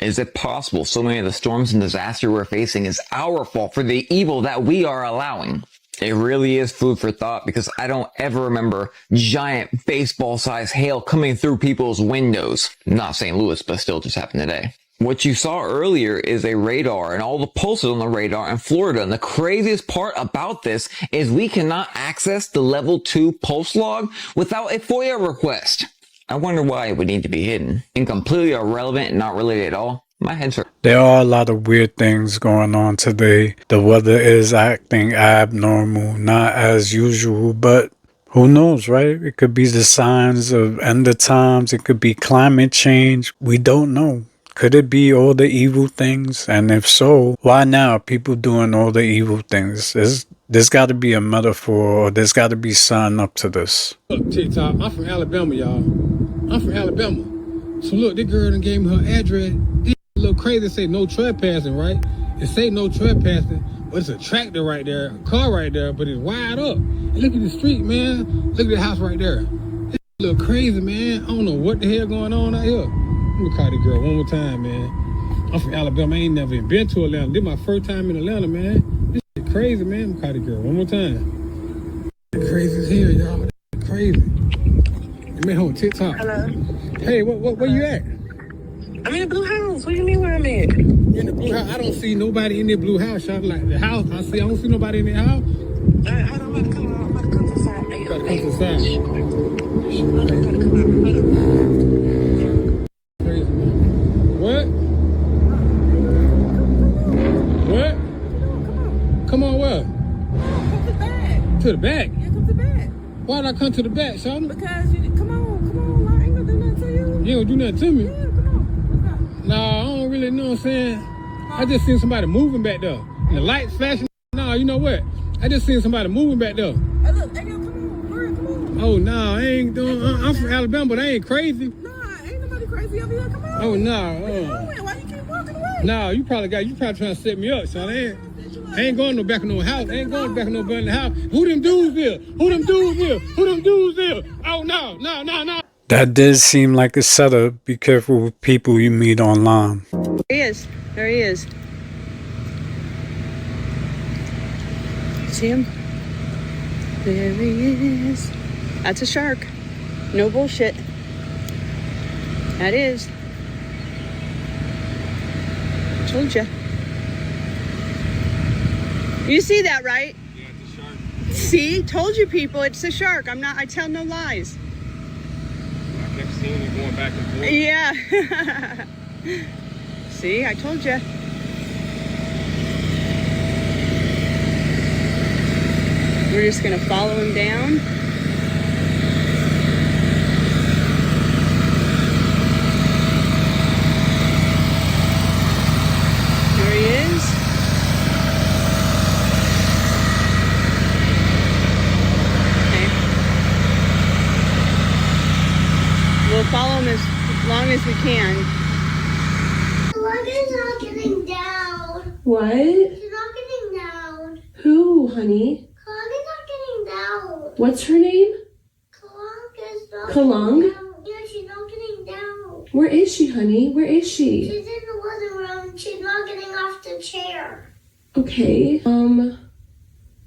Is it possible so many of the storms and disaster we're facing is our fault for the evil that we are allowing? It really is food for thought, because I don't ever remember giant baseball-sized hail coming through people's windows. Not St. Louis, but still just happened today. What you saw earlier is a radar and all the pulses on the radar in Florida. And the craziest part about this is we cannot access the level 2 pulse log without a FOIA request. I wonder why it would need to be hidden. And completely irrelevant and not related at all. My head's hurt. There are a lot of weird things going on today. The weather is acting abnormal, not as usual, but who knows, right? It could be the signs of end of times. It could be climate change. We don't know. Could it be all the evil things? And if so, why now are people doing all the evil things? There's got to be a metaphor, or there's got to be something up to this. Look, TikTok, I'm from Alabama, y'all. I'm from Alabama. So look, this girl done gave me her address. This a little crazy, say no trespassing, right? It say no trespassing, but it's a tractor right there, a car right there, but it's wide up. And look at the street, man. Look at the house right there. This a little crazy, man. I don't know what the hell going on out here. Let me call this girl one more time, man. I'm from Alabama. I ain't never even been to Atlanta. This is my first time in Atlanta, man. This is crazy, man. I'm gonna call this girl one more time. Crazy as hell, y'all. This is crazy. You met her on TikTok. Hello. Hey, where you at? I'm in the blue house. What do you mean where I'm at? You in the blue house? I don't see nobody in the blue house. Y'all like the house. I don't see nobody in the house. Hold on, I'm about to come out. I'm about to come to the side. You gotta come to the side. I'm about to come out. Crazy, man. What? What? Come on where? Come to the back. To the back? Yeah, come to the back. Why'd I come to the back, son? Because you come on. I ain't gonna do nothing to you. You ain't gonna do nothing to me? Yeah, come on. Nah, I don't really know what I'm saying. I just seen somebody moving back there. And the lights flashing. Nah, you know what? I just seen somebody moving back there. Hey, look, hey, yo, come on. Hurry, come on. Oh, nah, I ain't doing. I'm from Alabama, but I ain't crazy. Nah, ain't nobody crazy over here. Come on. Oh, nah. Why you keep walking away? Nah, you probably trying to set me up, son. I ain't going no back in no house. I ain't going back in no burning house. Who them dudes here? Who them dudes here? Oh, no. That did seem like a setup. Be careful with people you meet online. There he is. There he is. See him? There he is. That's a shark. No bullshit. That is. Told ya. You see that, right? Yeah, it's a shark. See? Told you people, it's a shark. I tell no lies. I kept seeing it going back and forth. Yeah. See, I told you. We're just gonna follow him down. There he is. Okay. We'll follow him as long as we can. Logan's not getting down. What? She's not getting down. Who, honey? Logan's not getting down. What's her name? Kalong is not Kalong? getting down. Yeah, she's not getting down. Where is she, honey? Where is she? She's in the living room. She's not getting off the chair. Okay.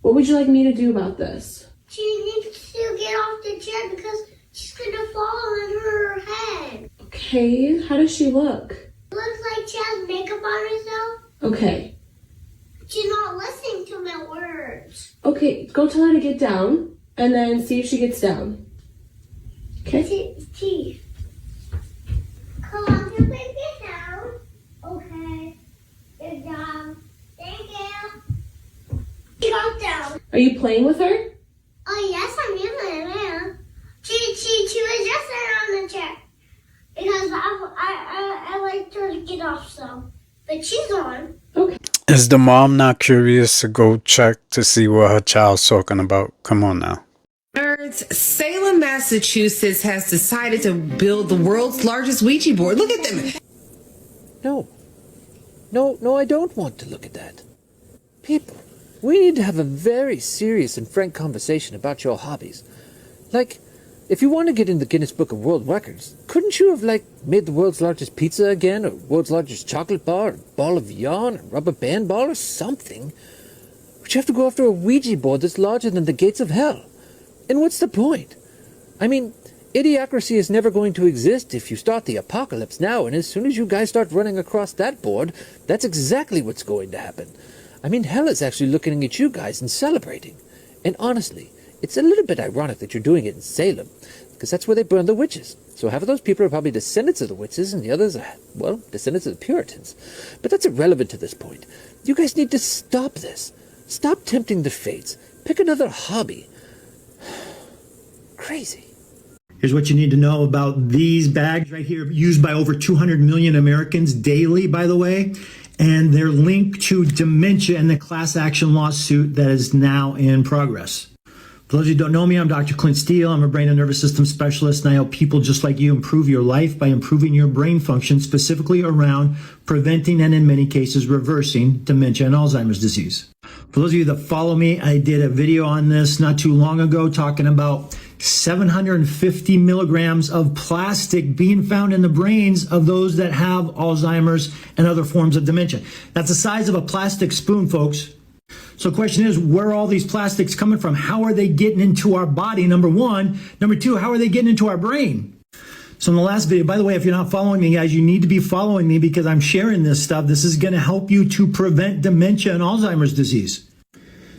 What would you like me to do about this? She needs to get off the chair because she's gonna fall on her head. Okay. How does she look? Looks like she has makeup on herself. Okay. She's not listening to my words. Okay, go tell her to get down and then see if she gets down. Okay? T. Come on, you please get down. Okay. Good job. Thank you. She got down. Are you playing with her? Oh, yes, I'm using it, man. She was just sitting on the chair. Because I like her to get off, so. But she's on. Okay. Is the mom not curious to go check to see what her child's talking about? Come on now. Nerds, Salem, Massachusetts has decided to build the world's largest Ouija board. Look at them. No, I don't want to look at that. People, we need to have a very serious and frank conversation about your hobbies. Like, if you want to get in the Guinness Book of World Records, couldn't you have, made the world's largest pizza again, or world's largest chocolate bar, or ball of yarn, or rubber band ball, or something? But you have to go after a Ouija board that's larger than the gates of hell. And what's the point? I mean, idiocracy is never going to exist if you start the apocalypse now, and as soon as you guys start running across that board, that's exactly what's going to happen. I mean, hell is actually looking at you guys and celebrating. And honestly, it's a little bit ironic that you're doing it in Salem, because that's where they burned the witches. So half of those people are probably descendants of the witches, and the others are, well, descendants of the Puritans. But that's irrelevant to this point. You guys need to stop this. Stop tempting the fates. Pick another hobby. Crazy. Here's what you need to know about these bags right here, used by over 200 million Americans daily, by the way. And they're linked to dementia and the class action lawsuit that is now in progress. For those of you who don't know me, I'm Dr. Clint Steele. I'm a brain and nervous system specialist, and I help people just like you improve your life by improving your brain function, specifically around preventing and in many cases reversing dementia and Alzheimer's disease. For those of you that follow me, I did a video on this not too long ago talking about 750 milligrams of plastic being found in the brains of those that have Alzheimer's and other forms of dementia. That's the size of a plastic spoon, folks. So the question is, where are all these plastics coming from? How are they getting into our body, number one? Number two, how are they getting into our brain? So in the last video, by the way, if you're not following me, guys, you need to be following me because I'm sharing this stuff. This is going to help you to prevent dementia and Alzheimer's disease.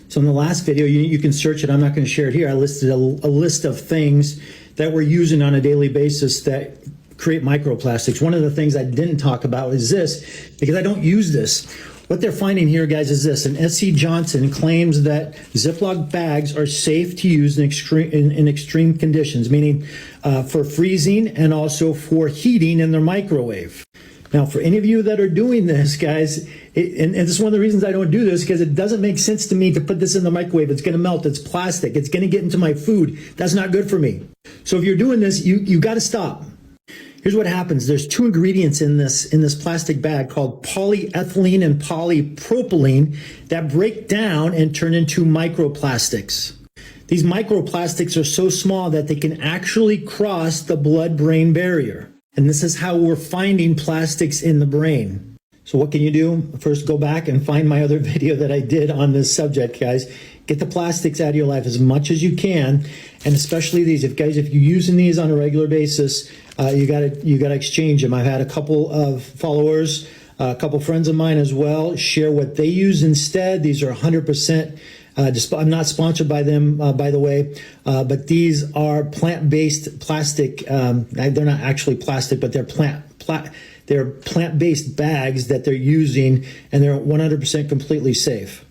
So in the last video, you can search it. I'm not going to share it here. I listed a list of things that we're using on a daily basis that create microplastics. One of the things I didn't talk about is this, because I don't use this. What they're finding here, guys, is this. And S.C. Johnson claims that Ziploc bags are safe to use in extreme conditions, meaning for freezing and also for heating in their microwave. Now, for any of you that are doing this, guys, and this is one of the reasons I don't do this, because it doesn't make sense to me to put this in the microwave. It's going to melt. It's plastic. It's going to get into my food. That's not good for me. So if you're doing this, you got to stop. Here's what happens. There's two ingredients in this plastic bag called polyethylene and polypropylene that break down and turn into microplastics. These microplastics are so small that they can actually cross the blood-brain barrier. And this is how we're finding plastics in the brain. So what can you do? First, go back and find my other video that I did on this subject, guys. Get the plastics out of your life as much as you can, and especially these. If you're using these on a regular basis, you gotta exchange them. I've had a couple of followers, a couple friends of mine as well, share what they use instead. These are 100%. I'm not sponsored by them, by the way, but these are plant-based plastic. They're not actually plastic, but they're they're plant-based bags that they're using, and they're 100% completely safe.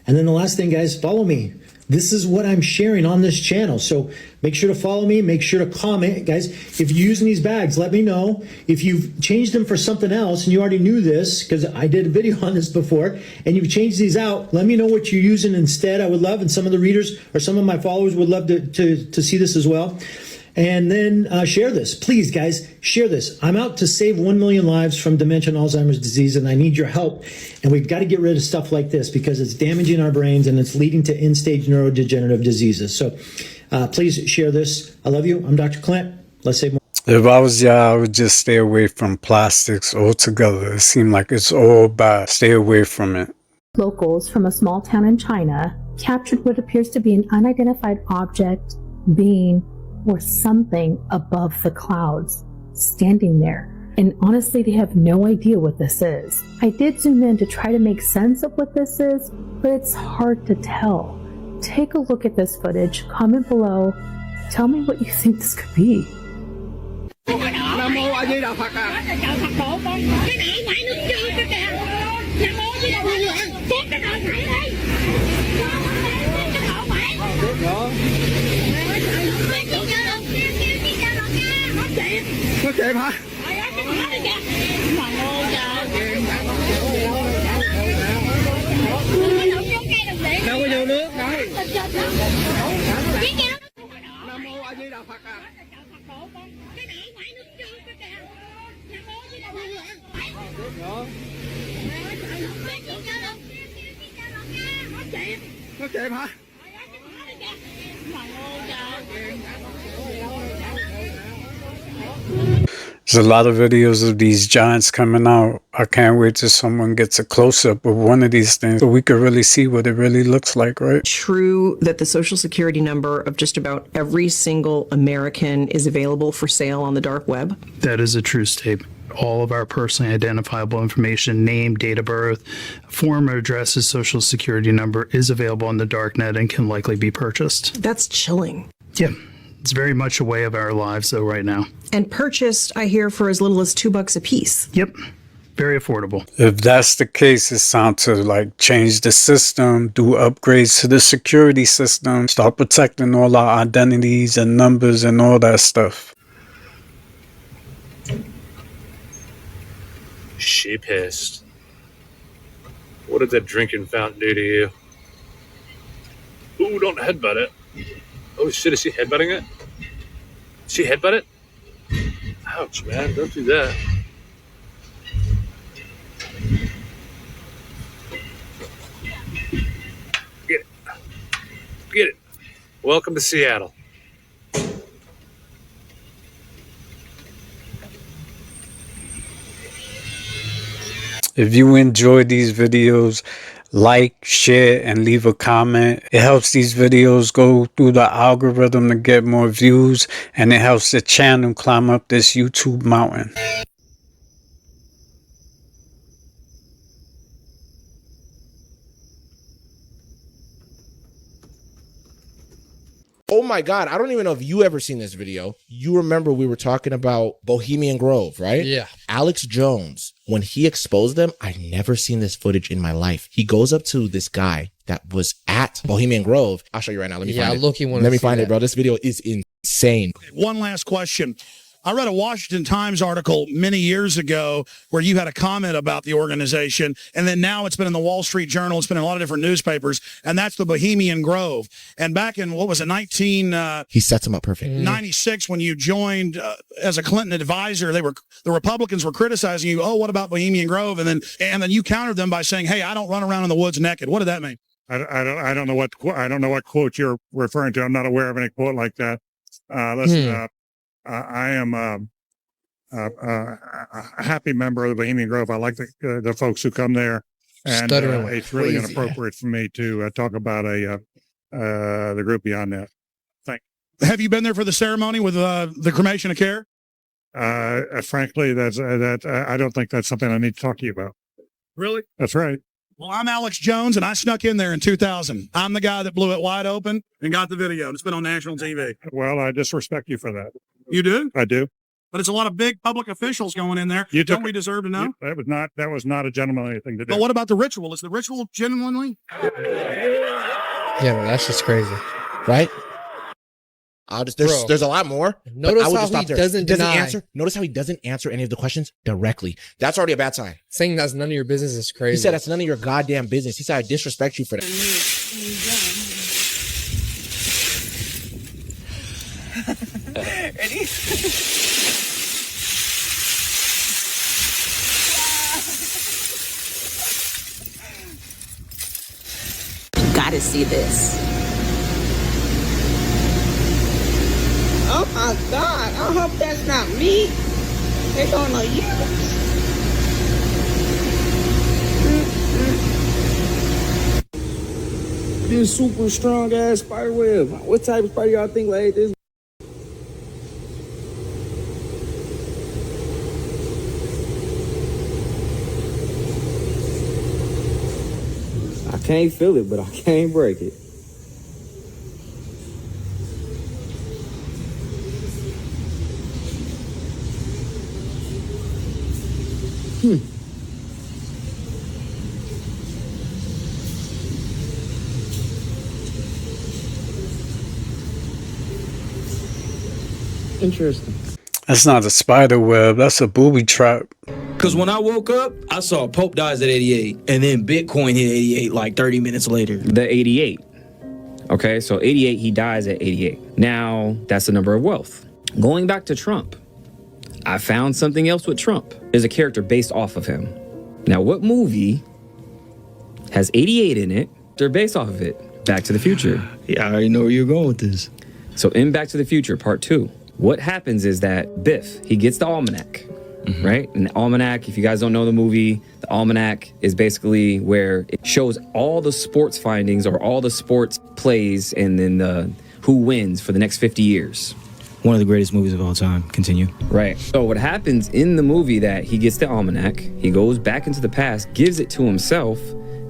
And then the last thing, guys, follow me. This is what I'm sharing on this channel. So make sure to follow me. Make sure to comment. Guys, if you're using these bags, let me know. If you've changed them for something else and you already knew this, because I did a video on this before, and you've changed these out, let me know what you're using instead. I would love, and some of the readers or some of my followers would love to see this as well. And then share this. Please, guys, share this. I'm out to save 1 million lives from dementia and Alzheimer's disease, and I need your help. And we've got to get rid of stuff like this because it's damaging our brains and it's leading to end-stage neurodegenerative diseases. So please share this. I love you. I'm Dr. Clint. Let's save more. If I was y'all, I would just stay away from plastics altogether. It seems like it's all bad. Stay away from it. Locals from a small town in China captured what appears to be an unidentified object, being, or something above the clouds, standing there. And honestly, they have no idea what this is. I did zoom in to try to make sense of what this is, but it's hard to tell. Take a look at this footage, comment below, tell me what you think this could be. Nam mô A Di Đà Phật à. Phật tổ con cái này ngoài nước chưa cái kìa. Nam mô A Di Đà Phật à. Tốt cái này phải đây. Cái tổ phải. Có kịp hả? Đâu có vô nước đâu. There's a lot of videos of these giants coming out. I can't wait till someone gets a close-up of one of these things so we can really see what it really looks like, right? True that the social security number of just about every single American is available for sale on the dark web? That is a true statement. All of our personally identifiable information, name, date of birth, former addresses, social security number is available on the darknet and can likely be purchased. That's chilling. Yeah, it's very much a way of our lives though right now. And purchased, I hear, for as little as $2 a piece. Yep, very affordable. If that's the case, it's time to like change the system, do upgrades to the security system, start protecting all our identities and numbers and all that stuff. She pissed. What did that drinking fountain do to you? Ooh, don't headbutt it. Oh shit, is she headbutting it? Did she headbutt it? Ouch, man, don't do that. Get it. Get it. Welcome to Seattle. If you enjoy these videos, like, share, and leave a comment. It helps these videos go through the algorithm to get more views, and it helps the channel climb up this YouTube mountain. Oh my God, I don't even know if you ever seen this video. You remember we were talking about Bohemian Grove, right? Yeah. Alex Jones, when he exposed them, I'd never seen this footage in my life. He goes up to this guy that was at Bohemian Grove. I'll show you right now. Let me find it. Let me find it, bro. This video is insane. One last question. I read a Washington Times article many years ago where you had a comment about the organization, and then now it's been in the Wall Street Journal. It's been in a lot of different newspapers, and that's the Bohemian Grove. And back in, what was it, he sets him up perfect. 96, when you joined as a Clinton advisor, the Republicans were criticizing you. Oh, what about Bohemian Grove? And then you countered them by saying, "Hey, I don't run around in the woods naked." What did that mean? I don't know what quote you're referring to. I'm not aware of any quote like that. Listen, I am a happy member of the Bohemian Grove. I like the folks who come there, and it's really inappropriate for me to talk about the group beyond that. Thank you. Have you been there for the ceremony with the cremation of care? Frankly, I don't think that's something I need to talk to you about. Really? That's right. Well, I'm Alex Jones, and I snuck in there in 2000. I'm the guy that blew it wide open and got the video. It's been on national TV. Well, I disrespect you for that. You do? I do. But it's a lot of big public officials going in there. Don't we deserve to know? That was not a gentlemanly thing to do. But what about the ritual? Is the ritual genuinely? Yeah, no, that's just crazy. Right? There's a lot more. Notice how he doesn't deny. Notice how he doesn't answer any of the questions directly. That's already a bad sign. Saying that's none of your business is crazy. He said that's none of your goddamn business. He said I disrespect you for that. Ready? You gotta see this. Oh my God, I hope that's not me. They're gonna use. This super strong ass spider web. What type of spider y'all think like this? I can't feel it, but I can't break it. Interesting. That's not a spider web. That's a booby trap. Because when I woke up, I saw Pope dies at 88, and then Bitcoin hit 88 like 30 minutes later. The 88. Okay, so 88, he dies at 88. Now, that's the number of wealth. Going back to Trump, I found something else with Trump. There's a character based off of him. Now, what movie has 88 in it? They're based off of it. Back to the Future. Yeah, I already know where you're going with this. So in Back to the Future, part 2, what happens is that Biff, he gets the almanac, right? And the almanac, if you guys don't know the movie, the almanac is basically where it shows all the sports findings or all the sports plays and then who wins for the next 50 years. One of the greatest movies of all time. Continue. Right. So what happens in the movie that he gets the almanac, he goes back into the past, gives it to himself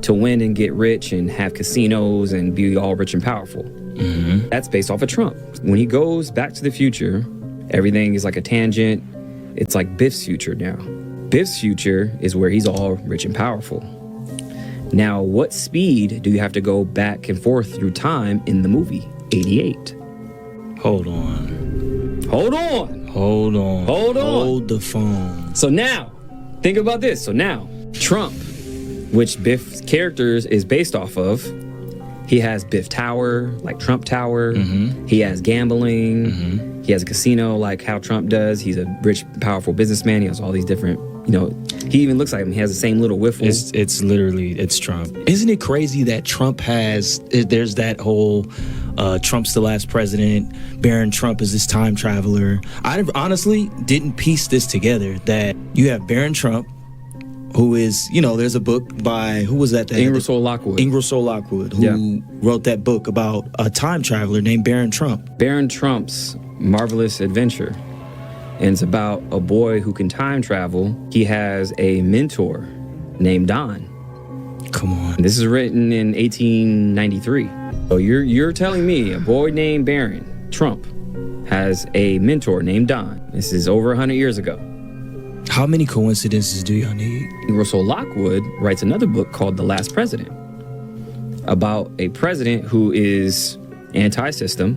to win and get rich and have casinos and be all rich and powerful. That's based off of Trump. When he goes back to the future, everything is like a tangent. It's like Biff's future now. Biff's future is where he's all rich and powerful. Now, what speed do you have to go back and forth through time in the movie? 88. Hold on. Hold on. Hold on. Hold on. Hold the phone. So now, think about this. So now, Trump, which Biff's characters is based off of, he has Biff Tower, like Trump Tower. He has gambling. He has a casino like how Trump does. He's a rich, powerful businessman. He has all these different, he even looks like him. He has the same little wiffle. It's Trump. Isn't it crazy that Trump there's that whole Trump's the last president, Barron Trump is this time traveler. I honestly didn't piece this together, that you have Barron Trump, who is, there's a book by, who was that? Ingersoll Lockwood. Ingersoll Lockwood, who wrote that book about a time traveler named Barron Trump. Barron Trump's Marvelous Adventure. And it's about a boy who can time travel. He has a mentor named Don. Come on. And this is written in 1893. So you're telling me a boy named Barron Trump has a mentor named Don. This is over 100 years ago. How many coincidences do y'all need? Ingersoll Lockwood writes another book called The Last President, about a president who is anti-system,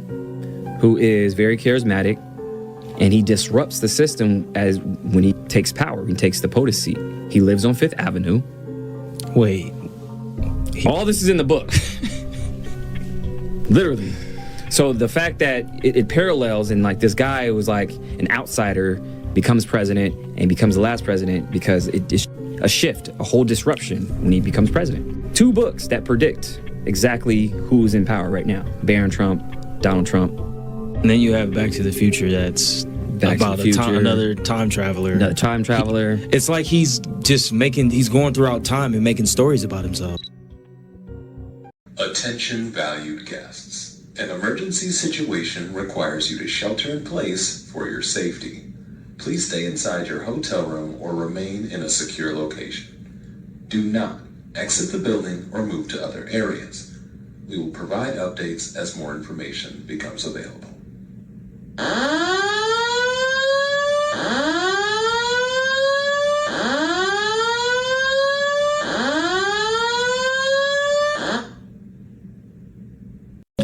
who is very charismatic, and he disrupts the system as when he takes power. He takes the POTUS seat. He lives on Fifth Avenue. Wait. All this is in the book. Literally. So the fact that it parallels, and like this guy was like an outsider, becomes president and becomes the last president because it is a shift, a whole disruption when he becomes president. 2 books that predict exactly who's in power right now. Barron Trump, Donald Trump. And then you have Back to the Future, that's about another time traveler. Another time traveler. It's like he's going throughout time and making stories about himself. Attention valued guests. An emergency situation requires you to shelter in place for your safety. Please stay inside your hotel room or remain in a secure location. Do not exit the building or move to other areas. We will provide updates as more information becomes available.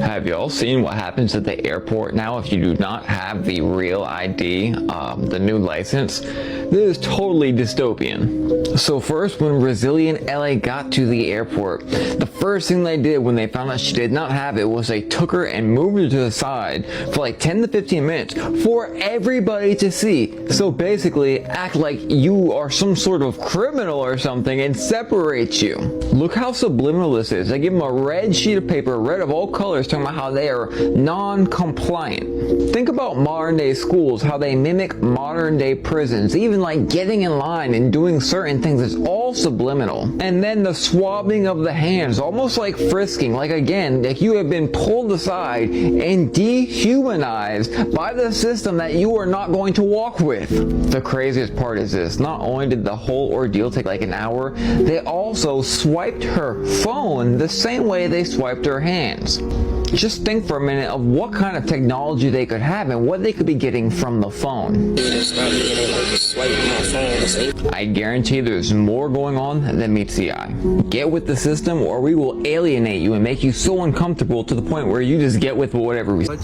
Have you all seen what happens at the airport now if you do not have the real ID, the new license? This is totally dystopian. So first, when Resilient LA got to the airport, the first thing they did when they found out she did not have it was they took her and moved her to the side for like 10 to 15 minutes for everybody to see. So basically, act like you are some sort of criminal or something and separate you. Look how subliminal this is. They give them a red sheet of paper, red of all colors, talking about how they are non-compliant. Think about modern day schools, how they mimic modern day prisons, even like getting in line and doing certain things is all subliminal. And then the swabbing of the hands, almost like frisking, like again, like you have been pulled aside and dehumanized by the system that you are not going to walk with. The craziest part is this, not only did the whole ordeal take like an hour, they also swiped her phone the same way they swiped her hands. Just think for a minute of what kind of technology they could have and what they could be getting from the phone. I guarantee there's more going on than meets the eye. Get with the system or we will alienate you and make you so uncomfortable to the point where you just get with whatever we say.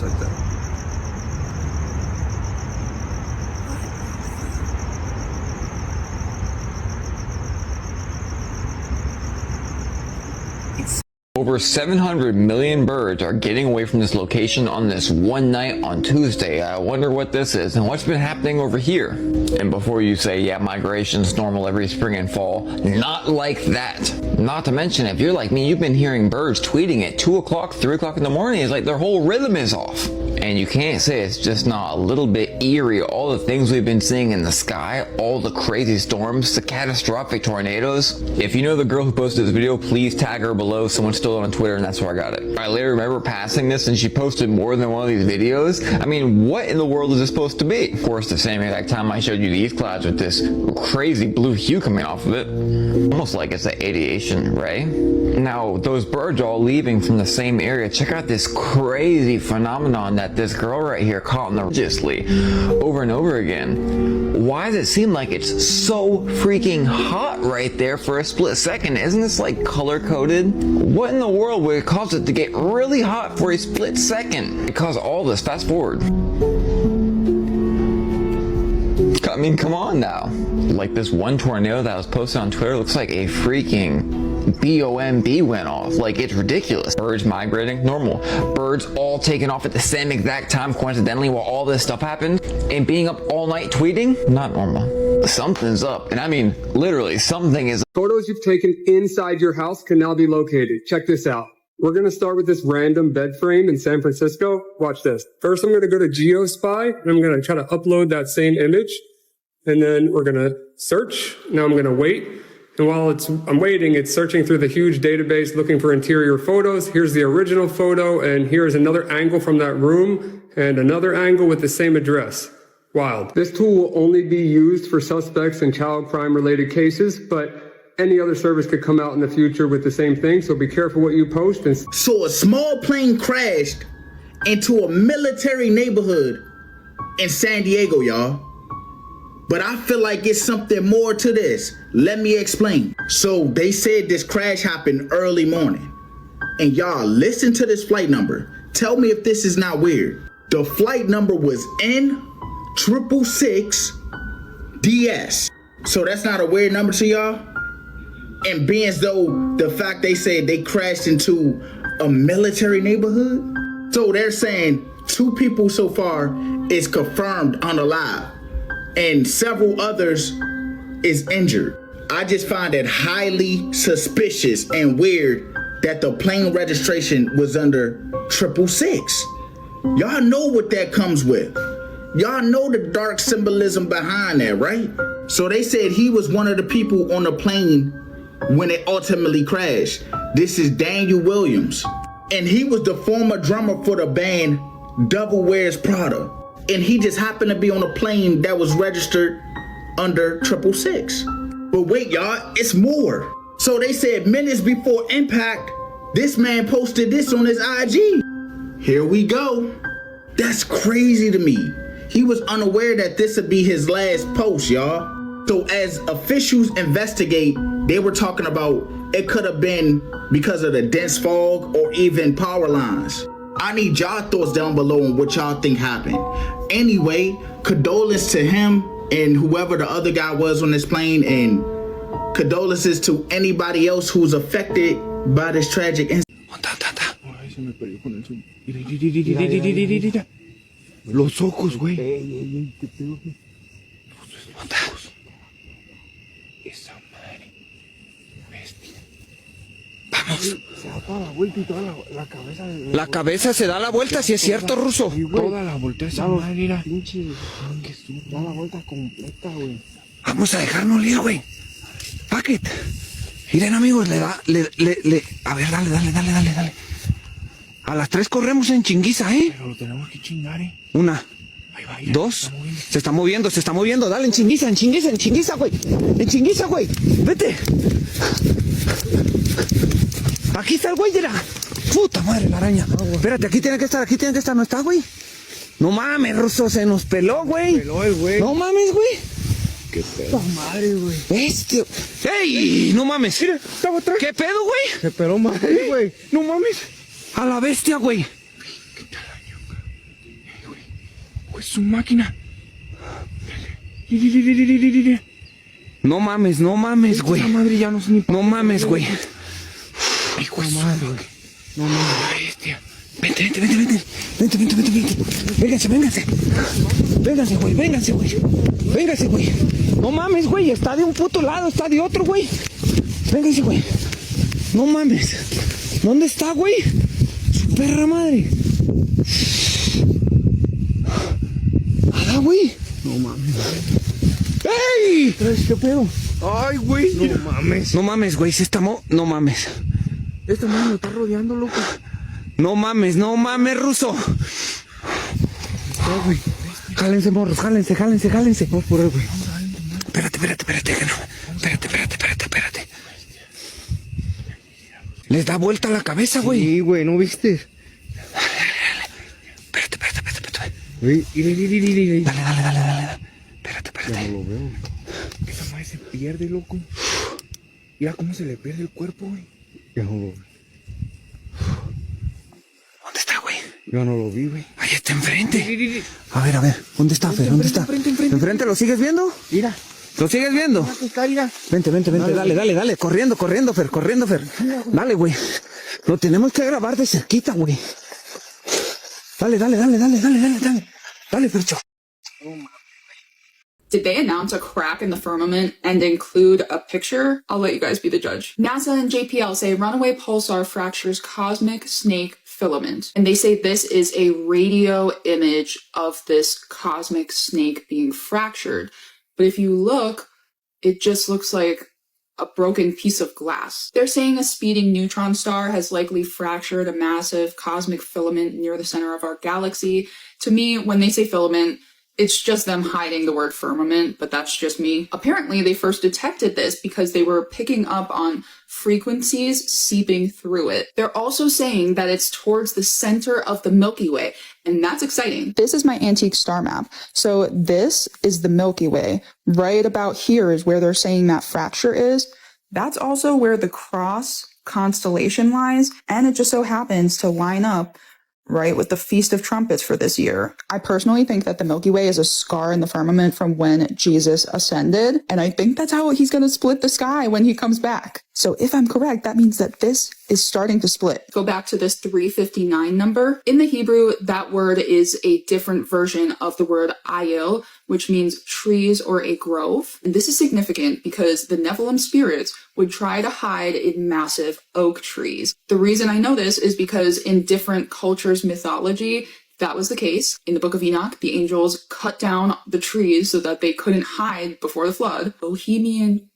Over 700 million birds are getting away from this location on this one night on Tuesday. I wonder what this is and what's been happening over here. And before you say, yeah, migration's normal every spring and fall, not like that. Not to mention, if you're like me, you've been hearing birds tweeting at 2 o'clock, 3 o'clock in the morning. It's like their whole rhythm is off. And you can't say it's just not a little bit eerie. All the things we've been seeing in the sky, all the crazy storms, the catastrophic tornadoes. If you know the girl who posted this video, please tag her below. Someone stole it on Twitter and that's where I got it. I later remember passing this and she posted more than one of these videos. I mean, what in the world is this supposed to be? Of course, the same exact time I showed you these clouds with this crazy blue hue coming off of it. Almost like it's an radiation ray. Now, those birds are all leaving from the same area. Check out this crazy phenomenon that this girl right here caught in the religiously over and over again. Why does it seem like it's so freaking hot right there for a split second? Isn't this like color coded? What in the world would cause it to get really hot for a split second? Because all this, fast forward. I mean, come on now. Like this one tornado that was posted on Twitter looks like a freaking BOMB went off. Like, it's ridiculous. Birds migrating, normal. Birds all taking off at the same exact time, coincidentally, while all this stuff happened. And being up all night tweeting, not normal. Something's up. And I mean, literally, something is up. Photos you've taken inside your house can now be located. Check this out. We're going to start with this random bed frame in San Francisco. Watch this. First, I'm going to go to GeoSpy, and I'm going to try to upload that same image. And then we're going to search. Now I'm going to wait. And while I'm waiting, it's searching through the huge database looking for interior photos. Here's the original photo, and here's another angle from that room, and another angle with the same address. Wild. This tool will only be used for suspects in child crime related cases, but any other service could come out in the future with the same thing, so be careful what you post. So a small plane crashed into a military neighborhood in San Diego, y'all. But I feel like it's something more to this. Let me explain. So they said this crash happened early morning. And y'all, listen to this flight number. Tell me if this is not weird. The flight number was N666DS. So that's not a weird number to y'all? And being as though the fact they said they crashed into a military neighborhood? So they're saying 2 people so far is confirmed unalive. And several others is injured. I just find it highly suspicious and weird that the plane registration was under 666. Y'all know what that comes with. Y'all know the dark symbolism behind that, right? So they said he was one of the people on the plane when it ultimately crashed. This is Daniel Williams. And he was the former drummer for the band Devil Wears Prada. And he just happened to be on a plane that was registered under 666. But wait, y'all, it's more. So they said minutes before impact, this man posted this on his IG. Here we go. That's crazy to me. He was unaware that this would be his last post, y'all. So as officials investigate, they were talking about it could have been because of the dense fog or even power lines. I need y'all thoughts down below on what y'all think happened. Anyway, condolences to him and whoever the other guy was on this plane, and condolences to anybody else who's affected by this tragic incident. Los ojos, güey. Esa madre. Bestia. Vamos. Se da toda la vuelta y toda la cabeza. La cabeza se da la vuelta, si es cierto, Ruso. Toda la vuelta esa madre, mira. Pinche. Da la vuelta completa, güey. Vamos a dejarnos ir, güey. Fuck it. Miren, amigos, a ver, dale. A las 3 corremos en chinguiza, ¿eh? Pero lo tenemos que chingar, ¿eh? 1, 2, se está moviendo, dale, en chinguiza, güey. En chinguiza, güey. Vete. Aquí está el güey, era. Puta madre, la araña. Espérate, aquí tiene que estar, ¿no está, güey? No mames, Ruso, se nos peló, güey. Peló el güey. No mames, güey. Qué pedo. Madre, güey. Bestia. ¡Ey! No mames. Mira, estaba atrás. ¿Qué pedo, güey? Se peló madre, güey. No mames. A la bestia, güey. Quita la ñonga. Güey. Pues su máquina. No mames, güey. Esa madre ya no sé ni. No mames, güey. Hijo de madre, güey. No, ay, tío. Vente. Vénganse, güey. Vénganse, güey. No mames, güey. Está de un puto lado, está de otro, güey. Vénganse, güey. No mames. ¿Dónde está, güey? Su perra madre. Nada, güey. No mames. ¡Ey! ¿Qué pedo? Ay, güey. No mames, güey. No mames. Esta madre me está rodeando, loco. No mames, ruso. No, güey. Jálense, morros, jálense. Vamos por ahí, güey. Espérate. Les da vuelta la cabeza, güey. Sí, güey, ¿no viste? Espérate. Dale. Espérate. Ya no lo veo. Esa madre se pierde, loco. Mira cómo se le pierde el cuerpo, güey. Ya no lo veo. ¿Dónde está, güey? Yo no lo vi, güey. Ahí está enfrente. A ver. ¿Dónde está, Fer? ¿Dónde está? ¿Enfrente? ¿Lo sigues viendo? Mira. ¿Lo sigues viendo? Vente. Dale. Corriendo, Fer. Dale, güey. Lo tenemos que grabar de cerquita, güey. Dale. Dale, Fercho. Did they announce a crack in the firmament and include a picture? I'll let you guys be the judge. NASA and JPL say runaway pulsar fractures cosmic snake filament. And they say this is a radio image of this cosmic snake being fractured. But if you look, it just looks like a broken piece of glass. They're saying a speeding neutron star has likely fractured a massive cosmic filament near the center of our galaxy. To me, when they say filament, it's just them hiding the word firmament, but that's just me. Apparently, they first detected this because they were picking up on frequencies seeping through it. They're also saying that it's towards the center of the Milky Way, and that's exciting. This is my antique star map. So this is the Milky Way. Right about here is where they're saying that fracture is. That's also where the Cross constellation lies, and it just so happens to line up right with the Feast of Trumpets for this year. I personally think that the Milky Way is a scar in the firmament from when Jesus ascended, and I think that's how he's going to split the sky when he comes back. So if I'm correct, that means that this is starting to split. Go back to this 359 number. In the Hebrew, that word is a different version of the word ayil, which means trees or a grove. And this is significant because the Nephilim spirits would try to hide in massive oak trees. The reason I know this is because in different cultures' mythology, that was the case. In the book of Enoch, the angels cut down the trees so that they couldn't hide before the flood. Bohemian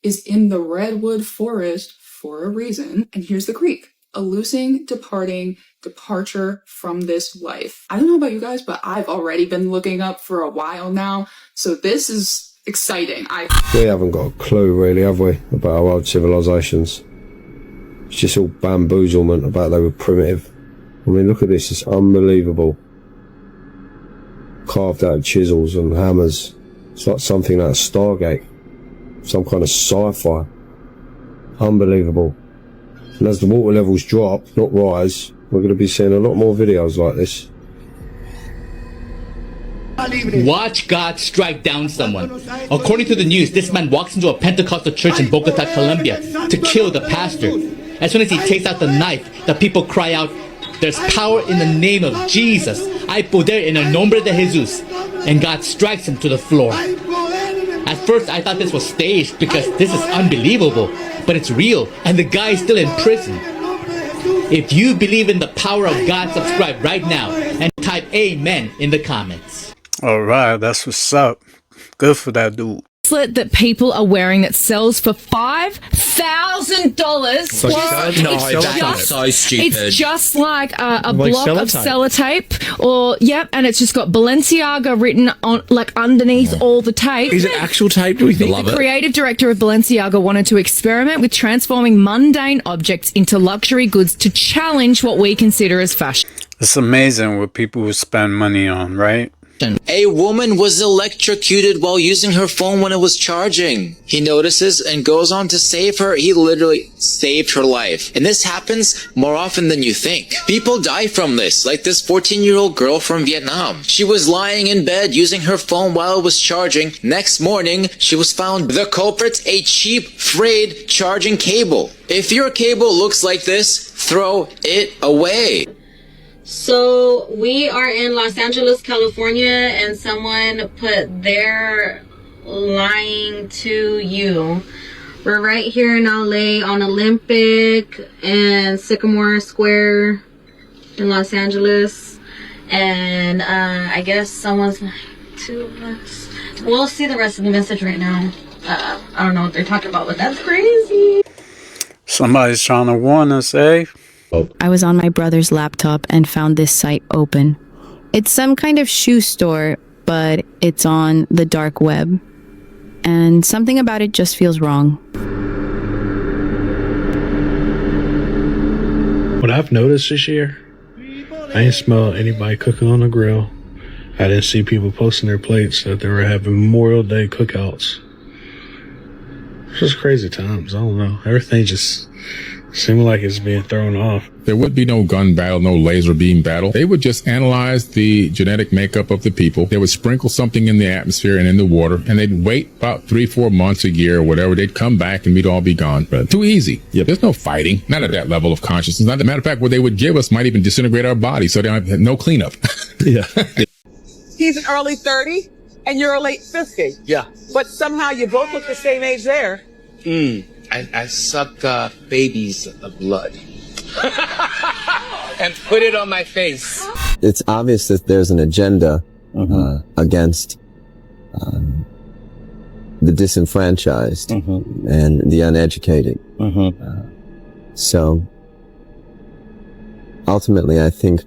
is in the redwood forest for a reason. And here's the Greek: a loosing, departing, departure from this life. I don't know about you guys, but I've already been looking up for a while now. So this is exciting. We haven't got a clue really, have we, about our old civilizations. It's just all bamboozlement about they were primitive. I mean, look at this, it's unbelievable. Carved out of chisels and hammers. It's like something out of Stargate. Some kind of sci-fi. Unbelievable. And as the water levels drop, not rise, we're going to be seeing a lot more videos like this. Watch God strike down someone. According to the news, this man walks into a Pentecostal church in Bogota, Colombia to kill the pastor. As soon as he takes out the knife, the people cry out, "There's power in the name of Jesus. Hay poder en el nombre de Jesús." And God strikes him to the floor. At first, I thought this was staged because this is unbelievable, but it's real, and the guy is still in prison. If you believe in the power of God, subscribe right now and type amen in the comments. All right, that's what's up. Good for that dude. That people are wearing that sells for $5,000. No, that's so stupid. It's just like a block of sellotape, and it's just got Balenciaga written on, like, underneath all the tape. Is it actual tape? Do we think? The creative director of Balenciaga wanted to experiment with transforming mundane objects into luxury goods to challenge what we consider as fashion. It's amazing what people will spend money on, right? question. A woman was electrocuted while using her phone when it was charging. He notices and goes on to save her. He literally saved her life. And this happens more often than you think. People die from this, like this 14-year-old girl from Vietnam. She was lying in bed using her phone while it was charging. Next morning, she was found. The culprit, a cheap, frayed charging cable. If your cable looks like this, throw it away. So we are in Los Angeles, California, and someone put their lying to you. We're right here in LA on Olympic and Sycamore Square in Los Angeles. And I guess someone's lying to us. We'll see the rest of the message right now. I don't know what they're talking about, but that's crazy. Somebody's trying to warn us, eh? I was on my brother's laptop and found this site open. It's some kind of shoe store, but it's on the dark web. And something about it just feels wrong. What I've noticed this year, I didn't smell anybody cooking on the grill. I didn't see people posting their plates that they were having Memorial Day cookouts. It's just crazy times. I don't know. Everything just seemed like it's being thrown off. There would be no gun battle, no laser beam battle. They would just analyze the genetic makeup of the people. They would sprinkle something in the atmosphere and in the water, and they'd wait about 3-4 months, a year, or whatever. They'd come back and we'd all be gone. But too easy. Yep. There's no fighting. Not at that level of consciousness. Not, as a matter of fact, what they would give us might even disintegrate our bodies, so they have no cleanup. Yeah. He's an early 30 and you're a late 50. Yeah. But somehow you both look the same age there. I suck baby's blood. And put it on my face. It's obvious that there's an agenda against the disenfranchised and the uneducated. So ultimately, I think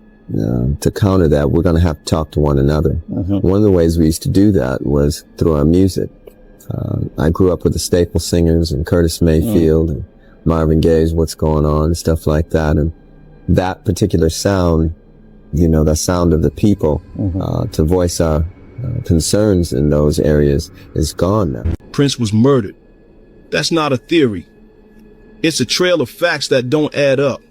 to counter that, we're going to have to talk to one another. One of the ways we used to do that was through our music. I grew up with the staple singers and Curtis Mayfield and Marvin Gaye's What's Going On and stuff like that. And that particular sound, you know, the sound of the people, to voice our concerns in those areas is gone now. Prince was murdered. That's not a theory. It's a trail of facts that don't add up.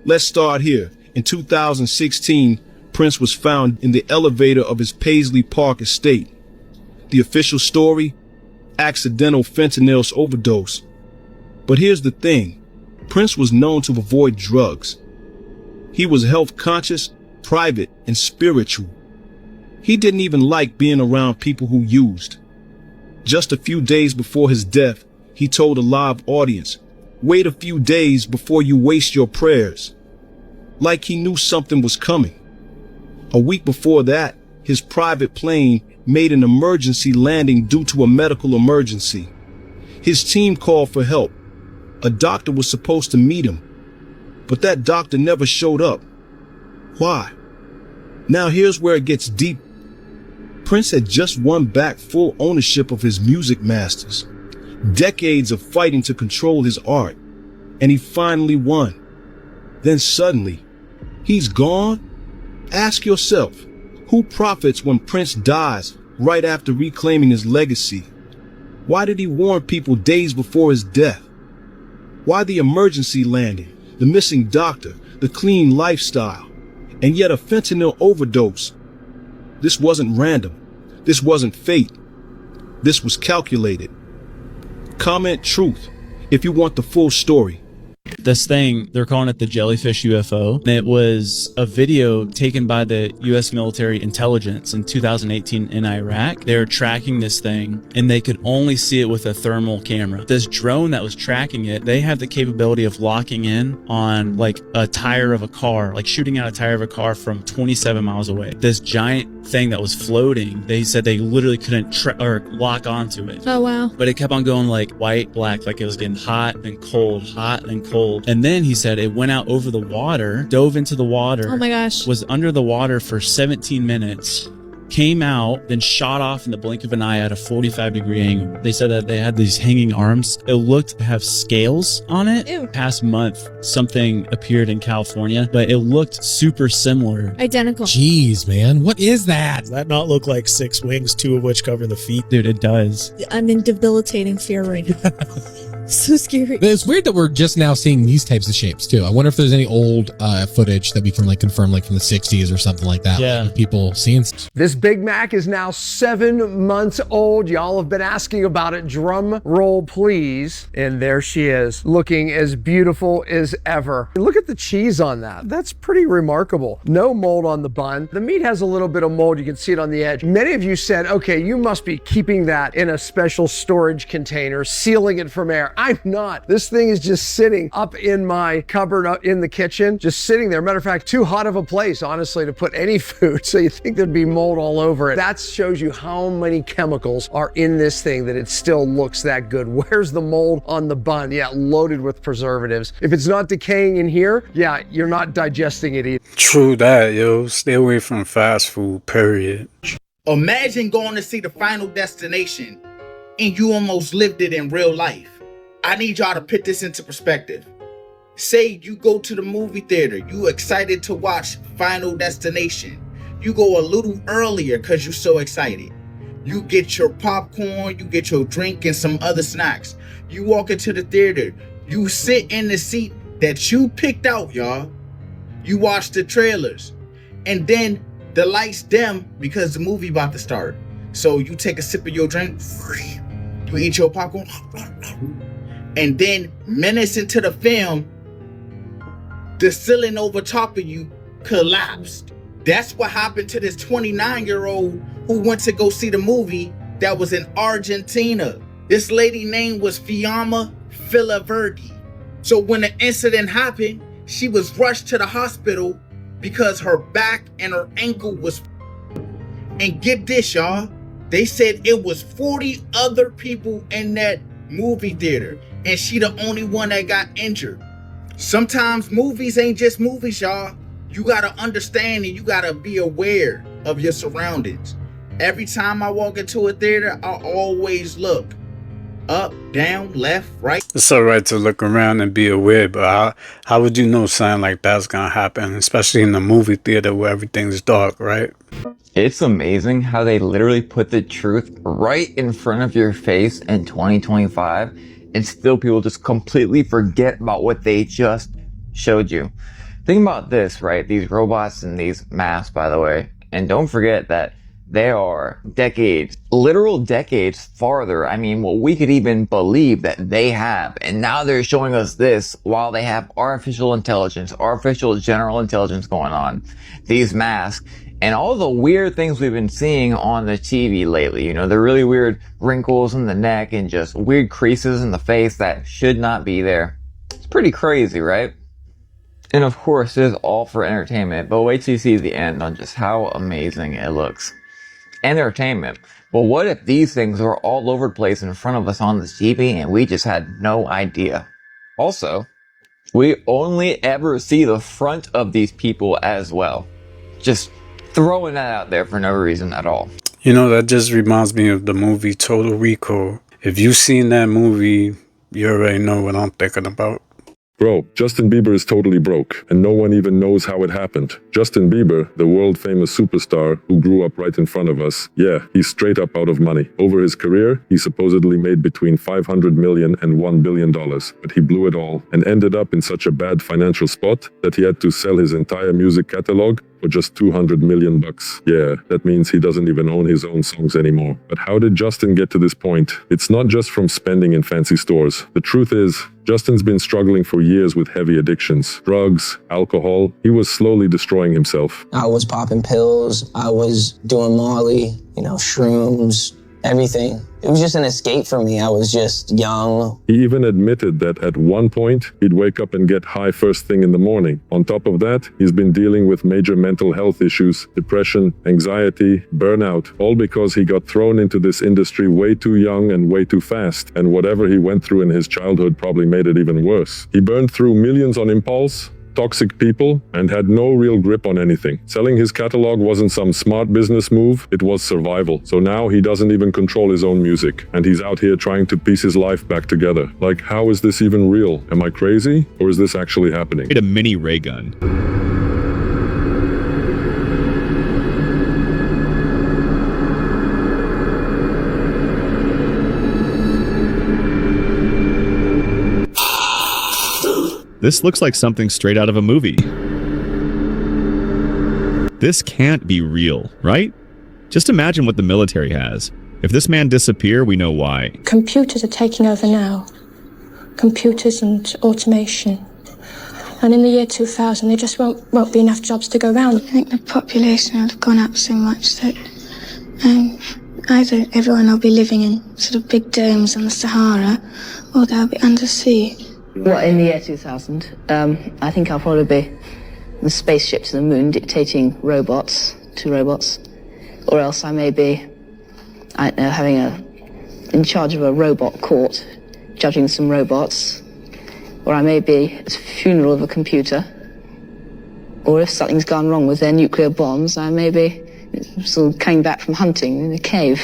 Let's start here. In 2016, Prince was found in the elevator of his Paisley Park estate. The official story? Accidental fentanyl overdose. But here's the thing. Prince was known to avoid drugs. He was health conscious, private, and spiritual. He didn't even like being around people who used. Just a few days before his death, he told a live audience, "Wait a few days before you waste your prayers." Like he knew something was coming. A week before that, his private plane made an emergency landing due to a medical emergency. His team called for help. A doctor was supposed to meet him, but that doctor never showed up. Why? Now here's where it gets deep. Prince had just won back full ownership of his music masters. Decades of fighting to control his art, and he finally won. Then suddenly, he's gone? Ask yourself, who profits when Prince dies right after reclaiming his legacy? Why did he warn people days before his death? Why the emergency landing, the missing doctor, the clean lifestyle, and yet a fentanyl overdose? This wasn't random. This wasn't fate. This was calculated. Comment truth if you want the full story. This thing, they're calling it the jellyfish UFO. And it was a video taken by the U.S. military intelligence in 2018 in Iraq. They were tracking this thing and they could only see it with a thermal camera. This drone that was tracking it, they have the capability of locking in on like a tire of a car, like shooting out a tire of a car from 27 miles away. This giant thing that was floating, they said they literally couldn't lock onto it. Oh, wow. But it kept on going like white, black, like it was getting hot and cold, hot and cold. And then he said it went out over the water, dove into the water. Oh my gosh. Was under the water for 17 minutes. came out, then shot off in the blink of an eye at a 45-degree angle. They said that they had these hanging arms. It looked to have scales on it. Ew. Past month, something appeared in California, but it looked super similar. Identical. Jeez, man. What is that? Does that not look like 6 wings, 2 of which cover the feet? Dude, it does. I'm in debilitating fear right now. So scary. But it's weird that we're just now seeing these types of shapes too. I wonder if there's any old footage that we can like confirm, like from the 60s or something like that. Yeah. Like, people seeing. This Big Mac is now 7 months old. Y'all have been asking about it. Drum roll, please. And there she is, looking as beautiful as ever. Look at the cheese on that. That's pretty remarkable. No mold on the bun. The meat has a little bit of mold. You can see it on the edge. Many of you said, okay, you must be keeping that in a special storage container, sealing it from air. I'm not. This thing is just sitting up in my cupboard in the kitchen, just sitting there. Matter of fact, too hot of a place, honestly, to put any food. So you think there'd be mold all over it. That shows you how many chemicals are in this thing that it still looks that good. Where's the mold on the bun? Yeah, loaded with preservatives. If it's not decaying in here, yeah, you're not digesting it either. True that, yo. Stay away from fast food, period. Imagine going to see the Final Destination and you almost lived it in real life. I need y'all to put this into perspective. Say you go to the movie theater, you excited to watch Final Destination. You go a little earlier because you're so excited. You get your popcorn, you get your drink and some other snacks. You walk into the theater, you sit in the seat that you picked out, y'all. You watch the trailers and then the lights dim because the movie about to start. So you take a sip of your drink, you eat your popcorn, and then minutes into the film, the ceiling over top of you collapsed. That's what happened to this 29-year-old who went to go see the movie that was in Argentina. This lady name was Fiamma Filaverdi. So when the incident happened, she was rushed to the hospital because her back and her ankle was. And get this, y'all. They said it was 40 other people in that movie theater, and she the only one that got injured. Sometimes movies ain't just movies, y'all. You gotta understand and you gotta be aware of your surroundings. Every time I walk into a theater, I always look up, down, left, right. It's alright to look around and be aware, but how would you know something like that's gonna happen, especially in the movie theater where everything's dark, right? It's amazing how they literally put the truth right in front of your face in 2025, and still people just completely forget about what they just showed you. Think about this, right? These robots and these masks, by the way, and don't forget that they are decades, literal decades farther. I mean, what we could even believe that they have. And now they're showing us this while they have artificial intelligence, artificial general intelligence going on. These masks and all the weird things we've been seeing on the TV lately. You know, the really weird wrinkles in the neck and just weird creases in the face that should not be there. It's pretty crazy, right? And of course, it is all for entertainment, but wait till you see the end on just how amazing it looks. Entertainment. But what if these things were all over the place in front of us on this TV and we just had no idea? Also, we only ever see the front of these people as well. Just throwing that out there for no reason at all. You know, that just reminds me of the movie Total Recall. If you've seen that movie, you already know what I'm thinking about. Bro, Justin Bieber is totally broke, and no one even knows how it happened. Justin Bieber, the world-famous superstar who grew up right in front of us, yeah, he's straight up out of money. Over his career, he supposedly made between $500 million and $1 billion, but he blew it all and ended up in such a bad financial spot that he had to sell his entire music catalog for just $200 million bucks. Yeah, that means he doesn't even own his own songs anymore. But how did Justin get to this point? It's not just from spending in fancy stores. The truth is, Justin's been struggling for years with heavy addictions, drugs, alcohol. He was slowly destroying himself. I was popping pills, I was doing Molly, shrooms, everything. It was just an escape for me. I was just young. He even admitted that at one point, he'd wake up and get high first thing in the morning. On top of that, he's been dealing with major mental health issues, depression, anxiety, burnout, all because he got thrown into this industry way too young and way too fast. And whatever he went through in his childhood probably made it even worse. He burned through millions on impulse, toxic people, and had no real grip on anything. Selling his catalog wasn't some smart business move, it was survival. So now he doesn't even control his own music, and he's out here trying to piece his life back together. Like, how is this even real? Am I crazy? Or is this actually happening? A mini ray gun. This looks like something straight out of a movie. This can't be real, right? Just imagine what the military has. If this man disappear, we know why. Computers are taking over now. Computers and automation. And in the year 2000, there just won't be enough jobs to go around. I think the population will have gone up so much that either everyone will be living in sort of big domes on the Sahara, or they'll be undersea. Well, in the year 2000, I think I'll probably be the spaceship to the moon dictating to robots. Or else I may be, I don't know, in charge of a robot court, judging some robots. Or I may be at the funeral of a computer. Or if something's gone wrong with their nuclear bombs, I may be sort of coming back from hunting in a cave.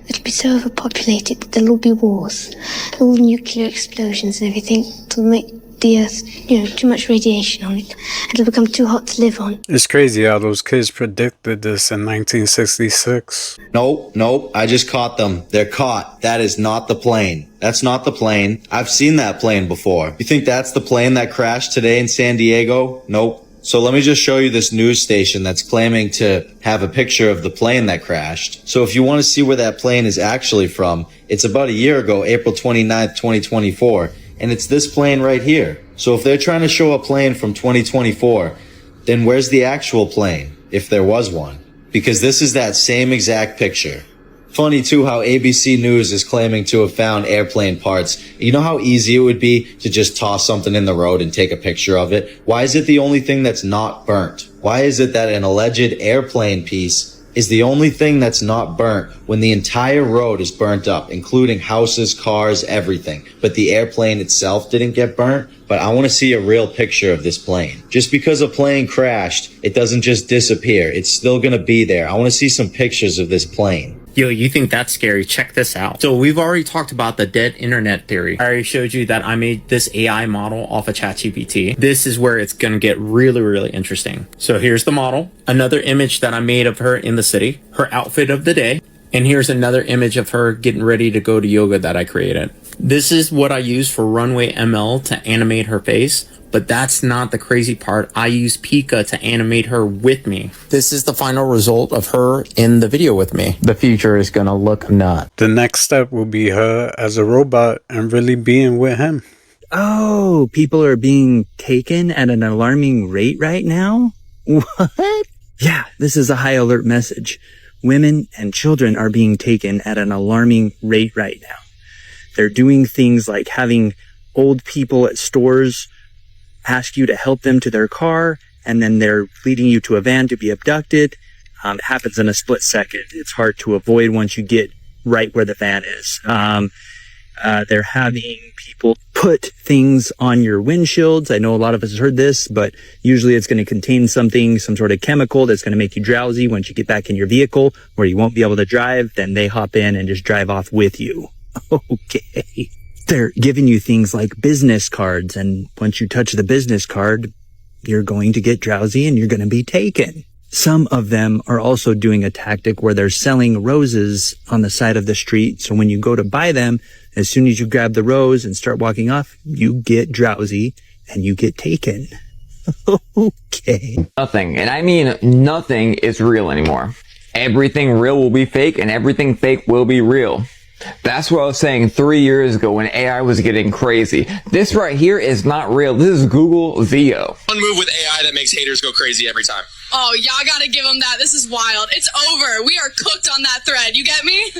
It'll be so overpopulated that there'll all be wars, all nuclear explosions and everything. It'll make the Earth, too much radiation on it. It'll become too hot to live on. It's crazy how those kids predicted this in 1966. Nope, I just caught them. They're caught. That is not the plane. That's not the plane. I've seen that plane before. You think that's the plane that crashed today in San Diego? Nope. So let me just show you this news station that's claiming to have a picture of the plane that crashed. So if you want to see where that plane is actually from, it's about a year ago, April 29th, 2024. And it's this plane right here. So if they're trying to show a plane from 2024, then where's the actual plane, if there was one? Because this is that same exact picture. Funny too how ABC News is claiming to have found airplane parts. You know how easy it would be to just toss something in the road and take a picture of it? Why is it the only thing that's not burnt? Why is it that an alleged airplane piece is the only thing that's not burnt when the entire road is burnt up, including houses, cars, everything? But the airplane itself didn't get burnt? But I want to see a real picture of this plane. Just because a plane crashed, it doesn't just disappear. It's still going to be there. I want to see some pictures of this plane. Yo, you think that's scary? Check this out. So we've already talked about the dead internet theory. I already showed you that I made this AI model off of ChatGPT. This is where it's going to get really, really interesting. So here's the model. Another image that I made of her in the city. Her outfit of the day. And here's another image of her getting ready to go to yoga that I created. This is what I use for Runway ML to animate her face. But that's not the crazy part. I use Pika to animate her with me. This is the final result of her in the video with me. The future is gonna look nuts. The next step will be her as a robot and really being with him. Oh, people are being taken at an alarming rate right now? What? Yeah, this is a high alert message. Women and children are being taken at an alarming rate right now. They're doing things like having old people at stores ask you to help them to their car, and then they're leading you to a van to be abducted. It happens in a split second. It's hard to avoid once you get right where the van is. They're having people put things on your windshields. I know a lot of us have heard this, but usually it's going to contain something, some sort of chemical that's going to make you drowsy. Once you get back in your vehicle where you won't be able to drive, then they hop in and just drive off with you. Okay. They're giving you things like business cards, and once you touch the business card, you're going to get drowsy and you're going to be taken. Some of them are also doing a tactic where they're selling roses on the side of the street. So when you go to buy them, as soon as you grab the rose and start walking off, you get drowsy and you get taken. Okay. Nothing, and I mean nothing, is real anymore. Everything real will be fake and everything fake will be real. That's what I was saying 3 years ago when AI was getting crazy. This right here is not real. This is Google VO. One move with AI that makes haters go crazy every time. Oh, y'all gotta give them that. This is wild. It's over. We are cooked on that thread. You get me?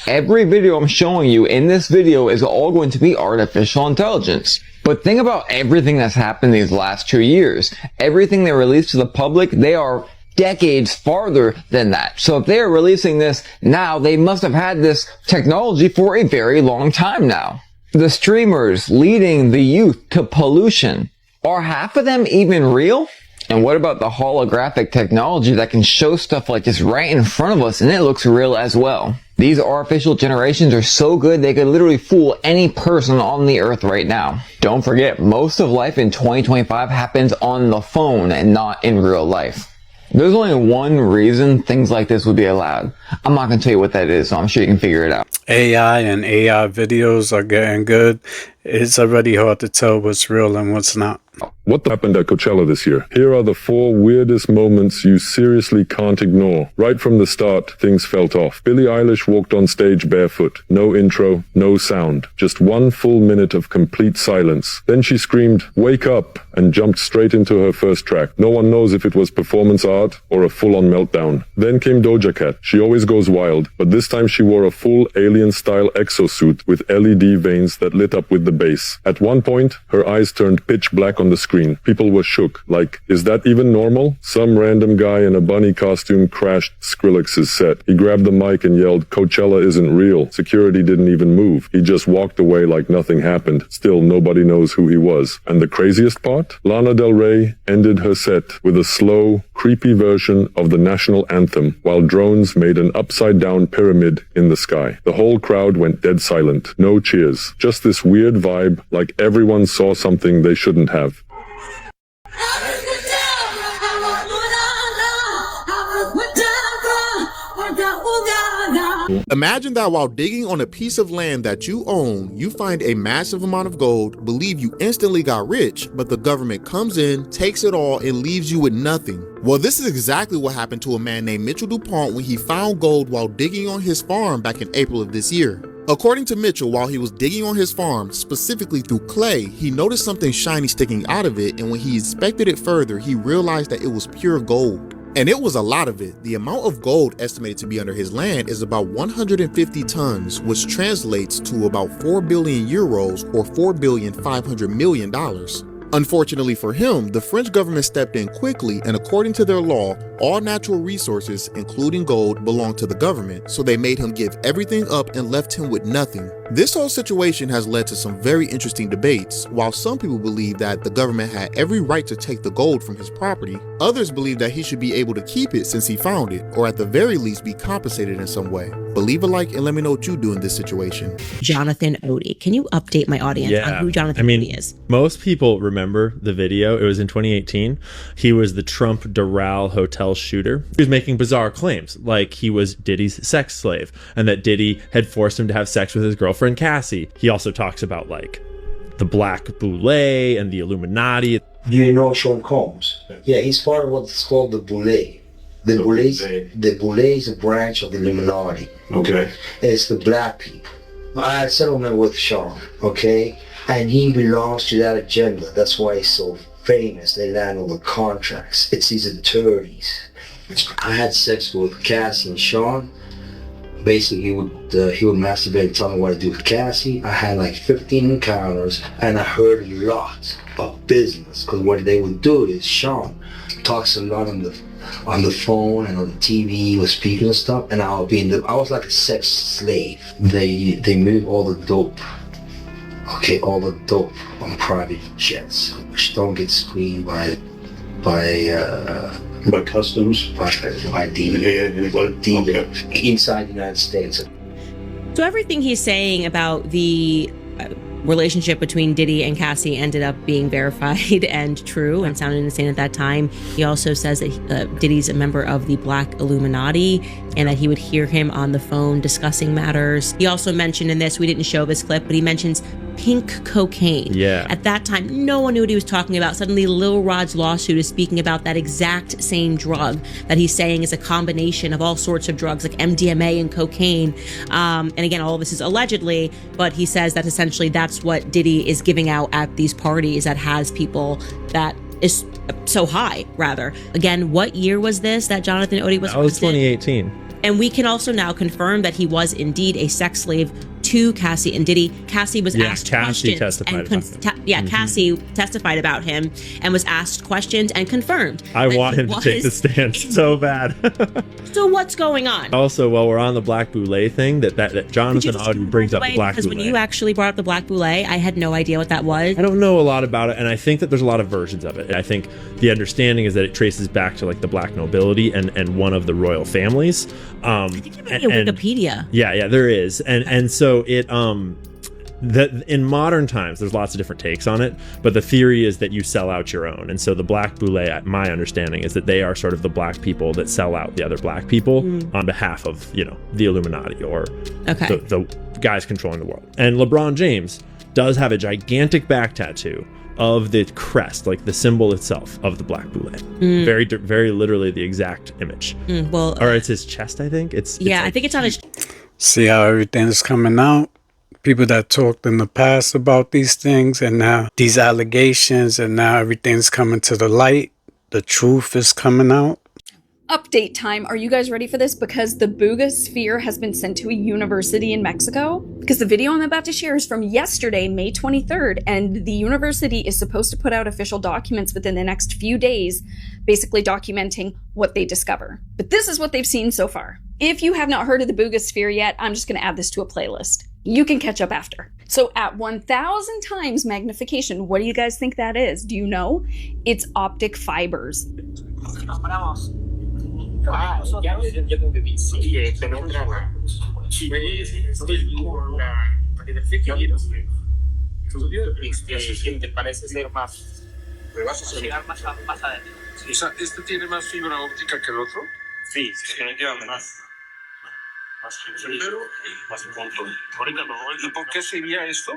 Every video I'm showing you in this video is all going to be artificial intelligence. But think about everything that's happened these last 2 years. Everything they released to the public, they are decades farther than that. So if they are releasing this now, they must have had this technology for a very long time now. The streamers leading the youth to pollution Are half of them even real? And what about the holographic technology that can show stuff like this right in front of us and it looks real as well? These artificial generations are so good they could literally fool any person on the earth right now. Don't forget, most of life in 2025 happens on the phone and not in real life. There's only one reason things like this would be allowed. I'm not going to tell you what that is, so I'm sure you can figure it out. AI and AI videos are getting good. It's already hard to tell what's real and what's not. What happened at Coachella this year? Here are the 4 weirdest moments you seriously can't ignore. Right from the start, things felt off. Billie Eilish walked on stage barefoot. No intro, no sound. Just 1 full minute of complete silence. Then she screamed, "Wake up!" and jumped straight into her first track. No one knows if it was performance art or a full-on meltdown. Then came Doja Cat. She always goes wild, but this time she wore a full alien-style exosuit with LED veins that lit up with the bass. At one point, her eyes turned pitch black on the screen. People were shook, like, is that even normal? Some random guy in a bunny costume crashed Skrillex's set. He grabbed the mic and yelled, "Coachella isn't real." Security didn't even move. He just walked away like nothing happened. Still, nobody knows who he was. And the craziest part? Lana Del Rey ended her set with a slow, creepy version of the national anthem while drones made an upside-down pyramid in the sky. The whole crowd went dead silent. No cheers. Just this weird vibe, like everyone saw something they shouldn't have. Imagine that while digging on a piece of land that you own, you find a massive amount of gold, believe you instantly got rich, but the government comes in, takes it all, and leaves you with nothing. Well, this is exactly what happened to a man named Mitchell DuPont when he found gold while digging on his farm back in April of this year. According to Mitchell, while he was digging on his farm, specifically through clay, he noticed something shiny sticking out of it, and when he inspected it further, he realized that it was pure gold. And it was a lot of it. The amount of gold estimated to be under his land is about 150 tons, which translates to about 4 billion euros or $4.5 billion. Unfortunately for him, the French government stepped in quickly, and according to their law, all natural resources, including gold, belong to the government, so they made him give everything up and left him with nothing. This whole situation has led to some very interesting debates. While some people believe that the government had every right to take the gold from his property, others believe that he should be able to keep it since he found it, or at the very least be compensated in some way. But leave a like and let me know what you do in this situation. Jonathan Odie. Can you update my audience on who Jonathan Odie is? Most people remember the video. It was in 2018. He was the Trump Doral hotel shooter. He was making bizarre claims, like he was Diddy's sex slave, and that Diddy had forced him to have sex with his girlfriend Cassie. He also talks about like the Black Boule and the Illuminati. Do you know Sean Combs? Yeah, he's part of what's called the Boule. The Boule is a branch of the Illuminati. Okay. It's the black people. I had a settlement with Sean, okay? And he belongs to that agenda. That's why he's so famous. They land all the contracts. It's his attorneys. I had sex with Cassie and Sean. Basically, he would masturbate and tell me what to do with Cassie. I had like 15 encounters, and I heard a lot of business. Because what they would do is Sean talks a lot on the phone and on the TV with speakers and stuff, and I was like a sex slave. They move all the dope. Okay, all the dope on private jets, which don't get screened by customs, by DEA, inside the United States. So everything he's saying about the relationship between Diddy and Cassie ended up being verified and true and sounded insane at that time. He also says that Diddy's a member of the Black Illuminati and that he would hear him on the phone discussing matters. He also mentioned in this, we didn't show this clip, but he mentions pink cocaine. Yeah. At that time, no one knew what he was talking about. Suddenly, Lil Rod's lawsuit is speaking about that exact same drug that he's saying is a combination of all sorts of drugs like MDMA and cocaine. And again, all of this is allegedly, but he says that essentially that's what Diddy is giving out at these parties that has people that is so high, rather. Again, what year was this that Jonathan Odie was arrested? That was 2018. And we can also now confirm that he was indeed a sex slave to Cassie and Diddy. Cassie was asked Cassie questions. testified Cassie testified about him and was asked questions and confirmed. I want him to take the stance so bad. So what's going on? Also, while we're on the Black Boule thing, that Jonathan already brings up the Black Because Boule. when you actually brought up the Black Boule, I had no idea what that was. I don't know a lot about it, and I think that there's a lot of versions of it. I think the understanding is that it traces back to like the black nobility and one of the royal families. I think there might be a Wikipedia. Yeah, there is, and so it that in modern times there's lots of different takes on it, but the theory is that you sell out your own. And so the Black Boule, my understanding is that they are sort of the black people that sell out the other black people on behalf of, you know, the Illuminati or the guys controlling the world. And LeBron James does have a gigantic back tattoo of the crest, like the symbol itself of the Black Boule. Very, very literally the exact image. Or it's his chest, I think. I think it's on his. See how everything is coming out? People that talked in the past about these things, and now these allegations, and now everything's coming to the light. The truth is coming out. Update time. Are you guys ready for this? Because the Buga sphere has been sent to a university in Mexico. Because the video I'm about to share is from yesterday, May 23rd, and the university is supposed to put out official documents within the next few days, basically documenting what they discover. But this is what they've seen so far. If you have not heard of the Buga sphere yet, I'm just going to add this to a playlist. You can catch up after. So at 1,000 times magnification, what do you guys think that is? Do you know? It's optic fibers. ¿Este tiene más fibra óptica que el otro? Sí, definitivamente más. ¿Y por qué sería esto?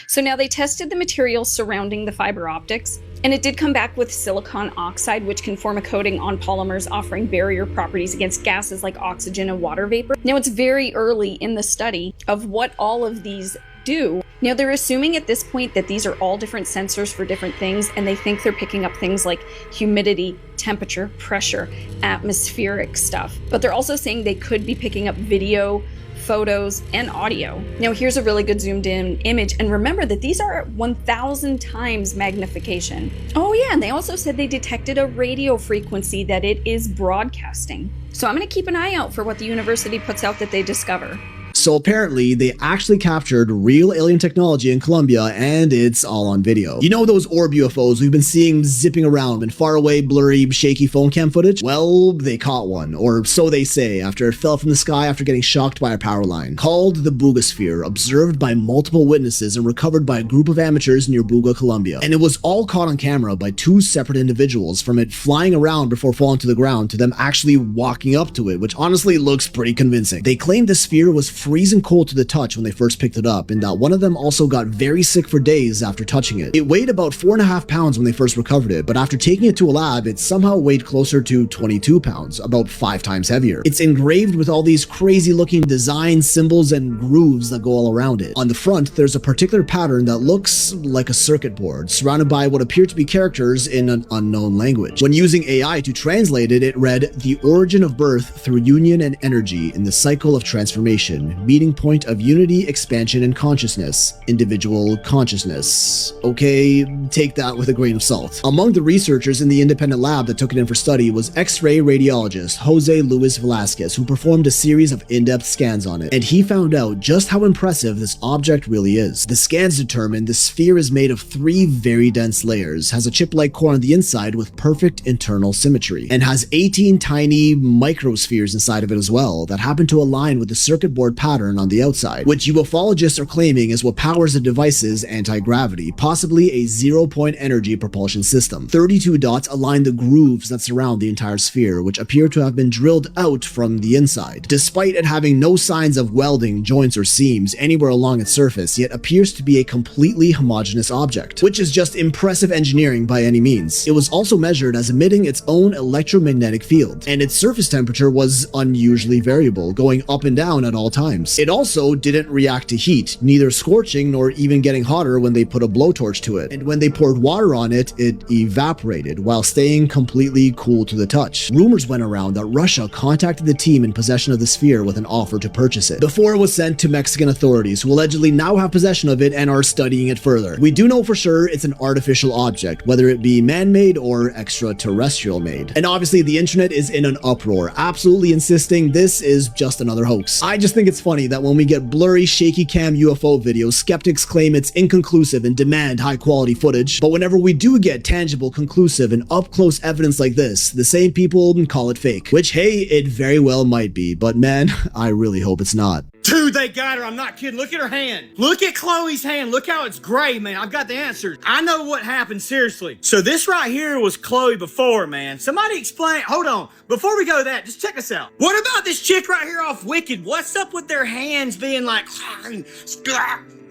So now they tested the materials surrounding the fiber optics, and it did come back with silicon oxide, which can form a coating on polymers, offering barrier properties against gases like oxygen and water vapor. Now it's very early in the study of what all of these do. Now they're assuming at this point that these are all different sensors for different things, and they think they're picking up things like humidity, temperature, pressure, atmospheric stuff. But they're also saying they could be picking up video, photos, and audio. Now here's a really good zoomed in image, and remember that these are 1,000 times magnification. Oh yeah, and they also said they detected a radio frequency that it is broadcasting. So I'm gonna keep an eye out for what the university puts out that they discover. So apparently they actually captured real alien technology in Colombia, and it's all on video. You know those orb UFOs we've been seeing zipping around in faraway, blurry, shaky phone cam footage? Well, they caught one, or so they say, after it fell from the sky after getting shocked by a power line. Called the Buga sphere, observed by multiple witnesses and recovered by a group of amateurs near Buga, Colombia. And it was all caught on camera by two separate individuals, from it flying around before falling to the ground to them actually walking up to it, which honestly looks pretty convincing. They claimed the sphere was freezing cold to the touch when they first picked it up, and that one of them also got very sick for days after touching it. It weighed about 4.5 pounds when they first recovered it, but after taking it to a lab, it somehow weighed closer to 22 pounds, about 5 times heavier. It's engraved with all these crazy looking designs, symbols, and grooves that go all around it. On the front, there's a particular pattern that looks like a circuit board, surrounded by what appear to be characters in an unknown language. When using AI to translate it, it read, "The origin of birth through union and energy in the cycle of transformation, meeting point of unity, expansion, and consciousness. Individual consciousness." Okay, take that with a grain of salt. Among the researchers in the independent lab that took it in for study was X-ray radiologist Jose Luis Velasquez, who performed a series of in-depth scans on it, and he found out just how impressive this object really is. The scans determined the sphere is made of 3 very dense layers, has a chip-like core on the inside with perfect internal symmetry, and has 18 tiny microspheres inside of it as well that happen to align with the circuit board pattern on the outside, which ufologists are claiming is what powers the device's anti-gravity, possibly a zero-point energy propulsion system. 32 dots align the grooves that surround the entire sphere, which appear to have been drilled out from the inside. Despite it having no signs of welding, joints, or seams anywhere along its surface, yet appears to be a completely homogeneous object, which is just impressive engineering by any means. It was also measured as emitting its own electromagnetic field, and its surface temperature was unusually variable, going up and down at all times. times. It also didn't react to heat, neither scorching nor even getting hotter when they put a blowtorch to it. And when they poured water on it, it evaporated while staying completely cool to the touch. Rumors went around that Russia contacted the team in possession of the sphere with an offer to purchase it before it was sent to Mexican authorities, who allegedly now have possession of it and are studying it further. We do know for sure it's an artificial object, whether it be man-made or extraterrestrial made. And obviously the internet is in an uproar, absolutely insisting this is just another hoax. I just think it's funny that when we get blurry, shaky cam UFO videos, skeptics claim it's inconclusive and demand high quality footage, but whenever we do get tangible, conclusive, and up-close evidence like this, the same people call it fake. Which, hey, it very well might be, but man, I really hope it's not. Dude, they got her. I'm not kidding. Look at her hand. Look at Chloe's hand. Look how it's gray, man. I've got the answers. I know what happened, seriously. So this right here was Chloe before, man. Somebody explain. Hold on. Before we go to that, just check this out. What about this chick right here off Wicked? What's up with their hands being like...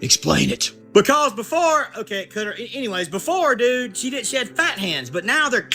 Explain it. Because before... Okay, it could... Anyways, before, dude, she had fat hands, but now they're...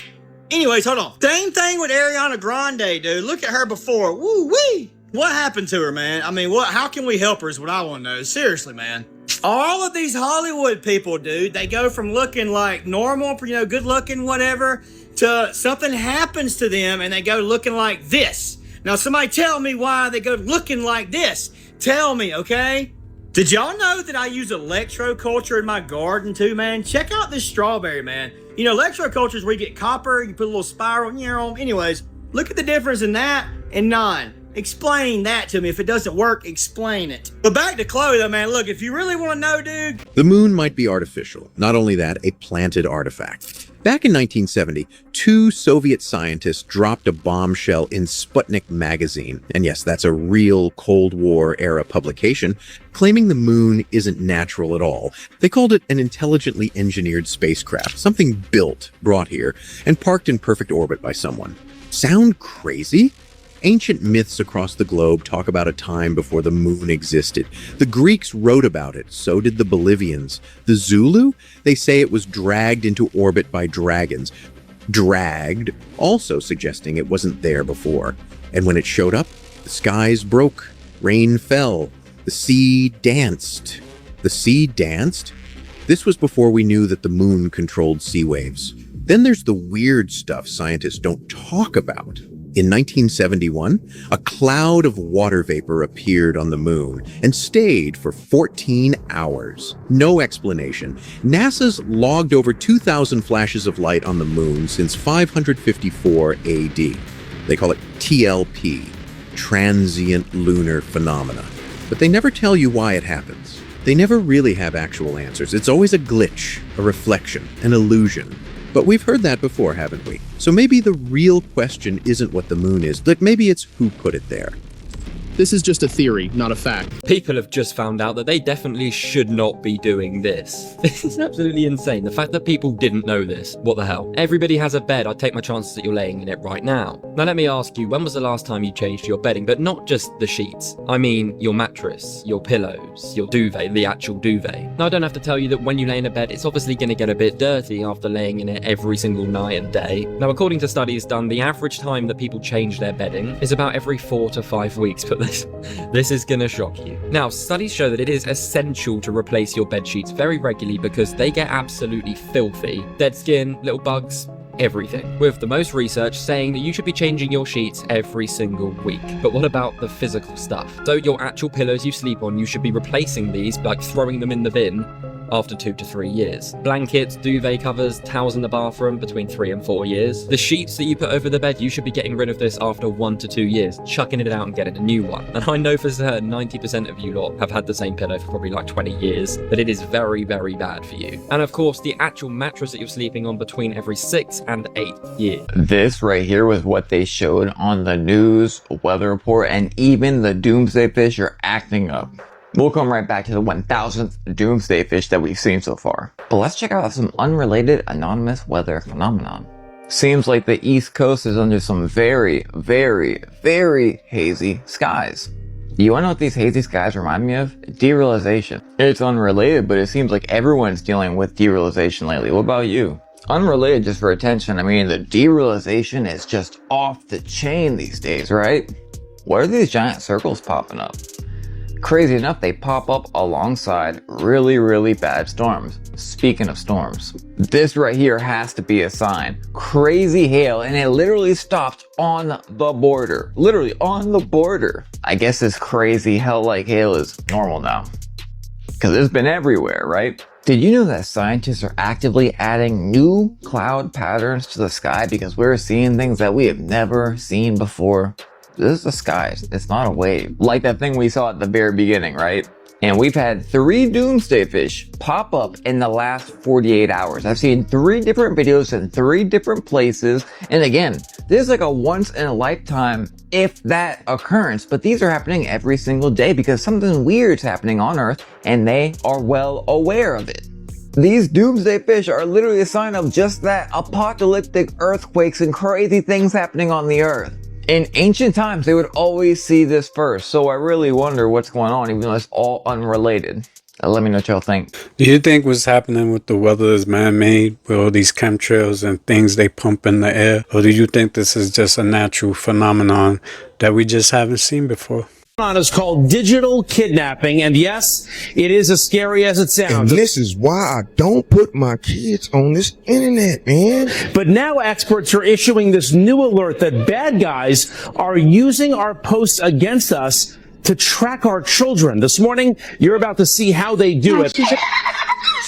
Anyways, hold on. Same thing with Ariana Grande, dude. Look at her before. Woo-wee. What happened to her, man? I mean, how can we help her is what I want to know. Seriously, man. All of these Hollywood people, dude, they go from looking like normal, good looking, whatever, to something happens to them and they go looking like this. Now, somebody tell me why they go looking like this. Tell me, okay? Did y'all know that I use electroculture in my garden too, man? Check out this strawberry, man. You know, electroculture is where you get copper, you put a little spiral, anyways, look at the difference in that and none. Explain that to me. If it doesn't work, explain it. But back to Chloe though, man. Look, if you really want to know, dude. The moon might be artificial. Not only that, a planted artifact. Back in 1970, 2 Soviet scientists dropped a bombshell in Sputnik magazine. And yes, that's a real Cold War era publication, claiming the moon isn't natural at all. They called it an intelligently engineered spacecraft, something built, brought here, and parked in perfect orbit by someone. Sound crazy? Ancient myths across the globe talk about a time before the moon existed. The Greeks wrote about it, so did the Bolivians. The Zulu? They say it was dragged into orbit by dragons. Dragged, also suggesting it wasn't there before. And when it showed up, the skies broke, rain fell, the sea danced. The sea danced? This was before we knew that the moon controlled sea waves. Then there's the weird stuff scientists don't talk about. In 1971, a cloud of water vapor appeared on the moon and stayed for 14 hours. No explanation. NASA's logged over 2,000 flashes of light on the moon since 554 AD. They call it TLP, Transient Lunar Phenomena. But they never tell you why it happens. They never really have actual answers. It's always a glitch, a reflection, an illusion. But we've heard that before, haven't we? So maybe the real question isn't what the moon is, but maybe it's who put it there. This is just a theory, not a fact. People have just found out that they definitely should not be doing this. This is absolutely insane. The fact that people didn't know this. What the hell? Everybody has a bed. I'd take my chances that you're laying in it right now. Now let me ask you, when was the last time you changed your bedding? But not just the sheets. I mean your mattress, your pillows, your duvet, the actual duvet. Now I don't have to tell you that when you lay in a bed, it's obviously going to get a bit dirty after laying in it every single night and day. Now according to studies done, the average time that people change their bedding is about every 4 to 5 weeks. But this is gonna shock you. Now, studies show that it is essential to replace your bed sheets very regularly because they get absolutely filthy. Dead skin, little bugs, everything. With the most research saying that you should be changing your sheets every single week. But what about the physical stuff? So your actual pillows you sleep on, you should be replacing these, like throwing them in the bin after 2 to 3 years. Blankets, duvet covers, towels in the bathroom between 3 and 4 years. The sheets that you put over the bed, you should be getting rid of this after 1 to 2 years, chucking it out and getting a new one. And I know for certain 90% of you lot have had the same pillow for probably like 20 years, but it is very, very bad for you. And of course, the actual mattress that you're sleeping on between every 6 and 8 years. This right here was what they showed on the news, weather report, and even the doomsday fish are acting up. We'll come right back to the 1000th doomsday fish that we've seen so far. But let's check out some unrelated anonymous weather phenomenon. Seems like the East Coast is under some very, very, very hazy skies. You wanna know what these hazy skies remind me of? Derealization. It's unrelated, but it seems like everyone's dealing with derealization lately. What about you? Unrelated, just for attention, I mean, the derealization is just off the chain these days, right? What are these giant circles popping up? Crazy enough, they pop up alongside really, really bad storms. Speaking of storms, this right here has to be a sign. Crazy hail, and it literally stopped on the border. Literally on the border. I guess this crazy hell-like hail is normal now, because it's been everywhere, right? Did you know that scientists are actively adding new cloud patterns to the sky because we're seeing things that we have never seen before? This is the sky, it's not a wave. Like that thing we saw at the very beginning, right? And we've had 3 doomsday fish pop up in the last 48 hours. I've seen 3 different videos in 3 different places. And again, this is like a once in a lifetime, if that, occurrence. But these are happening every single day because something weird's happening on Earth and they are well aware of it. These doomsday fish are literally a sign of just that, apocalyptic earthquakes and crazy things happening on the Earth. In ancient times, they would always see this first, so I really wonder what's going on, even though it's all unrelated. Let me know what y'all think. Do you think what's happening with the weather is man-made, with all these chemtrails and things they pump in the air? Or do you think this is just a natural phenomenon that we just haven't seen before? Is called digital kidnapping, and yes, it is as scary as it sounds. And this is why I don't put my kids on this internet, man. But now experts are issuing this new alert that bad guys are using our posts against us to track our children. This morning, you're about to see how they do it.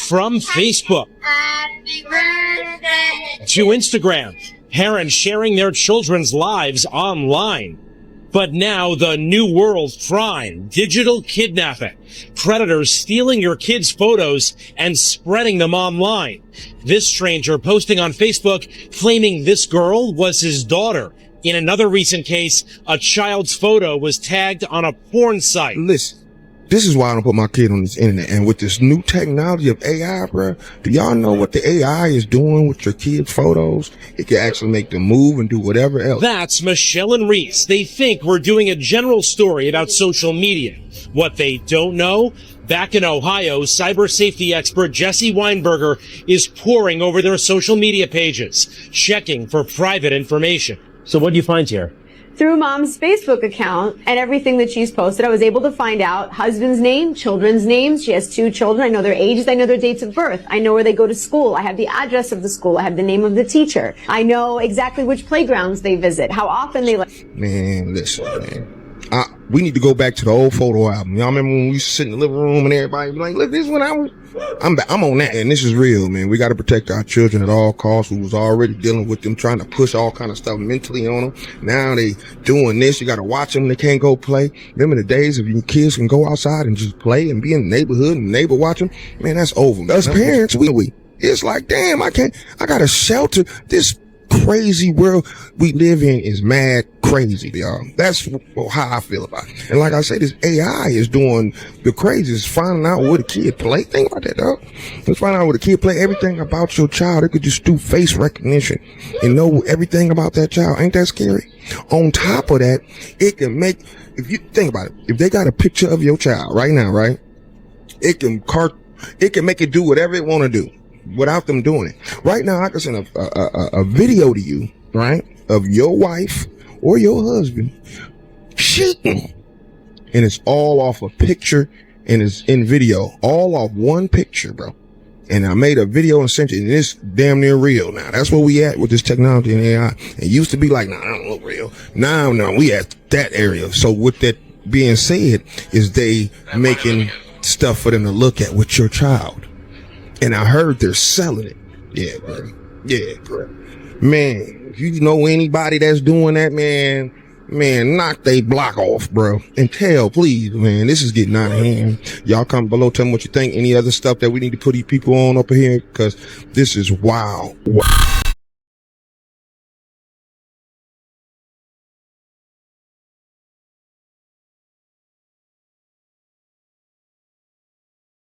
From Facebook to Instagram, parents sharing their children's lives online. But now the new world crime, digital kidnapping, predators stealing your kids' photos and spreading them online. This stranger posting on Facebook claiming this girl was his daughter. In another recent case, a child's photo was tagged on a porn site. Listen, this is why I don't put my kid on this internet. And with this new technology of AI, bro, do y'all know what the AI is doing with your kids' photos? It can actually make them move and do whatever else. That's Michelle and Reese. They think we're doing a general story about social media. What they don't know, back in Ohio, cyber safety expert Jesse Weinberger is poring over their social media pages, checking for private information. So what do you find here? Through mom's Facebook account and everything that she's posted, I was able to find out husband's name, children's names. She has 2 children. I know their ages. I know their dates of birth. I know where they go to school. I have the address of the school. I have the name of the teacher. I know exactly which playgrounds they visit, how often they Man, listen, man. We need to go back to the old photo album. Y'all remember when we used to sit in the living room and everybody be like, look, this is when I'm on that. And this is real, man. We got to protect our children at all costs. We was already dealing with them, trying to push all kind of stuff mentally on them. Now they doing this. You got to watch them. They can't go play. Remember the days of your kids can go outside and just play and be in the neighborhood and neighbor watch them? Man, that's over. Man. Us parents, it's like, damn, I got to shelter this crazy world we live in is mad crazy, y'all. That's how I feel about it. And like I said, this AI is doing the craziest, finding out what a kid play. Think about that, dog. Let's find out what a kid play. Everything about your child. It could just do face recognition and know everything about that child. Ain't that scary? On top of that, it can make, if you think about it, if they got a picture of your child right now, right? It can make it do whatever it want to do without them doing it. Right now, I can send a video to you, right, of your wife or your husband cheating, and it's all off a picture and it's in video, all off one picture, bro. And I made a video and sent it, and it's damn near real now. That's where we at with this technology and AI. It used to be like, nah, I don't look real. Now, we at that area. So with that being said, is they making stuff for them to look at with your child. And I heard they're selling it. Yeah, bro. Yeah, bro. Man, if you know anybody that's doing that, man, knock they block off, bro. And tell, please, man, this is getting out of hand. Y'all comment below, tell me what you think. Any other stuff that we need to put these people on up here? Because this is wild.